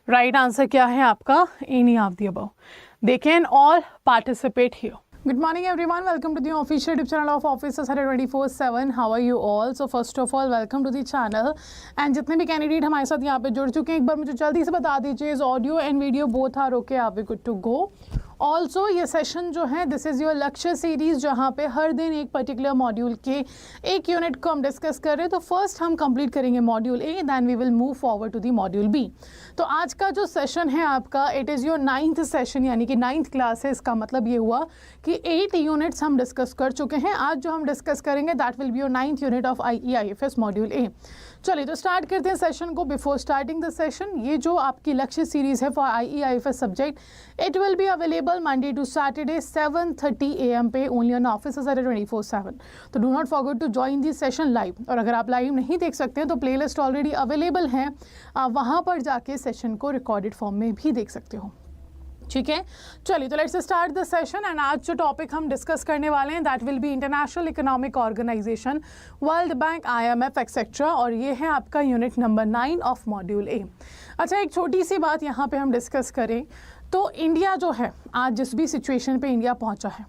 Right answer क्या है आपका? Any of the above. They can all participate here. Good morning everyone, welcome to the official YouTube channel of Officer 24/7. How are you all? So first of all welcome to the channel and जितने भी candidate हमारे साथ यहाँ पे जुड़ चुके हैं एक बार मुझे जल्दी से बता दीजिए is audio and video both are okay, are we good to go? Also ये सेशन जो है this is your lecture series जहाँ पे हर दिन एक पर्टिकुलर मॉड्यूल के एक यूनिट को हम डिस्कस कर रहे हैं। तो फर्स्ट हम कंप्लीट करेंगे module A, then we will move forward to the module B. तो आज का जो सेशन है आपका it is your 9th session, यानी कि 9th क्लास है। इसका मतलब ये हुआ कि 8 यूनिट्स हम डिस्कस कर चुके हैं। आज जो हम डिस्कस करेंगे that will be your 9th unit of IEIFS module A. चलिए तो स्टार्ट करते हैं सेशन को। बिफोर स्टार्टिंग द सेशन, ये जो आपकी लेक्चर सीरीज़ है for IEIFS subject, it will be available Monday to Saturday 7:30 AM पे ओनली ऑन ऑफिस 24/7। तो do not forget to join this session live. और अगर आप लाइव नहीं देख सकते हैं तो प्लेलिस्ट ऑलरेडी अवेलेबल है, आप वहाँ पर जाके सेशन को रिकॉर्डेड फॉर्म में भी देख सकते हो। ठीक है, चलिए तो let's start the session. And आज जो टॉपिक हम डिस्कस करने वाले हैं that will be international economic organisation, world bank, IMF etcetera, और ये है आपका unit number 9 of module A. अच्छा, एक छोटी सी बात यहाँ पे हम डिस्कस करें तो इंडिया जो है आज जिस भी सिचुएशन पे इंडिया पहुँचा है,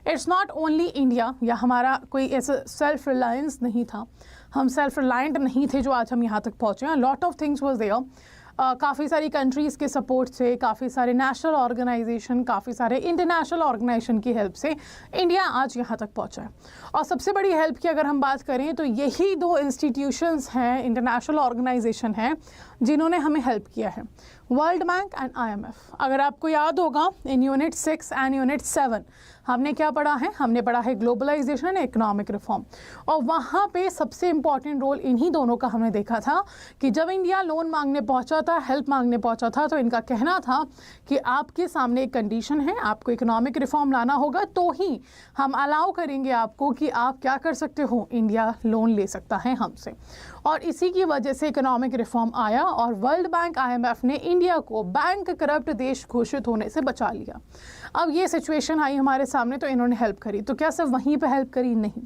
इट्स नॉट ओनली इंडिया, या हमारा कोई ऐसा सेल्फ रिलायंस नहीं था, हम सेल्फ रिलायंट नहीं थे जो आज हम यहाँ तक पहुँचे हैं। Lot of things was there, काफ़ी सारी कंट्रीज़ के सपोर्ट से, काफ़ी सारे नेशनल ऑर्गेनाइजेशन, काफ़ी सारे इंटरनेशनल ऑर्गेनाइजेशन की हेल्प से इंडिया आज यहाँ तक पहुँचा है। और सबसे बड़ी हेल्प की अगर हम बात करें तो यही 2 इंस्टीट्यूशंस हैं, इंटरनेशनल ऑर्गेनाइजेशन हैं जिन्होंने हमें हेल्प किया है, वर्ल्ड बैंक एंड IMF। अगर आपको याद होगा इन यूनिट 6 एंड यूनिट 7 हमने क्या पढ़ा है? हमने पढ़ा है ग्लोबलाइजेशन, इकोनॉमिक रिफॉर्म, और वहाँ पे सबसे इंपॉर्टेंट रोल इन्हीं दोनों का हमने देखा था कि जब इंडिया लोन मांगने पहुँचा था, हेल्प मांगने पहुँचा था, तो इनका कहना था कि आपके सामने एक कंडीशन है, आपको इकोनॉमिक रिफॉर्म लाना होगा तो ही हम अलाउ करेंगे आपको कि आप क्या कर सकते हो, इंडिया लोन ले सकता है हमसे। और इसी की वजह से इकोनॉमिक रिफॉर्म आया और वर्ल्ड बैंक, IMF ने इंडिया को बैंक करप्ट देश घोषित होने से बचा लिया। अब ये सिचुएशन आई हमारे सामने तो इन्होंने हेल्प करी। तो क्या सिर्फ वहीं पे हेल्प करी? नहीं,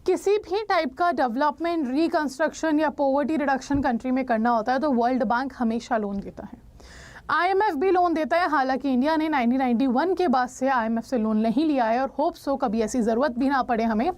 किसी भी टाइप का डेवलपमेंट, रिकंस्ट्रक्शन या पॉवर्टी रिडक्शन कंट्री में करना होता है तो वर्ल्ड बैंक हमेशा लोन देता है। IMF भी लोन देता है, हालांकि इंडिया ने 1991 के बाद से IMF से लोन नहीं लिया है और होप सो कभी ऐसी ज़रूरत भी ना पड़े हमें,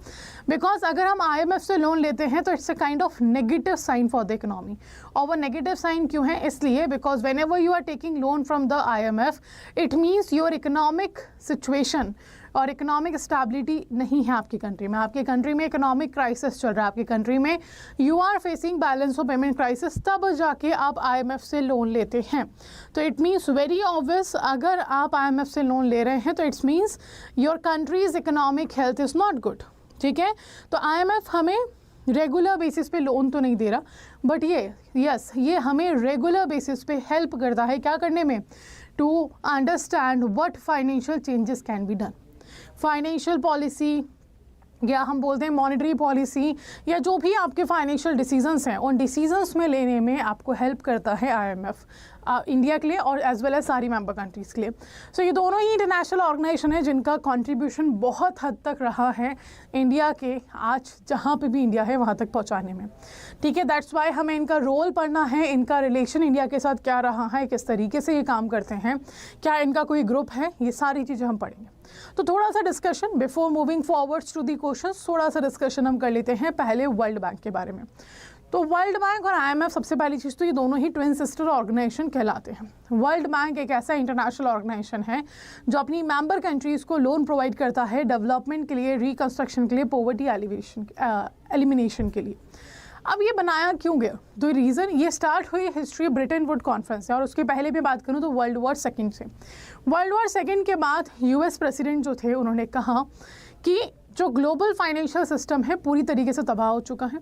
बिकॉज अगर हम IMF से लोन लेते हैं तो it's a kind of negative sign for the economy. और वो नेगेटिव साइन क्यों है? इसलिए because whenever you are taking loan from the IMF it means your economic situation और इकोनॉमिक स्टेबिलिटी नहीं है आपकी कंट्री में। आपकी कंट्री में इकोनॉमिक क्राइसिस चल रहा है, आपकी कंट्री में you are facing balance of payment crisis, तब जाके आप IMF से लोन लेते हैं। तो इट मीन्स वेरी ऑब्वियस, अगर आप IMF से लोन ले रहे हैं तो it's means your country's economic health is not good. ठीक है, तो IMF हमें रेगुलर बेसिस पे लोन तो नहीं दे रहा, बट ये हमें रेगुलर बेसिस पे हेल्प करता है क्या करने में? To understand what financial changes can be done. Financial policy या हम बोलते हैं मॉनेटरी पॉलिसी या जो भी आपके फाइनेंशियल डिसीजंस हैं, उन डिसीजंस में लेने में आपको हेल्प करता है IMF, इंडिया के लिए और एज वेल एज सारी मेंबर कंट्रीज़ के लिए। सो ये दोनों ही इंटरनेशनल ऑर्गेनाइजेशन है जिनका कंट्रीब्यूशन बहुत हद तक रहा है इंडिया के आज जहाँ पे भी इंडिया है वहाँ तक पहुँचाने में। ठीक है, दैट्स वाई हमें इनका रोल पढ़ना है, इनका रिलेशन इंडिया के साथ क्या रहा है, किस तरीके से ये काम करते हैं, क्या इनका कोई ग्रुप है, ये सारी चीज़ें हम पढ़ेंगे। तो थोड़ा सा discussion before moving forwards to the questions, थोड़ा सा डिस्कशन हम कर लेते हैं पहले वर्ल्ड बैंक के बारे में। तो वर्ल्ड बैंक और IMF सबसे पहली चीज़ तो ये दोनों ही ट्विन सिस्टर ऑर्गेनाइजेशन कहलाते हैं। वर्ल्ड बैंक एक ऐसा इंटरनेशनल ऑर्गेनाइजेशन है जो अपनी मेंबर कंट्रीज़ को लोन प्रोवाइड करता है डेवलपमेंट के लिए, रिकंस्ट्रक्शन के लिए, पॉवर्टी एलिमिनेशन के लिए। अब ये बनाया क्यों गया? दो रीज़न, ये स्टार्ट हुई हिस्ट्री ब्रिटेन वुड कॉन्फ्रेंस से, और उसके पहले भी बात करूँ तो वर्ल्ड वॉर सेकेंड से। वर्ल्ड वॉर सेकेंड के बाद US प्रेसिडेंट जो थे उन्होंने कहा कि जो ग्लोबल फाइनेंशियल सिस्टम है पूरी तरीके से तबाह हो चुका है,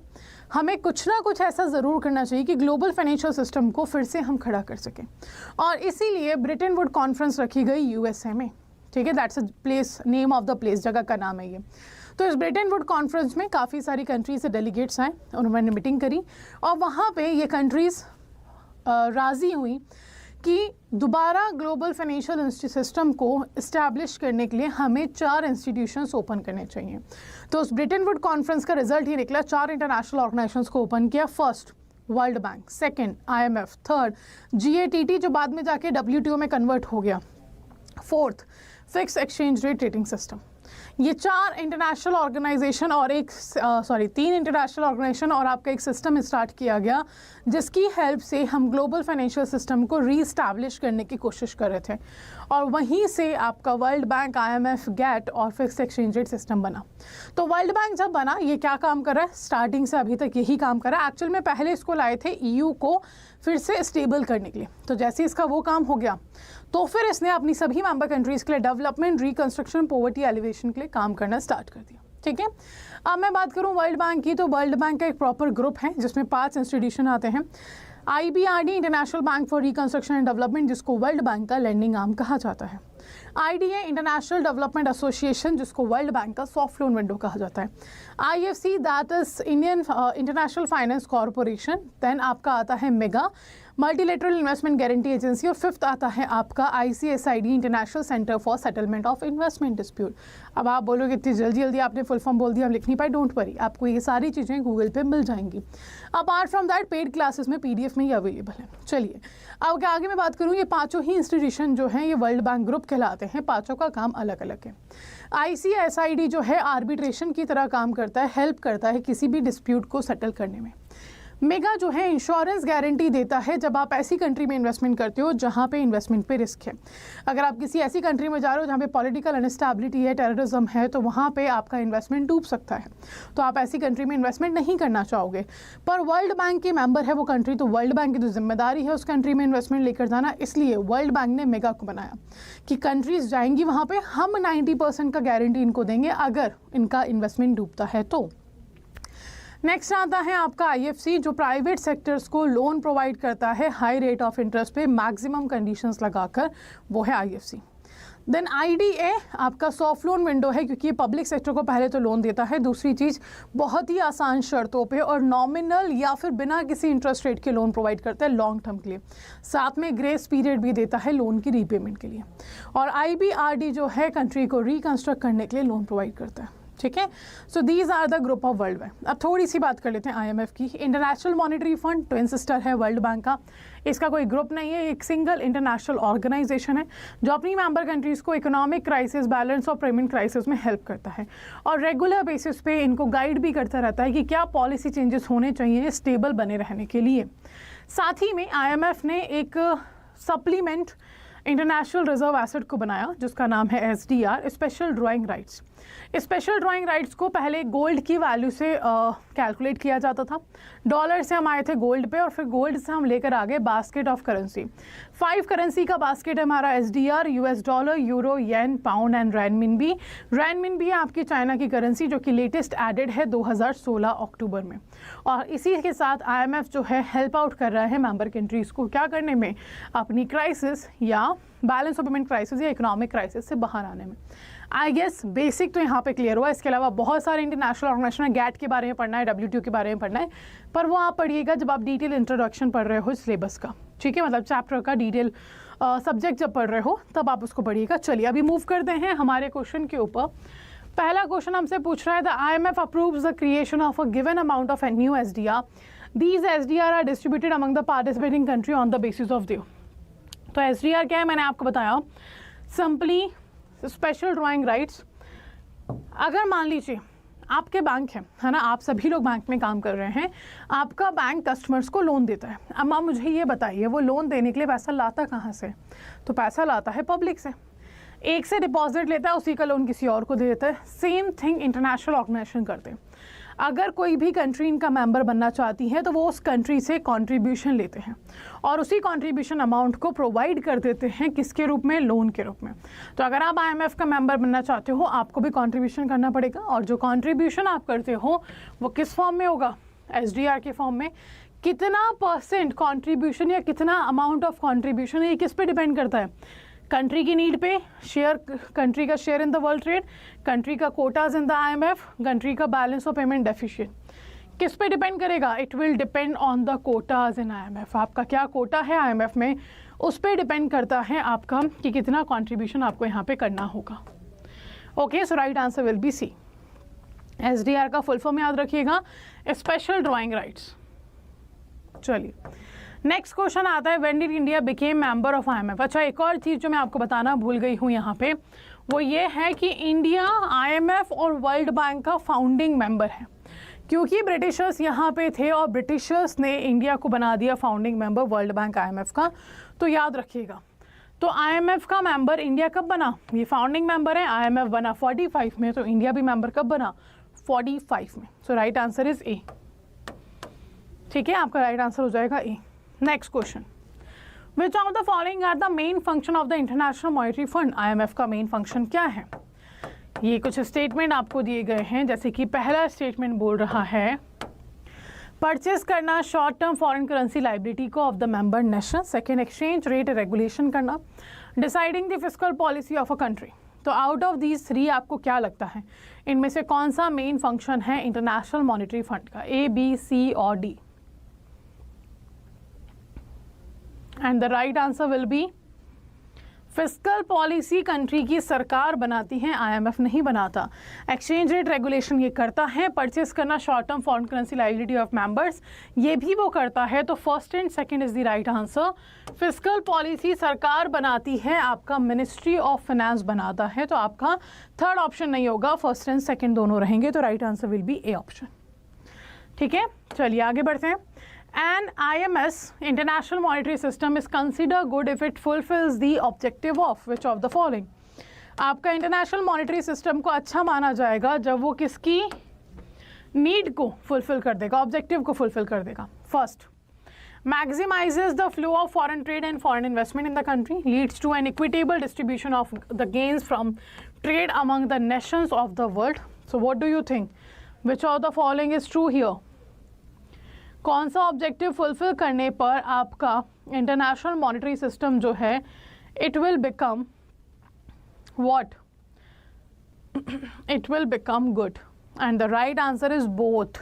हमें कुछ ना कुछ ऐसा ज़रूर करना चाहिए कि ग्लोबल फाइनेंशियल सिस्टम को फिर से हम खड़ा कर सकें, और इसीलिए ब्रिटेन वुड कॉन्फ्रेंस रखी गई USA में। ठीक है, that's a place, name of the place, जगह का नाम है ये। तो इस ब्रिटेन वुड कॉन्फ्रेंस में काफ़ी सारी कंट्रीज से डेलीगेट्स आए, उन्होंने मीटिंग करी और वहाँ पे ये कंट्रीज़ राज़ी हुई कि दोबारा ग्लोबल फाइनेंशियल सिस्टम को इस्टेब्लिश करने के लिए हमें 4 इंस्टीट्यूशंस ओपन करने चाहिए। तो उस ब्रिटेन वुड कॉन्फ्रेंस का रिजल्ट ये निकला, 4 इंटरनेशनल ऑर्गेनाइजेशंस को ओपन किया। First world bank, second IMF, third GATT जो बाद में जाके WTO में कन्वर्ट हो गया, fourth fix exchange rate trading system. ये 4 इंटरनेशनल ऑर्गेनाइजेशन और 3 इंटरनेशनल ऑर्गेनाइजेशन और आपका एक सिस्टम स्टार्ट किया गया जिसकी हेल्प से हम ग्लोबल फाइनेंशियल सिस्टम को रीस्टैब्लिश करने की कोशिश कर रहे थे, और वहीं से आपका वर्ल्ड बैंक, IMF, GATT और फिक्स एक्सचेंज रेट सिस्टम बना। तो वर्ल्ड बैंक जब बना, ये क्या काम कर रहा है? स्टार्टिंग से अभी तक यही काम कर रहा है। एक्चुअल में पहले इसको लाए थे EU को फिर से स्टेबल करने के लिए, तो जैसे इसका वो काम हो गया तो फिर इसने अपनी सभी मेंबर कंट्रीज़ के लिए डेवलपमेंट, रिकंस्ट्रक्शन, पॉवर्टी एलिवेशन के लिए काम करना स्टार्ट कर दिया। ठीक है, अब मैं बात करूं वर्ल्ड बैंक की, तो वर्ल्ड बैंक का एक प्रॉपर ग्रुप है जिसमें 5 इंस्टीट्यूशन आते हैं। IBRD, international bank for reconstruction and development, जिसको वर्ल्ड बैंक का लैंडिंग आर्म कहा जाता है। IDA, इंटरनेशनल डेवलपमेंट एसोसिएशन, जिसको वर्ल्ड बैंक का सॉफ्ट लोन विंडो कहा जाता है। IFC, that is Indian international finance corporation. Then आपका आता है MIGA, multilateral investment guarantee agency, और फिफ्थ आता है आपका ICSID, international centre for settlement of investment dispute. अब आप बोलोगे इतनी जल्दी जल्दी आपने फुल फॉर्म बोल दिया, हम लिख नहीं पाए, डोंट वरी, आपको ये सारी चीज़ें गूगल पे मिल जाएंगी। Apart from that paid classes में PDF में ही अवेलेबल है। चलिए अब आगे मैं बात करूँ, ये 5 ही इंस्टीट्यूशन जो हैं ये वर्ल्ड बैंक ग्रुप कहलाते हैं, 5 का काम अलग अलग है। ICSID जो है आर्बिट्रेशन की तरह काम करता है, हेल्प करता है किसी भी डिस्प्यूट को सेटल करने में। मेगा जो है इंश्योरेंस गारंटी देता है जब आप ऐसी कंट्री में इन्वेस्टमेंट करते हो जहाँ पे इन्वेस्टमेंट पे रिस्क है। अगर आप किसी ऐसी कंट्री में जा रहे हो जहाँ पे पॉलिटिकल अनस्टेबिलिटी है, टेररिज्म है, तो वहाँ पे आपका इन्वेस्टमेंट डूब सकता है, तो आप ऐसी कंट्री में इन्वेस्टमेंट नहीं करना चाहोगे। पर वर्ल्ड बैंक के मेंबर है वो कंट्री, तो वर्ल्ड बैंक की तो जिम्मेदारी है उस कंट्री में इन्वेस्टमेंट लेकर जाना, इसलिए वर्ल्ड बैंक ने मेगा को बनाया कि कंट्रीज जाएंगी वहाँ पर, हम 90% का गारंटी इनको देंगे अगर इनका इन्वेस्टमेंट डूबता है तो। नेक्स्ट आता है आपका IFC, जो प्राइवेट सेक्टर्स को लोन प्रोवाइड करता है हाई रेट ऑफ इंटरेस्ट पे मैक्सिमम कंडीशंस लगाकर, वो है IFC। देन IDA आपका सॉफ्ट लोन विंडो है, क्योंकि ये पब्लिक सेक्टर को पहले तो लोन देता है, दूसरी चीज़ बहुत ही आसान शर्तों पे और नॉमिनल या फिर बिना किसी इंटरेस्ट रेट के लोन प्रोवाइड करता है लॉन्ग टर्म के लिए, साथ में ग्रेस पीरियड भी देता है लोन की रीपेमेंट के लिए। और IBRD जो है कंट्री को रिकंस्ट्रक्ट करने के लिए लोन प्रोवाइड करता है। ठीक है। So these are the group of world bank. अब थोड़ी सी बात कर लेते हैं आईएमएफ की। International monetary fund twin sister है वर्ल्ड बैंक का, इसका कोई ग्रुप नहीं है, एक सिंगल इंटरनेशनल ऑर्गेनाइजेशन है जो अपनी मेंबर कंट्रीज़ को इकोनॉमिक क्राइसिस, बैलेंस और पेमेंट क्राइसिस में हेल्प करता है और रेगुलर बेसिस पे इनको गाइड भी करता रहता है कि क्या पॉलिसी चेंजेस होने चाहिए स्टेबल बने रहने के लिए। साथ ही में आईएमएफ ने एक सप्लीमेंट इंटरनेशनल रिजर्व एसेट को बनाया जिसका नाम है SDR, special drawing rights. Special drawing rights को पहले गोल्ड की वैल्यू से कैलकुलेट किया जाता था। डॉलर से हम आए थे गोल्ड पे और फिर गोल्ड से हम लेकर आ गए बास्केट ऑफ करेंसी। 5 करेंसी का बास्केट है हमारा SDR, US dollar, euro, yen, pound and renminbi. Renminbi है आपकी चाइना की करेंसी जो कि लेटेस्ट एडेड है 2016 अक्टूबर में। और इसी के साथ IMF जो है हेल्प आउट कर रहा है मेंबर कंट्रीज़ को क्या करने में, अपनी क्राइसिस या बैलेंस ऑफ पेमेंट क्राइसिस या इकोनॉमिक क्राइसिस से बाहर आने में। आई गेस बेसिक तो यहाँ पे क्लियर हुआ। इसके अलावा बहुत सारे इंटरनेशनल ऑर्गेनाइजेशन है, गैट के बारे में पढ़ना है, WTO के बारे में पढ़ना है, पर वो आप पढ़िएगा जब आप डिटेल इंट्रोडक्शन पढ़ रहे हो सिलेबस का, ठीक है, मतलब चैप्टर का डिटेल सब्जेक्ट जब पढ़ रहे हो तब आप उसको पढ़िएगा। चलिए अभी मूव करते हैं हमारे क्वेश्चन के ऊपर। पहला क्वेश्चन हमसे पूछ रहा है the IMF approves the creation of a given amount of a new SDR। These SDR are distributed among the participating country on the basis of due. तो SDR क्या है मैंने आपको बताया, सिंपली स्पेशल ड्राइंग राइट्स। अगर मान लीजिए आपके बैंक है ना, आप सभी लोग बैंक में काम कर रहे हैं, आपका बैंक कस्टमर्स को लोन देता है। अब आप मुझे ये बताइए वो लोन देने के लिए पैसा लाता कहाँ से? तो पैसा लाता है पब्लिक से, एक से डिपॉजिट लेता है, उसी का लोन किसी और को दे देता है। सेम थिंग इंटरनेशनल ऑर्गेनाइजेशन करते हैं। अगर कोई भी कंट्री इनका मेंबर बनना चाहती है तो वो उस कंट्री से कंट्रीब्यूशन लेते हैं और उसी कंट्रीब्यूशन अमाउंट को प्रोवाइड कर देते हैं किसके रूप में, लोन के रूप में। तो अगर आप IMF का मेंबर बनना चाहते हो आपको भी कंट्रीब्यूशन करना पड़ेगा और जो कंट्रीब्यूशन आप करते हो वो किस फॉर्म में होगा, SDR के फॉर्म में। कितना परसेंट कंट्रीब्यूशन या कितना अमाउंट ऑफ कंट्रीब्यूशन ये किस पे डिपेंड करता है, कंट्री की नीड पे, शेयर, कंट्री का share in the world trade, country का quotas in the IMF, country का बैलेंस ऑफ पेमेंट डेफिशिएंट, किस पे डिपेंड करेगा? It will depend on the quotas in IMF। आपका क्या कोटा है IMF में उस पर डिपेंड करता है आपका कि कितना कंट्रीब्यूशन आपको यहाँ पे करना होगा। Okay, so right answer will be C. SDR का फुल फॉर्म याद रखिएगा, स्पेशल ड्राइंग राइट्स। चलिए नेक्स्ट क्वेश्चन आता है when did India became member of IMF। अच्छा, एक और चीज़ जो मैं आपको बताना भूल गई हूँ यहाँ पे वो ये है कि इंडिया IMF और वर्ल्ड बैंक का फाउंडिंग मेंबर है, क्योंकि ब्रिटिशर्स यहाँ पे थे और ब्रिटिशर्स ने इंडिया को बना दिया founding member world bank IMF का। तो याद रखिएगा, तो IMF का मेंबर इंडिया कब बना, ये फाउंडिंग मेंबर है, IMF बना 45 में, तो इंडिया भी मेंबर कब बना, 45 में। So right answer is A. ठीक है, आपका राइट आंसर हो जाएगा A. Next question, which of the following are the main function of the international monetary fund. IMF का मेन फंक्शन क्या है? ये कुछ स्टेटमेंट आपको दिए गए हैं, जैसे कि पहला स्टेटमेंट बोल रहा है परचेस करना short term foreign currency liability को of the member nation. Second, exchange rate regulation करना। Deciding the fiscal policy of a country. तो आउट ऑफ दीज 3 आपको क्या लगता है इनमें से कौन सा मेन फंक्शन है इंटरनेशनल मॉनेटरी फंड का, A, B, C और D? And the right answer will be fiscal policy country की सरकार बनाती है, IMF नहीं बनाता। एक्सचेंज रेट रेगुलेशन ये करता है, परचेस करना short term foreign currency liability of members ये भी वो करता है। तो first and second is the right answer. Fiscal policy सरकार बनाती है, आपका मिनिस्ट्री ऑफ फाइनेंस बनाता है। तो आपका थर्ड ऑप्शन नहीं होगा, फर्स्ट एंड सेकंड दोनों रहेंगे। तो right answer will be A option. ठीक है, चलिए आगे बढ़ते हैं। An IMS International Monetary System is considered good if it fulfills the objective of which of the following। आपका इंटरनेशनल मॉनेटरी सिस्टम को अच्छा माना जाएगा जब वो किसकी नीड को फुलफिल कर देगा, ऑब्जेक्टिव को फुलफिल कर देगा। First, maximizes the flow of foreign trade and foreign investment in the country, leads to an equitable distribution of the gains from trade among the nations of the world। So what do you think, which of the following is true here? कौन सा objective fulfil करने पर आपका international monetary system जो है it will become what, it will become good. And the right answer is both.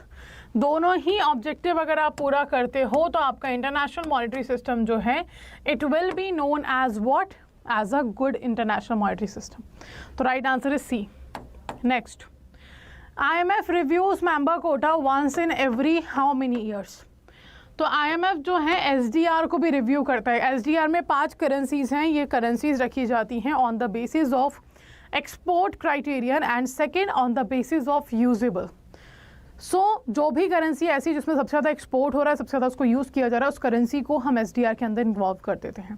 दोनों ही objective अगर आप पूरा करते हो तो आपका इंटरनेशनल मॉनेटरी सिस्टम जो है it will be known as what, as a good international monetary system. तो right answer is C. Next, IMF reviews member quota once in every how many years. तो IMF जो है SDR को भी review करता है। SDR में 5 currencies हैं, ये करेंसीज रखी जाती हैं on the basis of export criterion and second on the basis of usable. So जो भी करेंसी ऐसी जिसमें सबसे ज़्यादा एक्सपोर्ट हो रहा है, सबसे ज़्यादा उसको यूज़ किया जा रहा है, उस करेंसी को हम SDR के अंदर इन्वॉल्व कर देते हैं।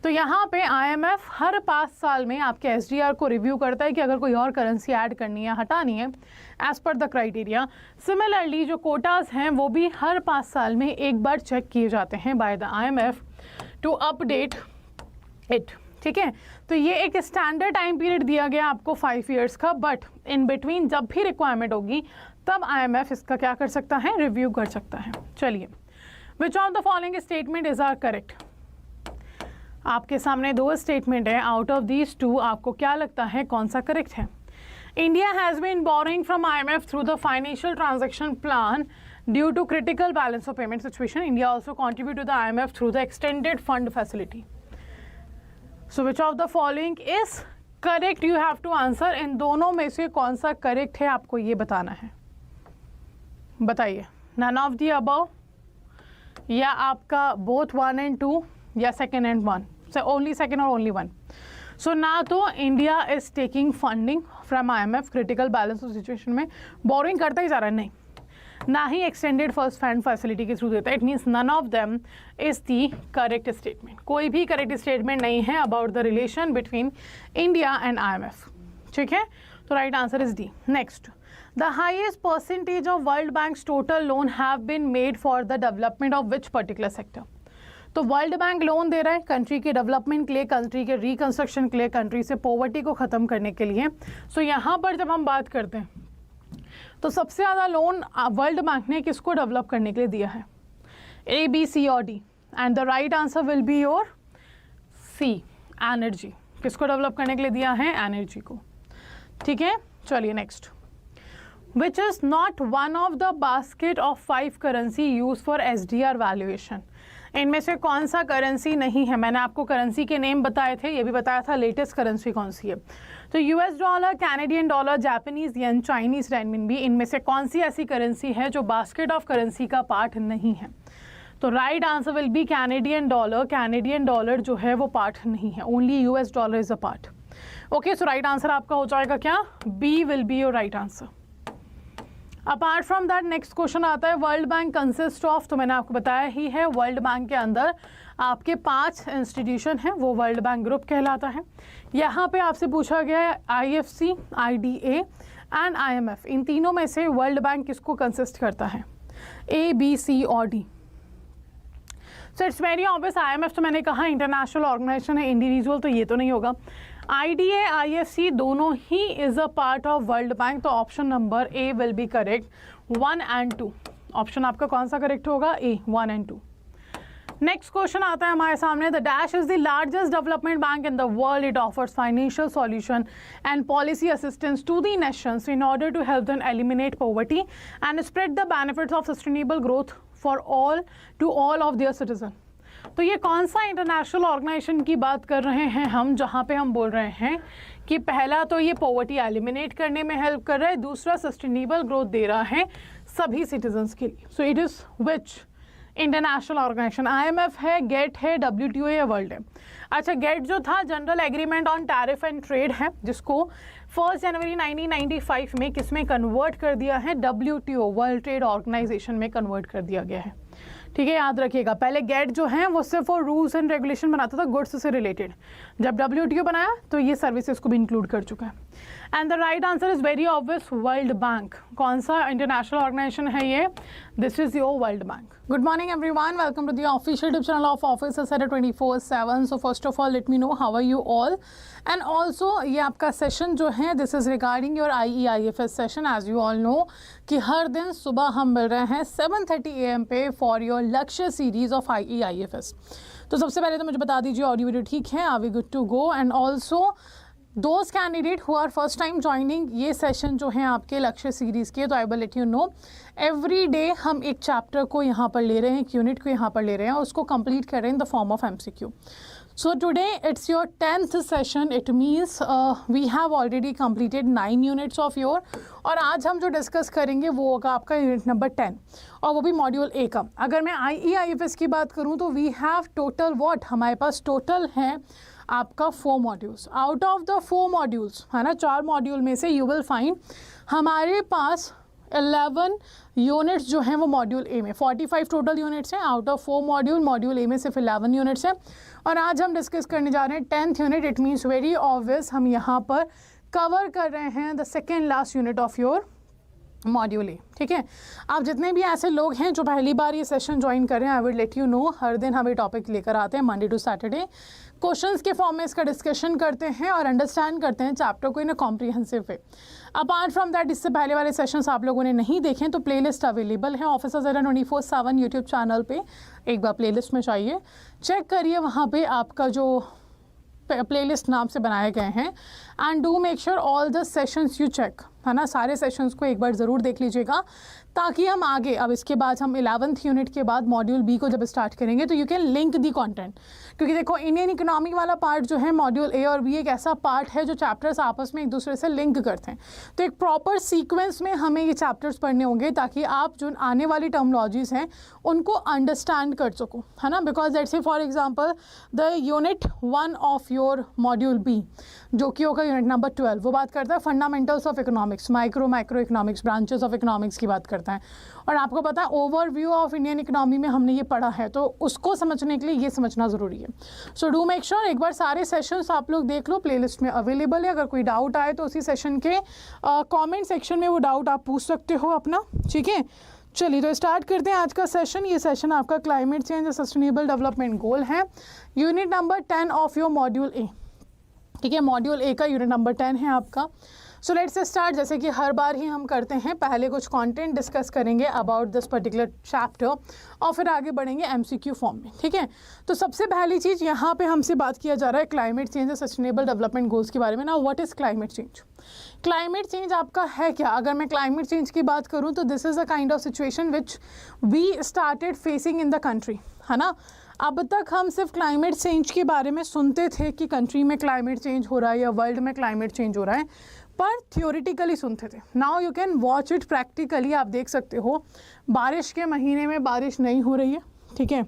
तो यहाँ पे IMF हर 5 साल में आपके SDR को रिव्यू करता है कि अगर कोई और करेंसी ऐड करनी है, हटानी है as per the criteria. Similarly जो कोटास हैं वो भी हर 5 साल में एक बार चेक किए जाते हैं by the IMF to update it. ठीक है, तो ये एक स्टैंडर्ड टाइम पीरियड दिया गया आपको 5 ईयर्स का, बट इन बिटवीन जब भी रिक्वायरमेंट होगी तब IMF इसका क्या कर सकता है, रिव्यू कर सकता है। चलिए, which of the following statement is are correct. आपके सामने 2 स्टेटमेंट है, आउट ऑफ दीज 2 आपको क्या लगता है कौन सा करेक्ट है। India has been boring from IMF through the financial transaction plan due to critical balance of payment situation. India also contribute to the IMF through the extended fund facility. So which of the following is correct, you have to answer. इन दोनों में से कौन सा correct है आपको ये बताना है, बताइए। नन ऑफ दी अबव, या आपका बोथ 1 and 2, या 2nd and 1, so only 2nd और ओनली 1। सो ना तो India is taking funding from IMF critical balance of situation में, बोरिंग करता ही जा रहा है, नहीं, ना ही एक्सटेंडेड फर्स्ट फंड फैसिलिटी के थ्रू देता है। It means none of them is the correct statement. कोई भी करेक्ट स्टेटमेंट नहीं है about the relation between India and IMF। ठीक है, तो right answer is D. Next, the highest percentage of world bank's total loan have been made for the development of which particular sector. तो world bank loan दे रहा है country के development के लिए, कंट्री के रिकंस्ट्रक्शन के लिए, कंट्री से पॉवर्टी को ख़त्म करने के लिए। सो यहाँ पर जब हम बात करते हैं तो सबसे ज़्यादा लोन वर्ल्ड बैंक ने किसको डेवलप करने के लिए दिया है, A, B, C और D, and the right answer will be your C, energy. किसको डेवलप करने के लिए दिया है, एनर्जी को। ठीक है, चलिए next, which is not one of the basket of 5 currency use for SDR valuation. इनमें से कौन सा करेंसी नहीं है। मैंने आपको करेंसी के नेम बताए थे, ये भी बताया था लेटेस्ट करेंसी कौन सी है। तो US dollar, Canadian dollar, Japanese yen, Chinese renminbi, इनमें से कौन सी ऐसी करेंसी है जो बास्केट ऑफ करेंसी का पार्ट नहीं है। तो right answer will be Canadian dollar. Canadian dollar जो है वो पार्ट नहीं है, only US dollar is a part. Okay, so right answer आपका हो जाएगा क्या, B will be your right answer. Apart from that next question आता है, वर्ल्ड बैंक कंसिस्ट ऑफ, तो मैंने आपको बताया ही है वर्ल्ड बैंक के अंदर आपके 5 इंस्टीट्यूशन हैं, वो वर्ल्ड बैंक ग्रुप कहलाता है। यहाँ पे आपसे पूछा गया है IFC, IDA एंड IMF, इन तीनों में से वर्ल्ड बैंक किसको कंसिस्ट करता है, A, B, C और D। So it's very obvious, IMF तो मैंने कहा इंटरनेशनल ऑर्गेनाइजेशन है, इंडिविजुअल तो ये तो नहीं होगा। IDA, IFC दोनों ही is a part of world bank, तो option number A will be correct, 1 and 2। Option आपका कौन सा करेक्ट होगा, A, 1 and 2। नेक्स्ट क्वेश्चन आता है हमारे सामने, the dash is the largest development bank in the world. It offers financial solution and policy assistance to the nations in order to help them eliminate poverty and spread the benefits of sustainable growth for all to all of their citizen. तो ये कौन सा international organisation की बात कर रहे हैं हम, जहाँ पे हम बोल रहे हैं कि पहला तो ये पॉवर्टी एलिमिनेट करने में हेल्प कर रहा है, दूसरा सस्टेनेबल ग्रोथ दे रहा है सभी सिटीजन्स के लिए। So it is which international organisation, IMF है, गेट है, WTO है, वर्ल्ड है। अच्छा, गेट जो था general agreement on tariff and trade है, जिसको 1 जनवरी 1995 में किस में कन्वर्ट कर दिया है, WTO वर्ल्ड ट्रेड ऑर्गेनाइजेशन में कन्वर्ट कर दिया गया है। ठीक है, याद रखिएगा, पहले गेट जो है वो सिर्फ और रूल्स एंड रेगुलेशन बनाता था गुड्स से रिलेटेड, जब WTO बनाया तो ये सर्विसेज को भी इंक्लूड कर चुका है। And the right answer is very obvious, world bank. कौन सा इंटरनेशनल ऑर्गेनाइजेशन है ये, this is your world bank. Good morning everyone, welcome to the official YouTube channel of officers Adda 24/7। So first of all let me know how are you all, and also ये आपका session जो है this is regarding your IEIFS session. As you all know कि हर दिन सुबह हम मिल रहे हैं 7:30 AM पे for your Lakshya series of IEIFS। तो सबसे पहले तो मुझे बता दीजिए ऑडियो वीडियो ठीक है, are we good to go, and also those candidate who are first time joining ये सेशन जो है आपके लक्ष्य सीरीज़ के, तो I will let you know every day हम एक चैप्टर को यहाँ पर ले रहे हैं, एक यूनिट को यहाँ पर ले रहे हैं और उसको कंप्लीट कर रहे हैं in the form of MCQ। So today it's your 10th session. It means we have already completed 9 units of your, और आज हम जो डिस्कस करेंगे वो होगा आपका यूनिट नंबर 10 और वो भी मॉड्यूल ए का. अगर मैं IEIFS की बात करूँ तो वी हैव टोटल व्हाट, हमारे पास टोटल है आपका 4 modules. Out of the 4 modules है ना, 4 मॉड्यूल में से यू विल फाइंड हमारे पास 11 यूनिट्स जो हैं वो मॉड्यूल ए में. 45 टोटल यूनिट्स हैं. आउट ऑफ 4 मॉड्यूल ए में सिर्फ 11 यूनिट्स हैं. और आज हम डिस्कस करने जा रहे हैं 10th unit. It means very obvious हम यहाँ पर कवर कर रहे हैं the second last unit of your module ए. ठीक है, आप जितने भी ऐसे लोग हैं जो पहली बार ये सेशन ज्वाइन कर रहे हैं, I will let you know, हर दिन हम ये टॉपिक लेकर आते हैं मंडे टू सैटरडे. क्वेश्चंस के फॉर्म में इसका डिस्कशन करते हैं और अंडरस्टैंड करते हैं चैप्टर को in a comprehensive way. Apart from that, इससे पहले वाले सेशंस आप लोगों ने नहीं देखे तो प्लेलिस्ट अवेलेबल है ऑफिसर्स एरा 24/7 यूट्यूब चैनल पे. एक बार प्लेलिस्ट में चाहिए, चेक करिए, वहाँ पे आपका जो प्लेलिस्ट नाम से बनाए गए हैं. And do make sure all the sessions you check, है ना, सारे सेशंस को एक बार ज़रूर देख लीजिएगा ताकि हम आगे, अब इसके बाद हम 11th यूनिट के बाद मॉड्यूल बी को जब स्टार्ट करेंगे तो you can link the content. क्योंकि देखो इंडियन इकोनॉमी वाला पार्ट जो है मॉड्यूल ए और बी एक ऐसा पार्ट है जो चैप्टर्स आपस में एक दूसरे से लिंक करते हैं. तो एक प्रॉपर सीक्वेंस में हमें ये चैप्टर्स पढ़ने होंगे ताकि आप जो आने वाली टर्मोलॉजीज़ हैं उनको अंडरस्टैंड कर सको, है ना. Because let's say for example the unit 1 of your module B जो कि होगा यूनिट नंबर 12, वो बात करता है fundamentals of economics, micro economics, branches of economics की बात करता है. और आपको पता है ओवरव्यू ऑफ इंडियन इकोनॉमी में हमने ये पढ़ा है, तो उसको समझने के लिए ये समझना ज़रूरी है. सो डू मेक श्योर एक बार सारे सेशंस आप लोग देख लो, प्लेलिस्ट में अवेलेबल है. अगर कोई डाउट आए तो उसी सेशन के कमेंट सेक्शन में वो डाउट आप पूछ सकते हो अपना. ठीक है, चलिए तो स्टार्ट करते हैं आज का सेशन. ये सेशन आपका क्लाइमेट चेंज और सस्टेनेबल डेवलपमेंट गोल है, unit number 10 of your module ए. ठीक है, मॉड्यूल ए का यूनिट नंबर 10 है आपका. सो लेट्स स्टार्ट. जैसे कि हर बार ही हम करते हैं, पहले कुछ कंटेंट डिस्कस करेंगे अबाउट दिस पर्टिकुलर चैप्टर और फिर आगे बढ़ेंगे MCQ फॉर्म में. ठीक है, तो सबसे पहली चीज़ यहाँ पे हमसे बात किया जा रहा है क्लाइमेट चेंज और सस्टेनेबल डेवलपमेंट गोल्स के बारे में. ना what is climate change? Climate change आपका है क्या? अगर मैं क्लाइमेट चेंज की बात करूँ तो this is a kind of situation which we started facing in the country, है ना. अब तक हम सिर्फ क्लाइमेट चेंज के बारे में सुनते थे कि कंट्री में क्लाइमेट चेंज हो रहा है या वर्ल्ड में क्लाइमेट चेंज हो रहा है, पर थियोरिटिकली सुनते थे. Now you can watch it practically. आप देख सकते हो बारिश के महीने में बारिश नहीं हो रही है, ठीक है,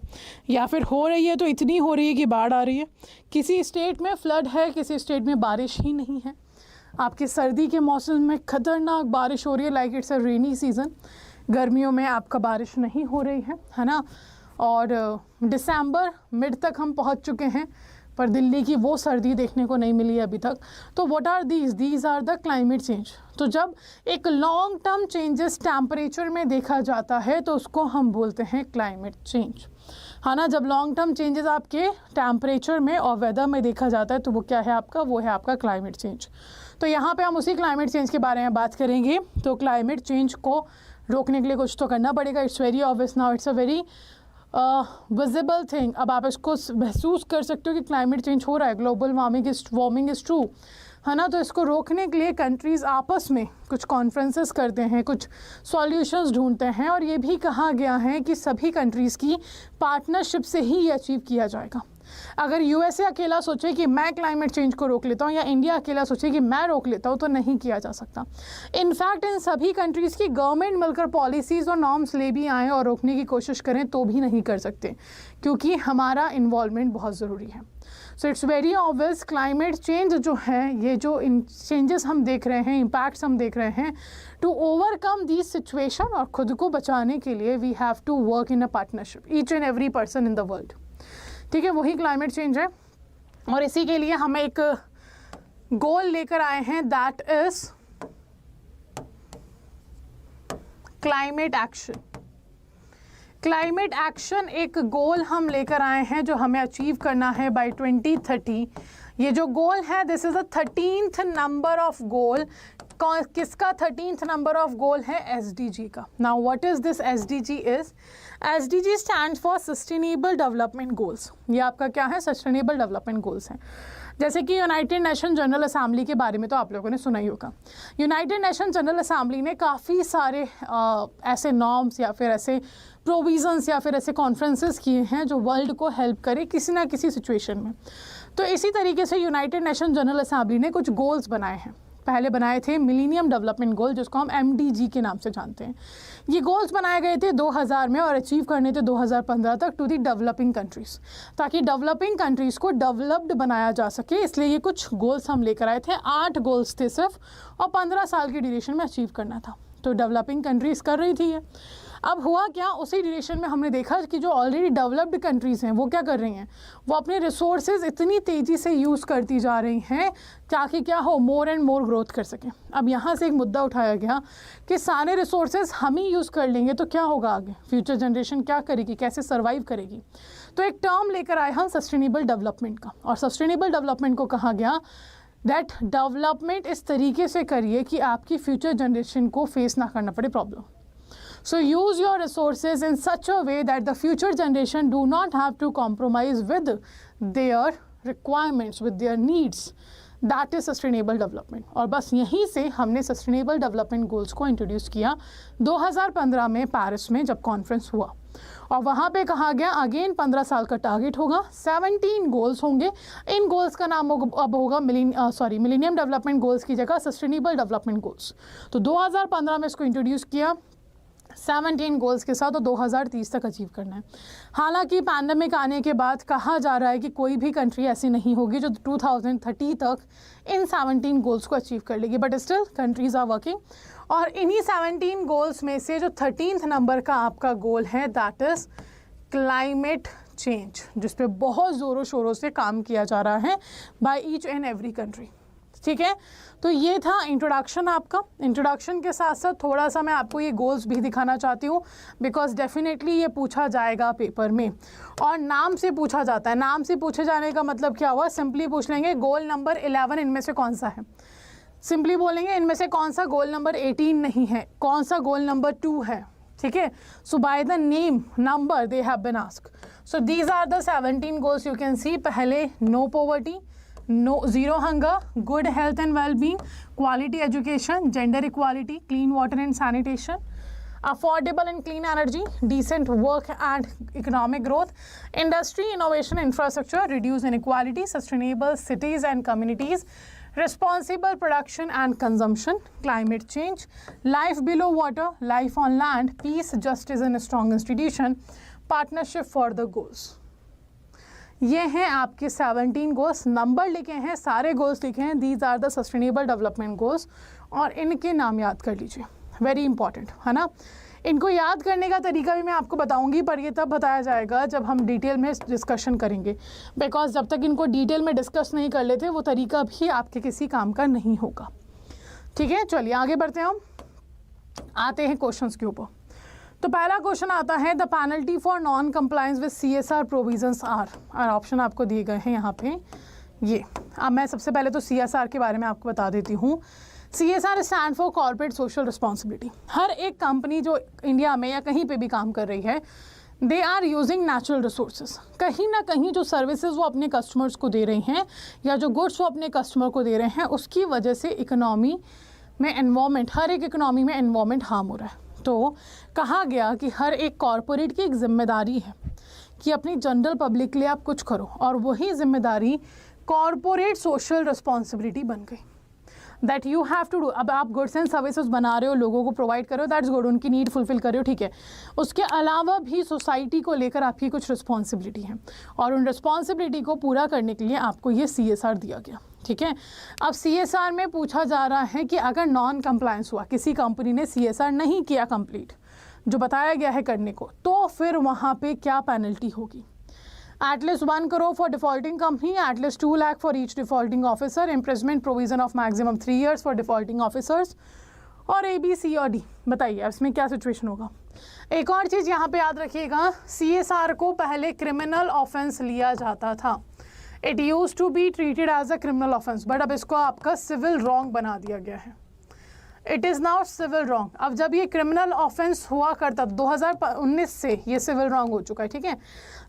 या फिर हो रही है तो इतनी हो रही है कि बाढ़ आ रही है. किसी स्टेट में फ्लड है, किसी स्टेट में बारिश ही नहीं है. आपके सर्दी के मौसम में खतरनाक बारिश हो रही है, like it's a rainy season. गर्मियों में आपका बारिश नहीं हो रही है ना. और दिसंबर मिड तक हम पहुंच चुके हैं पर दिल्ली की वो सर्दी देखने को नहीं मिली है अभी तक. तो what are these are the climate change. तो जब एक लॉन्ग टर्म चेंजेस टेम्परेचर में देखा जाता है तो उसको हम बोलते हैं क्लाइमेट चेंज, है ना. जब लॉन्ग टर्म चेंजेस आपके टेम्परेचर में और वेदर में देखा जाता है तो वो क्या है आपका, वो है आपका क्लाइमेट चेंज. तो यहाँ पे हम उसी क्लाइमेट चेंज के बारे में बात करेंगे. तो क्लाइमेट चेंज को रोकने के लिए कुछ तो करना पड़ेगा. It's very obvious now, it's a very visible thing. अब आप इसको महसूस कर सकते हो कि क्लाइमेट चेंज हो रहा है, ग्लोबल वार्मिंग इज़ ट्रू, है ना. तो इसको रोकने के लिए कंट्रीज़ आपस में कुछ कॉन्फ्रेंसेस करते हैं, कुछ सॉल्यूशंस ढूंढते हैं. और ये भी कहा गया है कि सभी कंट्रीज़ की पार्टनरशिप से ही ये अचीव किया जाएगा. अगर USA अकेला सोचे कि मैं क्लाइमेट चेंज को रोक लेता हूँ या इंडिया अकेला सोचे कि मैं रोक लेता हूँ तो नहीं किया जा सकता. इनफैक्ट इन सभी कंट्रीज़ की गवर्नमेंट मिलकर पॉलिसीज़ और नॉर्म्स ले भी आएँ और रोकने की कोशिश करें तो भी नहीं कर सकते, क्योंकि हमारा इन्वॉल्वमेंट बहुत ज़रूरी है. सो it's very obvious climate change जो है, ये जो इन चेंजेस हम देख रहे हैं, इम्पैक्ट्स हम देख रहे हैं, टू ओवरकम दिस सिचुएशन और ख़ुद को बचाने के लिए we have to work in a partnership, each and every person in the world. ठीक है, वही क्लाइमेट चेंज है. और इसी के लिए हम एक गोल लेकर आए हैं, that is climate action. Climate action एक गोल हम लेकर आए हैं जो हमें अचीव करना है बाय 2030. ये जो गोल है this is the 13th number of goal. किसका 13th नंबर ऑफ गोल है? SDG का. Now what is this SDG is? SDG stands for sustainable development goals. ये आपका क्या है? सस्टेनेबल डेवलपमेंट गोल्स हैं. जैसे कि यूनाइटेड नेशन जनरल असेंबली के बारे में तो आप लोगों ने सुना ही होगा। यूनाइटेड नेशन जनरल असेंबली ने काफ़ी सारे ऐसे नॉर्म्स या फिर ऐसे प्रोविजंस या फिर ऐसे कॉन्फ्रेंसेस किए हैं जो वर्ल्ड को हेल्प करे किसी ना किसी सिचुएशन में। तो इसी तरीके से यूनाइटेड नेशन जनरल असेंबली ने कुछ गोल्स बनाए हैं। पहले बनाए थे मिलेनियम डेवलपमेंट गोल, जिसको हम MDG के नाम से जानते हैं। ये गोल्स बनाए गए थे 2000 में और अचीव करने थे 2015 तक टू दी डेवलपिंग कंट्रीज़, ताकि डेवलपिंग कंट्रीज़ को डेवलप्ड बनाया जा सके। इसलिए ये कुछ गोल्स हम लेकर आए थे। 8 गोल्स थे सिर्फ, और 15 साल की ड्यूरेशन में अचीव करना था। तो डेवलपिंग कंट्रीज़ कर रही थी ये। अब हुआ क्या, उसी ड्यूरेशन में हमने देखा कि जो ऑलरेडी डेवलप्ड कंट्रीज़ हैं वो क्या कर रही हैं, वो अपने रिसोर्सेज इतनी तेज़ी से यूज़ करती जा रही हैं ताकि क्या हो, मोर एंड मोर ग्रोथ कर सकें। अब यहाँ से एक मुद्दा उठाया गया कि सारे रिसोर्सेज हम ही यूज़ कर लेंगे तो क्या होगा आगे, फ्यूचर जनरेशन क्या करेगी, कैसे सर्वाइव करेगी। तो एक टर्म लेकर आए हम सस्टेनेबल डेवलपमेंट का, और सस्टेनेबल डेवलपमेंट को कहा गया दैट डेवलपमेंट इस तरीके से करिए कि आपकी फ्यूचर जनरेशन को फेस ना करना पड़े problem. So use your resources in such a way that the future generation do not have to compromise with their requirements, with their needs. That is sustainable development. और बस यहीं से हमने sustainable development goals को introduce किया 2015 में Paris में जब कॉन्फ्रेंस हुआ। और वहाँ पे कहा गया अगेन 15 साल का टारगेट होगा, 17 गोल्स होंगे। इन गोल्स का नाम अब होगा मिलेनियम डेवलपमेंट गोल्स की जगह सस्टेनेबल डेवलपमेंट गोल्स। तो 2015 में इसको इंट्रोड्यूस किया 17 गोल्स के साथ, और 2030 तक अचीव करना है। हालांकि पैंडेमिक आने के बाद कहा जा रहा है कि कोई भी कंट्री ऐसी नहीं होगी जो 2030 तक इन 17 गोल्स को अचीव कर लेगी, but still countries are working. और इन्हीं 17 गोल्स में से जो 13th नंबर का आपका गोल है दैट इज़ क्लाइमेट चेंज, जिस पे बहुत ज़ोरों शोरों से काम किया जा रहा है by each and every country. ठीक है, तो ये था इंट्रोडक्शन आपका। इंट्रोडक्शन के साथ साथ थोड़ा सा मैं आपको ये गोल्स भी दिखाना चाहती हूँ, बिकॉज डेफिनेटली ये पूछा जाएगा पेपर में, और नाम से पूछा जाता है। नाम से पूछे जाने का मतलब क्या हुआ, सिंपली पूछ लेंगे गोल नंबर 11 इनमें से कौन सा है, सिंपली बोलेंगे इनमें से कौन सा गोल नंबर 18 नहीं है, कौन सा गोल नंबर 2 है। ठीक है, so by the name number they have been asked. So these are the 17 goals you can see. पहले no poverty, no zero hunger, good health and well-being, quality education, gender equality, clean water and sanitation, affordable and clean energy, decent work and economic growth, industry, innovation, infrastructure, reduce inequality, sustainable cities and communities, responsible production and consumption, climate change, life below water, life on land, peace, justice and strong institution, partnership for the goals। ये हैं आपके 17 goals. Number लिखे हैं, सारे goals लिखे हैं, these are the sustainable development goals, और इनके नाम याद कर लीजिए, वेरी इंपॉर्टेंट है ना। इनको याद करने का तरीका भी मैं आपको बताऊंगी, पर ये तब बताया जाएगा जब हम डिटेल में डिस्कशन करेंगे, बिकॉज जब तक इनको डिटेल में डिस्कस नहीं कर लेते वो तरीका भी आपके किसी काम का नहीं होगा। ठीक है, चलिए आगे बढ़ते हैं, हम आते हैं क्वेश्चंस के ऊपर। तो पहला क्वेश्चन आता है the penalty for non compliance with CSR provisions are, और ऑप्शन आपको दिए गए हैं यहाँ पे ये। अब मैं सबसे पहले तो CSR के बारे में आपको बता देती हूँ। CSR stand for corporate social responsibility. हर एक कंपनी जो इंडिया में या कहीं पे भी काम कर रही है, they are using natural resources. कहीं ना कहीं जो सर्विसेज वो अपने कस्टमर्स को दे रही हैं या जो गुड्स वो अपने कस्टमर को दे रहे हैं, उसकी वजह से इकोनॉमी में एनवायरमेंट, हर एक इकोनॉमी में एनवायरमेंट हार्म हो रहा है। तो कहा गया कि हर एक कॉरपोरेट की एक जिम्मेदारी है कि अपनी जनरल पब्लिक के लिए आप कुछ करो, और वही जिम्मेदारी कॉरपोरेट सोशल रिस्पॉन्सिबिलिटी बन गई, that you have to do. अब आप गुड्स एंड सर्विसेज बना रहे हो, लोगों को प्रोवाइड कर रहे हो, दैट्स गुड, उनकी नीड फुलफिल कर रहे हो, ठीक है। उसके अलावा भी सोसाइटी को लेकर आपकी कुछ रिस्पॉन्सिबिलिटी है, और उन रिस्पॉन्सिबिलिटी को पूरा करने के लिए आपको ये CSR दिया गया। ठीक है, अब CSR में पूछा जा रहा है कि अगर नॉन कंप्लायंस हुआ, किसी कंपनी ने CSR नहीं किया कंप्लीट जो बताया गया है करने को, तो फिर वहाँ पे क्या पेनल्टी होगी। At least 1 crore for defaulting company, at least 2 lakh for each defaulting officer, imprisonment provision of maximum 3 years for defaulting officers, और A, B, C और D। बताइए इसमें क्या सिचुएशन होगा। एक और चीज़ यहाँ पे याद रखिएगा, CSR को पहले क्रिमिनल ऑफेंस लिया जाता था। It use to be treated as a criminal offence, but अब इसको आपका सिविल रॉन्ग बना दिया गया है। It is now civil wrong. अब जब ये क्रिमिनल ऑफेंस हुआ करता, 2019 से ये सिविल रॉन्ग हो चुका है। ठीक है,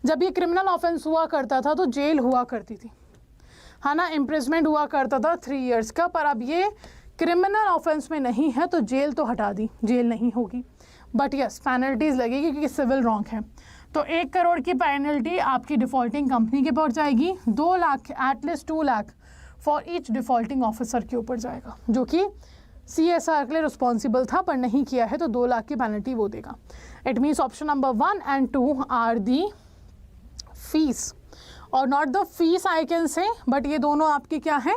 जब ये क्रिमिनल ऑफेंस हुआ करता था तो जेल हुआ करती थी। है ना, इम्प्रिजमेंट हुआ करता था 3 इयर्स का, पर अब ये क्रिमिनल ऑफेंस में नहीं है तो जेल तो हटा दी, जेल नहीं होगी, बट यस पेनल्टीज लगेगी क्योंकि सिविल रॉन्ग है। तो 1 करोड़ की पेनल्टी आपकी डिफ़ॉल्टिंग कंपनी के ऊपर जाएगी, 2 lakh at least 2 lakh for each defaulting officer के ऊपर जाएगा, जो कि CSR के लिए रिस्पॉन्सिबल था पर नहीं किया है, तो 2 लाख की पेनल्टी वो देगा। It means option number 1 and 2 are the fees और not the fees I can say, but ये दोनों आपकी क्या है,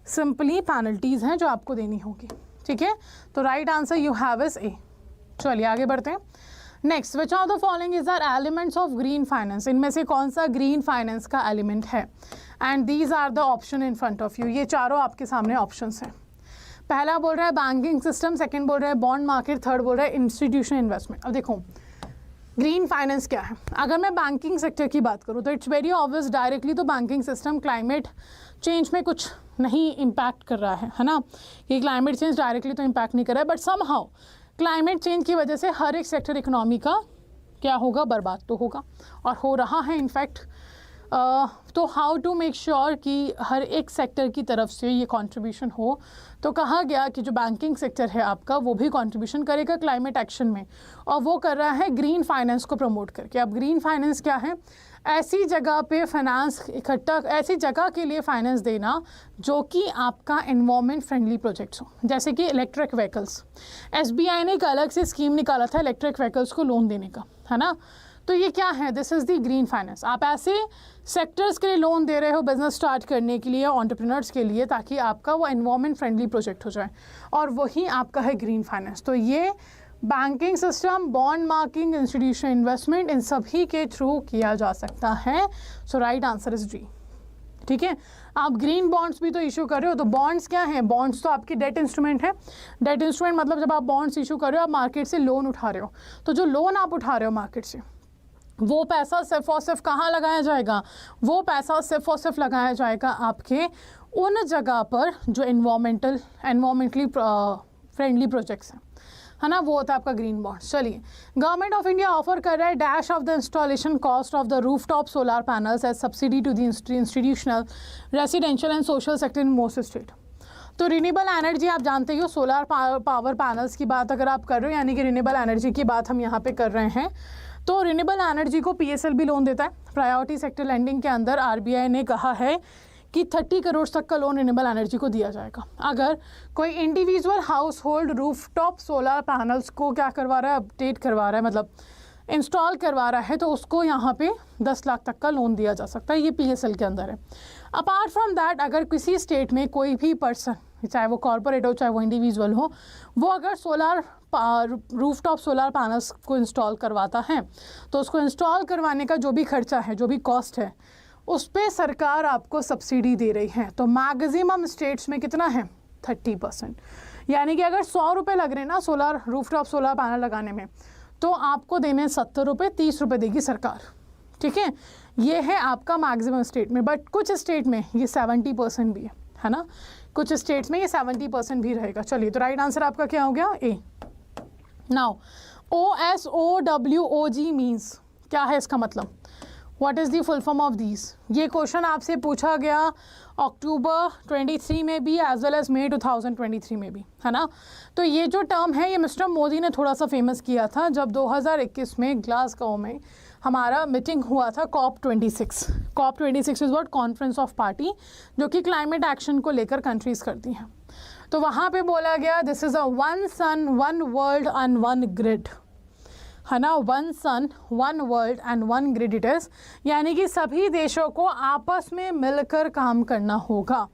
सिंपली पेनल्टीज हैं जो आपको देनी होगी। ठीक है, तो right answer you have is A. चलिए आगे बढ़ते हैं। Next, which of the following is are elements of green finance, इनमें से कौन सा ग्रीन फाइनेंस का एलिमेंट है, and these are the option in front of you, ये चारों आपके सामने ऑप्शंस हैं। पहला बोल रहा है बैंकिंग सिस्टम, सेकंड बोल रहा है बॉन्ड मार्केट, थर्ड बोल रहा है इंस्टीट्यूशनल इन्वेस्टमेंट। अब देखो ग्रीन फाइनेंस क्या है, अगर मैं बैंकिंग सेक्टर की बात करूँ तो इट्स वेरी ऑब्वियस, डायरेक्टली तो बैंकिंग सिस्टम क्लाइमेट चेंज में कुछ नहीं इम्पैक्ट कर रहा है ना, कि क्लाइमेट चेंज डायरेक्टली तो इम्पैक्ट नहीं कर रहा है, बट समहाउ क्लाइमेट चेंज की वजह से हर एक सेक्टर इकोनॉमी का क्या होगा, बर्बाद तो होगा और हो रहा है इनफैक्ट। तो हाउ टू मेक श्योर कि हर एक सेक्टर की तरफ से ये कंट्रीब्यूशन हो, तो कहा गया कि जो बैंकिंग सेक्टर है आपका वो भी कंट्रीब्यूशन करेगा क्लाइमेट एक्शन में, और वो कर रहा है ग्रीन फाइनेंस को प्रमोट करके। अब ग्रीन फाइनेंस क्या है, ऐसी जगह पे फाइनेंस इकट्ठा, ऐसी जगह के लिए फाइनेंस देना जो कि आपका एनवायरमेंट फ्रेंडली प्रोजेक्ट्स हो, जैसे कि इलेक्ट्रिक व्हीकल्स। SBI ने एक अलग से स्कीम निकाला था इलेक्ट्रिक व्हीकल्स को लोन देने का, है ना, तो ये क्या है, this is the green finance. आप ऐसे सेक्टर्स के लिए लोन दे रहे हो बिजनेस स्टार्ट करने के लिए, एंटरप्रेन्योर्स के लिए, ताकि आपका वो एनवायरमेंट फ्रेंडली प्रोजेक्ट हो जाए, और वही आपका है ग्रीन फाइनेंस। तो ये banking system, bond marking, institutional investment, इन सभी के थ्रू किया जा सकता है। So right answer is D. ठीक है, आप ग्रीन बॉन्ड्स भी तो इशू कर रहे हो, तो बॉन्ड्स क्या है, बॉन्ड्स तो आपकी डेट इंस्ट्रूमेंट है। डेट इंस्ट्रूमेंट मतलब जब आप बॉन्ड्स इशू कर रहे हो, आप मार्केट से लोन उठा रहे हो, तो जो लोन आप उठा रहे हो मार्केट से, वो पैसा सिर्फ और सिर्फ कहाँ लगाया जाएगा, वो पैसा सिर्फ और सिर्फ लगाया जाएगा आपके उन जगह पर जो एनवायरमेंटली फ्रेंडली प्रोजेक्ट्स हैं, है ना, वो होता है आपका ग्रीन बॉन्ड। चलिए, गवर्नमेंट ऑफ इंडिया ऑफर कर रहा है dash of the installation cost of the rooftop solar panels as subsidy to the institutional, residential and social sector in most state. तो रिन्यूएबल एनर्जी आप जानते ही हो, सोलर पावर पैनल्स की बात अगर आप कर रहे हो, यानी कि रिन्यूएबल एनर्जी की बात हम यहाँ पे कर रहे हैं, तो रिन्यूएबल एनर्जी को PSLB लोन देता है। प्रायोरिटी सेक्टर लैंडिंग के अंदर RBI ने कहा है कि 30 करोड़ तक का लोन रिन्यूएबल एनर्जी को दिया जाएगा। अगर कोई individual house hold rooftop solar panels को क्या करवा रहा है, अपडेट करवा रहा है, मतलब इंस्टॉल करवा रहा है, तो उसको यहाँ पे 10 लाख तक का लोन दिया जा सकता है, ये PSL के अंदर है। अपार्ट फ्रॉम दैट, अगर किसी स्टेट में कोई भी पर्सन, चाहे वो कॉर्पोरेट हो चाहे वो इंडिविजुअल हो, वो अगर सोलर रूफटॉप सोलर पैनल्स को इंस्टॉल करवाता है, तो उसको इंस्टॉल करवाने का जो भी खर्चा है, जो भी कॉस्ट है, उस पर सरकार आपको सब्सिडी दे रही है। तो मैक्सिमम स्टेट्स में कितना है, 30%, यानी कि अगर 100 रुपये लग रहे हैं ना सोलर रूफटॉप सोलर पैनल लगाने में, तो आपको देने 70 रुपये, 30 रुपये देगी सरकार। ठीक है, ये है आपका मैक्सिमम स्टेट में, बट कुछ स्टेट में ये 70% भी है ना, कुछ स्टेट्स में ये 70% भी रहेगा। चलिए, तो राइट आंसर आपका क्या हो गया, ए। नाउ OSOWOG मीन्स क्या है, इसका मतलब what is the full form of these. ये क्वेश्चन आपसे पूछा गया अक्टूबर 23 में भी एज वेल एज मई 2023 में भी, है ना। तो ये जो टर्म है, ये मिस्टर मोदी ने थोड़ा सा फेमस किया था जब 2021 में ग्लासगो में हमारा मीटिंग हुआ था COP26। COP26 is what, conference of party, जो कि क्लाइमेट एक्शन को लेकर कंट्रीज़ करती हैं। तो वहाँ पे बोला गया this is a one sun one world and one grid, है ना, one sun one world and one grid it is, यानी कि सभी देशों को आपस में मिलकर काम करना होगा।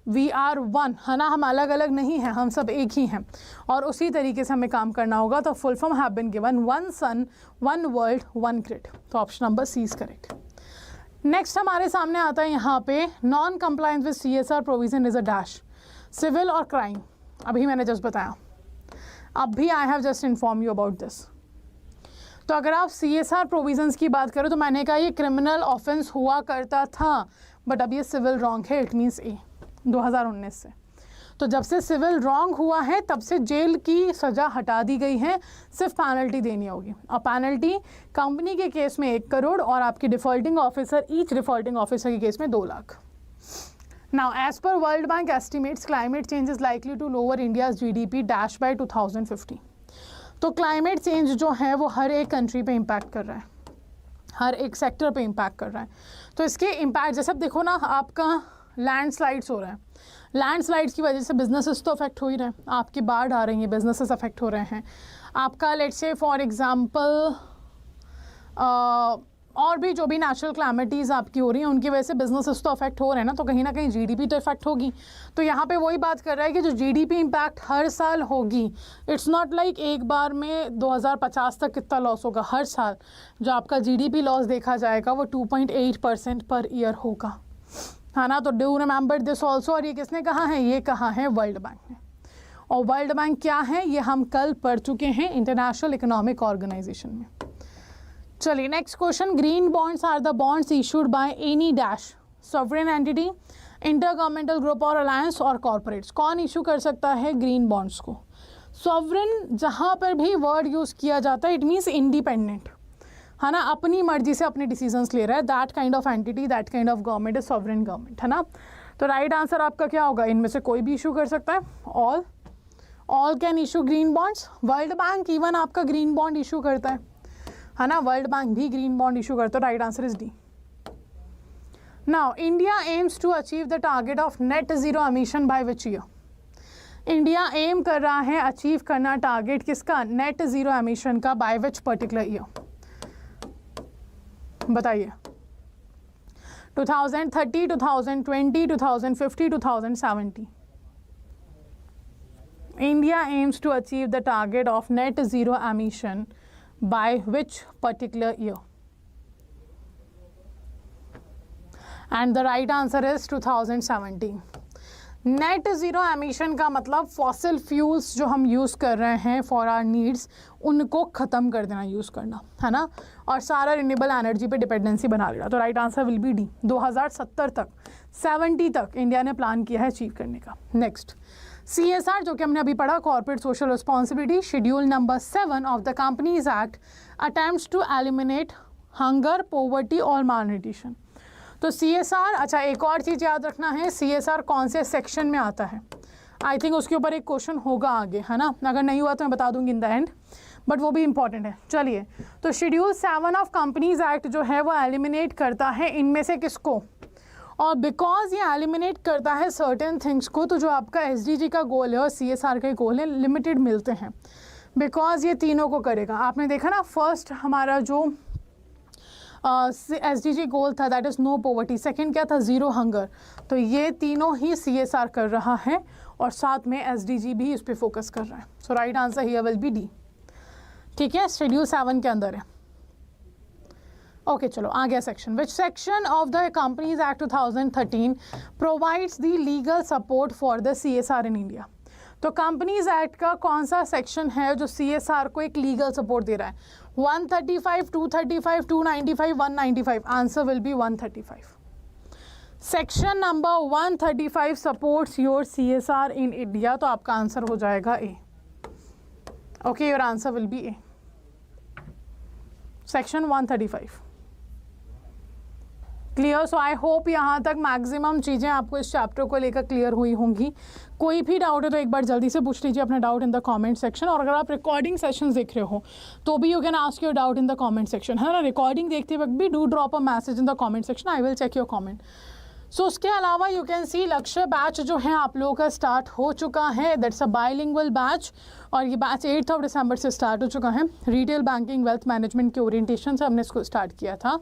वी आर वन, है ना, हम अलग अलग नहीं हैं, हम सब एक ही हैं, और उसी तरीके से हमें काम करना होगा। तो full form have been given, one sun one world one grid. तो option number C is correct. Next हमारे सामने आता है यहाँ पे non compliance with CSR provision is a dash, civil और क्राइम। अभी मैंने जस्ट बताया, अभी I have just inform you about this. तो अगर आप CSR प्रोविजंस की बात करो तो मैंने कहा ये क्रिमिनल ऑफेंस हुआ करता था, बट अब ये सिविल रॉन्ग है, इट मीन्स ए 2019 से। तो जब से सिविल रॉन्ग हुआ है तब से जेल की सज़ा हटा दी गई है, सिर्फ पेनल्टी देनी होगी। और पेनल्टी कंपनी के केस में 1 करोड़ और आपकी डिफ़ॉल्टिंग ऑफिसर, ईच डिफ़ॉल्टिंग ऑफिसर के केस में 2 lakh. Now, as per World Bank estimates, climate change is likely to lower India's GDP dash by 2050. तो क्लाइमेट चेंज जो है वो हर एक कंट्री पे इम्पैक्ट कर रहा है, हर एक सेक्टर पे इम्पैक्ट कर रहा है. तो इसके इम्पैक्ट जैसे अब देखो ना, आपका लैंडस्लाइड्स हो रहा है, लैंडस्लाइड्स की वजह से बिजनेसेस तो अफेक्ट हो ही रहे हैं, आपकी बाढ़ आ रही है, बिजनेसेस अफेक्ट हो रहे हैं. आपका लेट्स से फॉर एग्जांपल और भी जो भी नेचुरल क्लैमिटीज़ आपकी हो रही हैं उनकी वजह से बिजनेसेस तो अफेक्ट हो रहे हैं ना, तो कहीं ना कहीं जीडीपी तो इफेक्ट होगी. तो यहाँ पे वही बात कर रहा है कि जो जीडीपी इम्पैक्ट हर साल होगी, इट्स नॉट लाइक एक बार में 2050 तक कितना लॉस होगा. हर साल जो आपका जीडीपी लॉस देखा जाएगा वो 2.8% पर ईयर होगा, है ना. तो डू रिमेंबर दिस ऑल्सो. और ये किसने कहा है? ये कहा है वर्ल्ड बैंक ने. और वर्ल्ड बैंक क्या है ये हम कल पढ़ चुके हैं इंटरनेशनल इकोनॉमिक ऑर्गेनाइजेशन में. चलिए next question. Green bonds are the bonds issued by any dash sovereign entity, inter governmental group और अलायंस और कॉर्पोरेट्स. कौन इशू कर सकता है ग्रीन बॉन्ड्स को? सॉवरेन जहाँ पर भी वर्ड यूज़ किया जाता है इट मीन्स इंडिपेंडेंट, है ना, अपनी मर्जी से अपने डिसीजंस ले रहा है. That kind of entity, that kind of government is sovereign government, है ना. तो राइट आंसर आपका क्या होगा? इनमें से कोई भी इशू कर सकता है. All can issue green bonds. World bank even आपका ग्रीन बॉन्ड इशू करता है ना, वर्ल्ड बैंक भी ग्रीन बॉन्ड इशू करता है. Right answer is D. Now India aims to achieve the target of net zero emission by which year? India aim कर रहा है अचीव करना टारगेट किसका? नेट जीरो एमिशन का. बाय विच पर्टिकुलर ईयर बताइए? 2030, 2020, 2050, 2070. India aims to achieve the target of net zero emission by which particular year? And the right answer is 2017. Net zero emission का मतलब fossil fuels जो हम use कर रहे हैं for our needs उनको ख़त्म कर देना, यूज़ करना, है ना, और सारा रिन्यूएबल एनर्जी पे डिपेंडेंसी बना लेना. तो right answer will be D. 2070 तक 70 तक इंडिया ने प्लान किया है अचीव करने का. नेक्स्ट CSR जो कि हमने अभी पढ़ा, corporate social responsibility. Schedule number 7 of the companies act attempts to eliminate hunger, poverty और मालन्यूट्रिशन. तो CSR, अच्छा एक और चीज़ याद रखना है, CSR कौन से सेक्शन में आता है? आई थिंक उसके ऊपर एक क्वेश्चन होगा आगे, है ना. अगर नहीं हुआ तो मैं बता दूंगी इन द एंड, बट वो भी इंपॉर्टेंट है. चलिए, तो शेड्यूल 7 ऑफ कंपनीज एक्ट जो है वो एलिमिनेट करता है इनमें से किसको? और बिकॉज ये एलिमिनेट करता है सर्टेन थिंग्स को, तो जो आपका SDG का गोल है और CSR का गोल है लिमिटेड मिलते हैं, बिकॉज ये तीनों को करेगा. आपने देखा ना, फर्स्ट हमारा जो SDG गोल था that is no poverty, second क्या था? Zero hunger. तो ये तीनों ही CSR कर रहा है और साथ में SDG भी इस पर फोकस कर रहा है. So right answer here will be D. ठीक है, शेड्यूल 7 के अंदर है. ओके चलो आ गया section. Which section of the companies act 2013 provides the legal support for the CSR in India? तो कंपनीज एक्ट का कौन सा सेक्शन है जो CSR को एक लीगल सपोर्ट दे रहा है? 135, 235, 295, 195. Answer will be 135. Section number 135 supports your CSR in India. तो आपका आंसर हो जाएगा A. Okay, your answer will be A. Section 135. Clear? So I hope यहाँ तक मैक्सिमम चीज़ें आपको इस चैप्टर को लेकर क्लियर हुई होंगी. कोई भी डाउट है तो एक बार जल्दी से पूछ लीजिए अपना doubt in the comment section. और अगर आप रिकॉर्डिंग सेशंस देख रहे हो तो भी you can ask your doubt in the comment section, है ना. रिकॉर्डिंग देखते वक्त भी do drop a message in the comment section, I will check your comment. So उसके अलावा यू कैन सी लक्ष्य बैच जो है आप लोगों का स्टार्ट हो चुका है. दैट्स अ बाइलिंगुअल बैच और ये बैच 8 दिसंबर से स्टार्ट हो चुका है. रिटेल बैंकिंग वेल्थ मैनेजमेंट के ओरिएंटेशन से हमने इसको स्टार्ट किया था.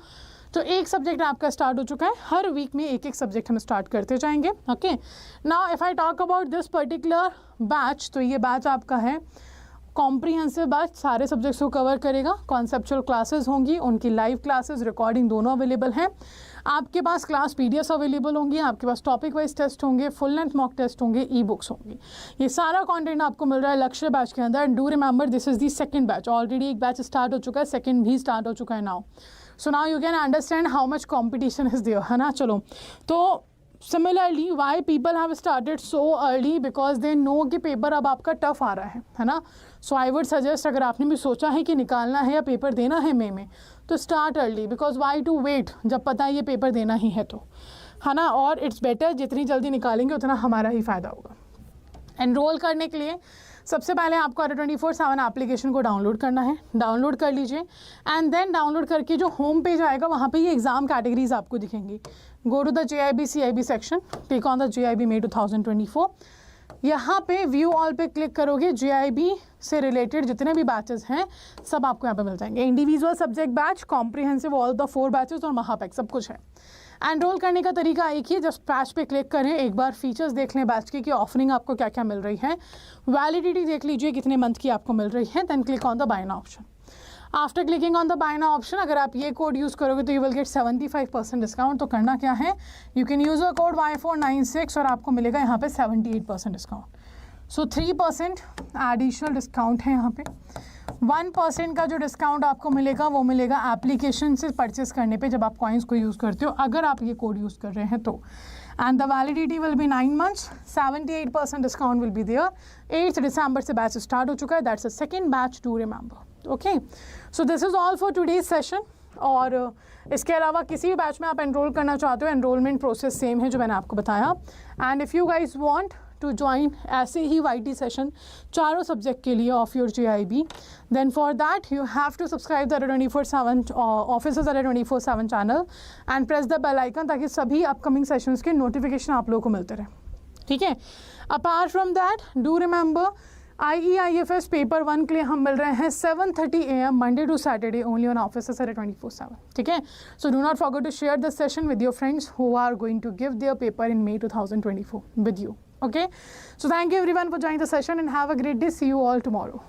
तो एक सब्जेक्ट आपका स्टार्ट हो चुका है. हर वीक में एक एक सब्जेक्ट हम स्टार्ट करते जाएंगे. Okay, now if I talk about this particular batch, तो ये बैच आपका है कॉम्प्रिहेंसिव बैच, सारे सब्जेक्ट्स को कवर करेगा. कॉन्सेप्चुअल क्लासेस होंगी, उनकी लाइव क्लासेस, रिकॉर्डिंग दोनों अवेलेबल हैं. आपके पास क्लास PDFs अवेलेबल होंगी, आपके पास टॉपिक वाइज टेस्ट होंगे, फुल लेंथ मॉक टेस्ट होंगे, ई बुक्स होंगी. ये सारा कंटेंट आपको मिल रहा है लक्ष्य बैच के अंदर. And do remember this is the second batch. Already एक बैच स्टार्ट हो चुका है, सेकंड भी स्टार्ट हो चुका है now. So now you can understand how much competition is there, है ना. चलो, तो similarly why people have started so early, because they know कि पेपर अब आपका टफ आ रहा है ना. सो आई वुड सजेस्ट, अगर आपने भी सोचा है कि निकालना है या पेपर देना है मई में, तो start early. Because why to wait जब पता है ये पेपर देना ही है, तो है ना, और इट्स बेटर जितनी जल्दी निकालेंगे उतना हमारा ही फ़ायदा होगा। एनरोल करने के लिए सबसे पहले आपको अरे 24/7 एप्लीकेशन को डाउनलोड करना है, डाउनलोड कर लीजिए एंड देन डाउनलोड करके जो होम पेज आएगा वहाँ पे ये एग्ज़ाम कैटेगरीज आपको दिखेंगी। Go to the JIB CIB सेक्शन, click on the JIB May 2024। यहाँ पे व्यू ऑल पे क्लिक करोगे, JIB से रिलेटेड जितने भी बैचेस हैं सब आपको यहाँ पे मिल जाएंगे। Individual subject batch, comprehensive all the 4 batches और महापैक सब कुछ है। एनरोल करने का तरीका एक ही, जस्ट बैच पे क्लिक करें, एक बार फीचर्स देख लें बैच की कि ऑफरिंग आपको क्या क्या मिल रही है, वैलिडिटी देख लीजिए कितने मंथ की आपको मिल रही है, then click on the buy now option. After clicking on the buy now option अगर आप ये कोड यूज़ करोगे तो यू विल गेट 75% डिस्काउंट। तो करना क्या है, you can use a code Y496 और आपको मिलेगा यहाँ पे 78% डिस्काउंट। सो 3% एडिशनल डिस्काउंट है यहाँ पे। 1% का जो डिस्काउंट आपको मिलेगा वो मिलेगा एप्लीकेशन से परचेस करने पे जब आप कॉइन्स को यूज़ करते हो, अगर आप ये कोड यूज़ कर रहे हैं तो। And the validity will be 9 months, 78% discount will be there. 8 दिसंबर से बैच स्टार्ट हो चुका है, that's a second batch to remember. Okay, so this is all for today's session. और इसके अलावा किसी भी बैच में आप एनरोल करना चाहते हो, एनरोलमेंट प्रोसेस सेम है जो मैंने आपको बताया। And if you guys want to join ऐसे ही YT सेशन चारों सब्जेक्ट के लिए of your JIB, then for that you have to subscribe the Adda 24/7 officers Adda 24/7 channel and press the bell icon, ताकि सभी अपकमिंग सेशंस के नोटिफिकेशन आप लोगों को मिलते रहे। ठीक है, apart from that do remember IEIFS paper 1 के लिए हम मिल रहे हैं 7:30 AM Monday to Saturday only on officers Adda 24/7। ठीक है, so do not forget to share this session with your friends who are going to give their paper in May 2024 with you. Okay, so thank you everyone for joining the session and have a great day. See you all tomorrow.